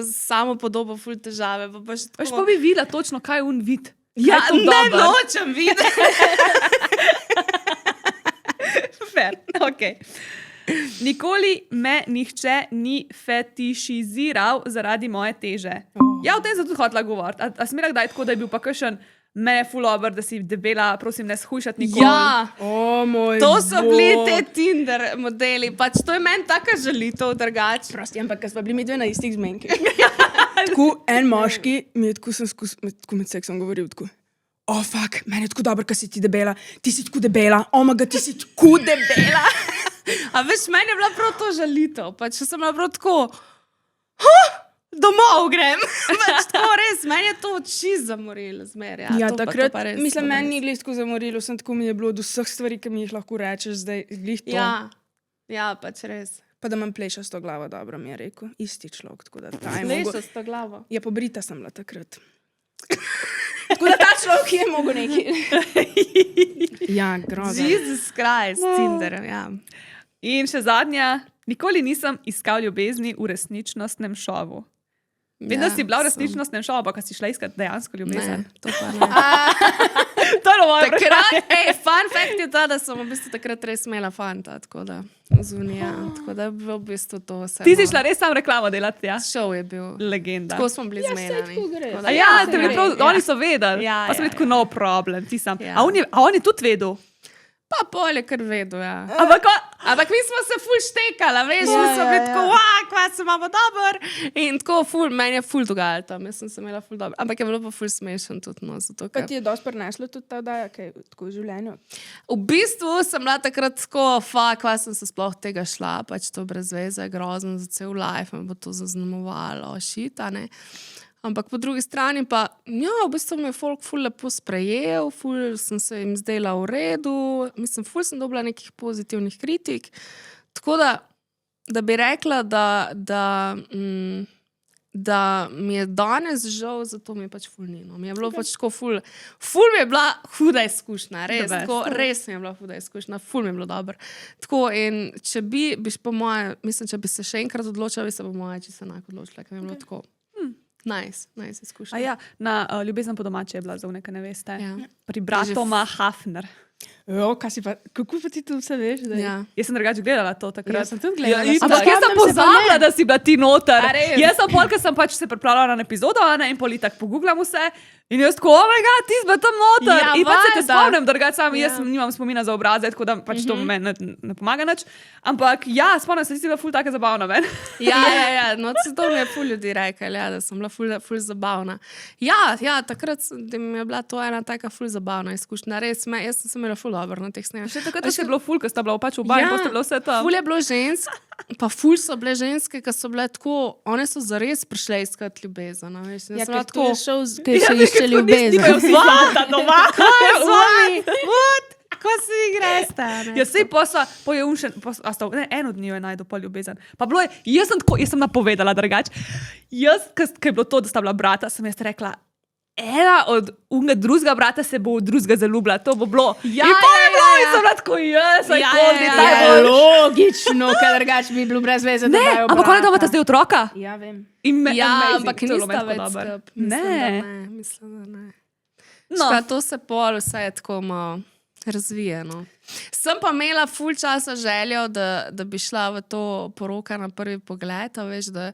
samo podobo, ful težave. Pa še Veš, tako... pa bi videla točno, kaj je vid. Ja, Kaj je to ne dobro. nočem videti. Fair, okay. Nikoli me nihče ni fetišiziral zaradi moje teže. Ja, o tem sem tudi hotela govoriti. A smela kdaj tako, da je bil pa kakšen me je full over, da si debela, prosim, ne shujšati nikoli. Ja, moj to so bili bog. te Tinder modeli. Pač to je meni taka žalitev drugače. Prosti, ampak ker smo bili mi dve na istih zmenkih. Tako en moški mi je tako med seksom govoril tako. Fuck, meni je tako dobro, ker si ti debela. Ti si tako debela. Omaga, ti si tako debela. A veš, meni je bila prav to žalitev. Pač sem bila prav tako, domov grem. Pač tako res, meni je to oči zamorilo zmeraj. Ja, to pa- takrat, to pa res, mislim, to pa meni ni res. glih tako zamorilo, sem tako mi je bilo od vseh stvari, ki mi jih lahko rečeš, zdaj glih to. Ja, pač res. Pa da imam plešasto glavo, dobro mi je rekel. Isti človek, tako da ta je mogel. Lešo s to glavo. Ja, pobrita sem bila takrat. Tako da ta človek je mogel nekaj. Ja, grozno. Jesus Christ, Tinder, ja. In še zadnja, nikoli nisem iskal ljubezni v resničnostnem šovu. Vem, da si bila v resničnostnem šovu, ampak si šla iskat dejansko ljubezen. Ne, to pa ne. To je moje Takrat, fun fact je ta, da sem v bistvu takrat res imela fanta, tako da zunija, tako da je bilo v bistvu to vse. Ti si šla res sam reklamo delati, ja? Šov je bil. Legenda. Tako smo bili zmenjeni. tako gre. Tako A da- ja, saj te mi gre, prav, ja. oni so vedeli. Ja, Pa sem ja, bili tako no problem, ti sam. Ja. A on je tudi vedel? Pa pol je kar vedel, ja. Ampak Mi smo se ful štekala, veš, Ja, mi smo bili ja, tako, kva se imamo dober. In tako ful, meni je ful dogajalo tam, jaz sem se imela ful dobro. Ampak je bilo pa ful smešen tudi, no, zato Pa ker... ti je dosti prineslo tudi ta oddaja, kaj tako v življenju. V bistvu sem bila takrat tako, kva sem se sploh tega šla, pač to brez veze, grozno za cel life, me bo to zaznamovalo, šita, ne. Ampak po drugi strani pa, ja, v bistvu me je folk ful lepo sprejel, ful sem se jim zdela v redu, mislim, ful sem dobila nekih pozitivnih kritik. Tako da bi rekla, da mi je danes žal, zato mi je pač ful nino. Mi je bilo pač tako ful mi je bila huda izkušnja, res, The best. tako, res mi je bila huda izkušnja, ful mi je bilo dobro. Tako in če biš po moje, mislim, če bi se še enkrat odločila, bi se po moje čisto enako odločila, ker mi je bilo tako. Nice izkušnja. A ja, na Ljubezen po domače je bila, za nekaj ne veste. Ja. Pri Bratoma Hafner. Kako pa ti to vse veš? Zdaj? Ja. Jaz sem drugače gledala to takrat. Jaz sem tudi gledala. Ja, Sem ampak jaz sem spomnim se pa pozabila, ne. da si bila ti noter. A res? Jaz sem polka, sem pač se pripravljala na epizodo, ne, in politak poguglam vse. In jaz tako, oh my god, ti si bila tam noter. Ja, in pač se te valjda. spomnim, drugače sam, jaz Ja. nimam spomina za obraze, tako da pač to meni ne pomaga nič. Ampak ja, spomnim se, da si bila ful taka zabavna, meni. Ja, no, to mi je ful ljudi rekli, ja, da sem bila ful zabavna. Ja, takrat da mi je bila to ena taka ful zabavna izkušnja, res, jaz sem se imela ful dobro na teh snemah. Še takrat je bilo ful, ko sta bila pač oba in potem bilo vse tam. Ful je bilo žensk, pa ful so bile ženske, ki so bile tako, one so zares prišle iskat ljubezen, a veš. Ja, Jaz sem bila ker to je šel, Ja, ker se išče ljubezen. Vsi zlata doma. z vami, what? Ko si greste? Ja, sej posla, po je unšen, eno dni jo je najdel pol ljubezen. Pa bilo je, jaz sem napovedala drugače. Jaz, ko je bilo to, da sta bila brata, sem jaz rekla, ena od unga drugega brata se bo v drugega zaljubila, to bo bilo. Ja, in pol je ja, bilo, ja, in ja. sem bila tako, jaz, Ja, ja, Ja, logično, ker drugače bi bilo brez veze. da Ne, dajo ampak ona brata. imata zdaj otroka. Ja, vem. In me, Ja, amazing, ampak to je bilo nista meni več tako dobro. skup. Ne. Mislim, da ne. No. Ška, to se pol vse je tako malo razvijeno. Sem pa imela ful časa željo, da bi šla v to poroko na prvi pogled, a veš, da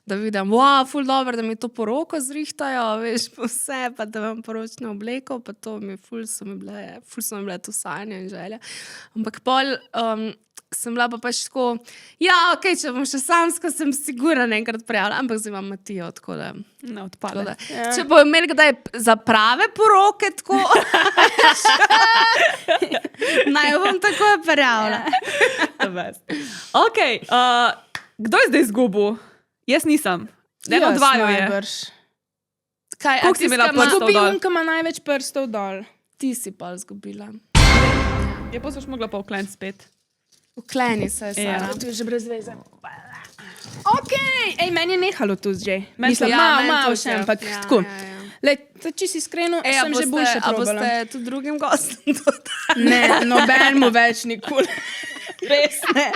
vidim, ful dobro, da mi to poroko zrihtajo, a veš, pa vse, pa da imam poročno obleko, pa to mi ful so mi bile to sanje in želja. Ampak pol sem bila pa pač tako, ja, ok, če bom še samska, sem sigurna enkrat prijavila, ampak zdaj imam Matijo, tako da... Ne odpade. Tako da, če bo imel kdaj za prave poroke, tako naj jo bom tako prijavila. Ok, kdo je zdaj izgubil? Jaz nisem. Eno Jaz dvajo je. najbrž. Kaj, Koliko si imela prstov Zgubi dol? unka ima največ prstov dol. Ti si pa izgubila. Je pa soš mogla pa vklen spet. Ukleni se, Ja. Sara. To je že brez veze. Ok, ej, meni je nehalo tu že. Mislim, Ja, malo, meni malo tudi, še, ja. ampak Ja, tako. ja, ja. Lej, če si iskreno, sem že boljše a probala. boste tudi drugim gostom dodali? Ne, nobenemu več nikoli. Res ne.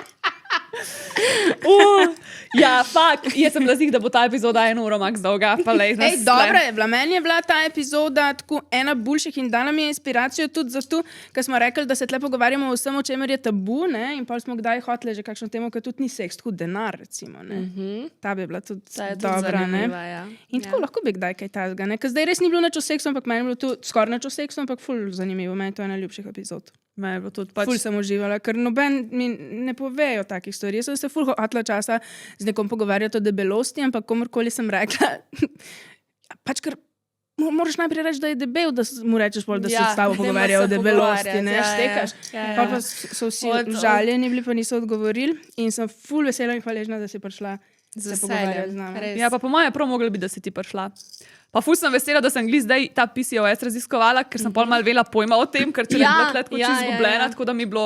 Ja, fakt. Jaz sem razlik, da bo ta epizoda 1 uro max dolga. Pa lej, Ej, dobra je bila. Meni je bila ta epizoda tako ena boljših in dala mi je inspiracijo tudi zato, ker smo rekli, da se tle pogovarjamo o vsem, o čemer je tabu, ne? In pa smo kdaj hoteli že kakšno temo, ki tudi ni seks, tako denar, recimo. Ne? Ta bi bila tudi Ta je tudi dobra. Ne? zanimiva, ja. In tako lahko bi kdaj kaj tazga. Ker zdaj res ni bilo nič o seksu, ampak meni je bilo to skoraj nič o seksu, ampak ful zanimivo. Meni je to ena ljubših epizod. Me je bilo tudi Ful sem uživala, ker noben mi ne povejo takih stvari. Jaz sem se ful hotela časa z nekom pogovarjati o debelosti, ampak komorkoli sem rekla, pač ker moraš najprej reči, da je debel, da mu rečeš pol, da se s tabo dajmo pogovarja o se debelosti, pogovarjati, ne, štekaš. Pa pa so vsi žaljeni bili, pa niso odgovorili in sem ful vesela in hvaležna, da si prišla se pogovarjati z nami. res. Ja, pa po mojem je prav moglo biti, da si ti prišla. Pa ful sem vesela, da sem glih zdaj ta PCOS raziskovala, ker sem pol malo vela pojma o tem, ker če ne bi bila tle tako čisto izgubljena, tako da mi je bilo,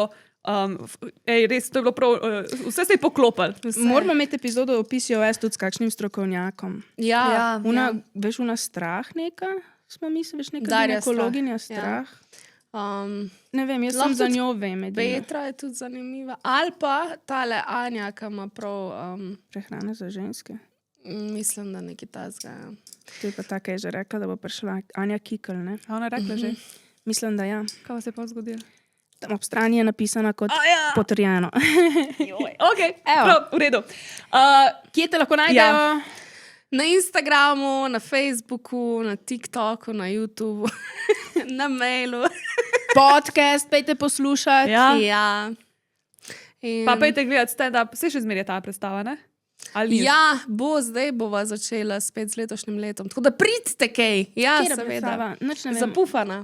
res, to je bilo prav, vse se je poklopilo. Moramo imeti epizodo o PCOS tudi s kakšnim strokovnjakom. Ja, Veš, una strah neka? Smo mislili, veš, neka Darja ginekologinja Strah, strah. Ne vem, jaz sem za njo vem. edino. Petra je tudi zanimiva. Ali pa tale Anja, ki ima prav, Prehrana za ženske. mislim, da nekaj tazga. To je pa taka je že rekla, da bo prišla Anja Kikl, ne? A ona je rekla že, Mislim, da ja. kaj se je pa zgodilo? Tam ob strani je napisana kot ja. potrjeno. Ok, prav, v redu. Kje te lahko najdejo? Ja. Na Instagramu, na Facebooku, na TikToku, na YouTubu, na mailu. Podcast, pejte poslušati. Ja. Ja. In, Pa pejte gledati stand-up, se še zmeraj ta predstava, ne? Ali ni? ja, zdaj bova začela spet z letošnjim letom. Tako da pridite kaj. Ja, Katera seveda. predstava? Nič ne vem. Zapufana.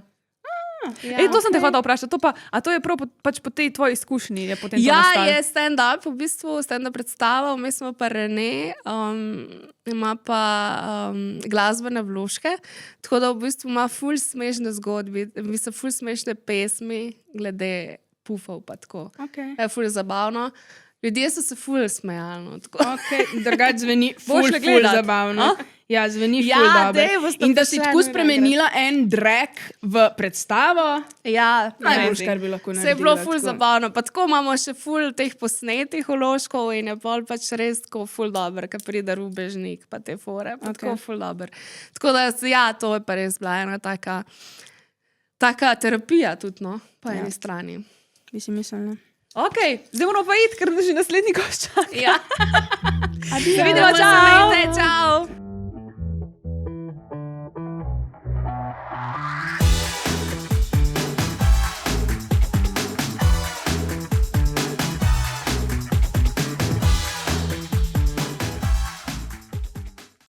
Ja. Ej, to sem te hotela vprašati, a to je prav pač po tej tvoji izkušnji je potem to Ja, nastalo? je stand-up, v bistvu stand-up predstava, vmes smo pa Rene, ima pa glasbene vložke, tako da v bistvu ima ful smešne zgodbe, mislim, ful smešne pesmi, glede pufov pa tako. Okay. Je ful zabavno. Ljudje so se ful smejali. No, tako. Okay, drugače zveni ful, Boš le ful gledat? zabavno. A? Ja, zveni Ja, ful dobro. daj, boste In da si prišli tako eno spremenila en drag v predstavo, Ja, najboljš, kar bi lahko naredila. Se je bilo ful tako. zabavno. Pa tako imamo še ful teh posnetih vložkov in je pol pač res tako ful dober, ko pride rubežnik pa te fore. Pa Okay. tako ful dober. Tako da, ja, to je pa res bila ena taka terapija tudi, no, po eni strani. Bi si mislila. Ok, zdaj moramo pa iti, ker nas že naslednji gost čaka. Ja. Se vidimo, čau!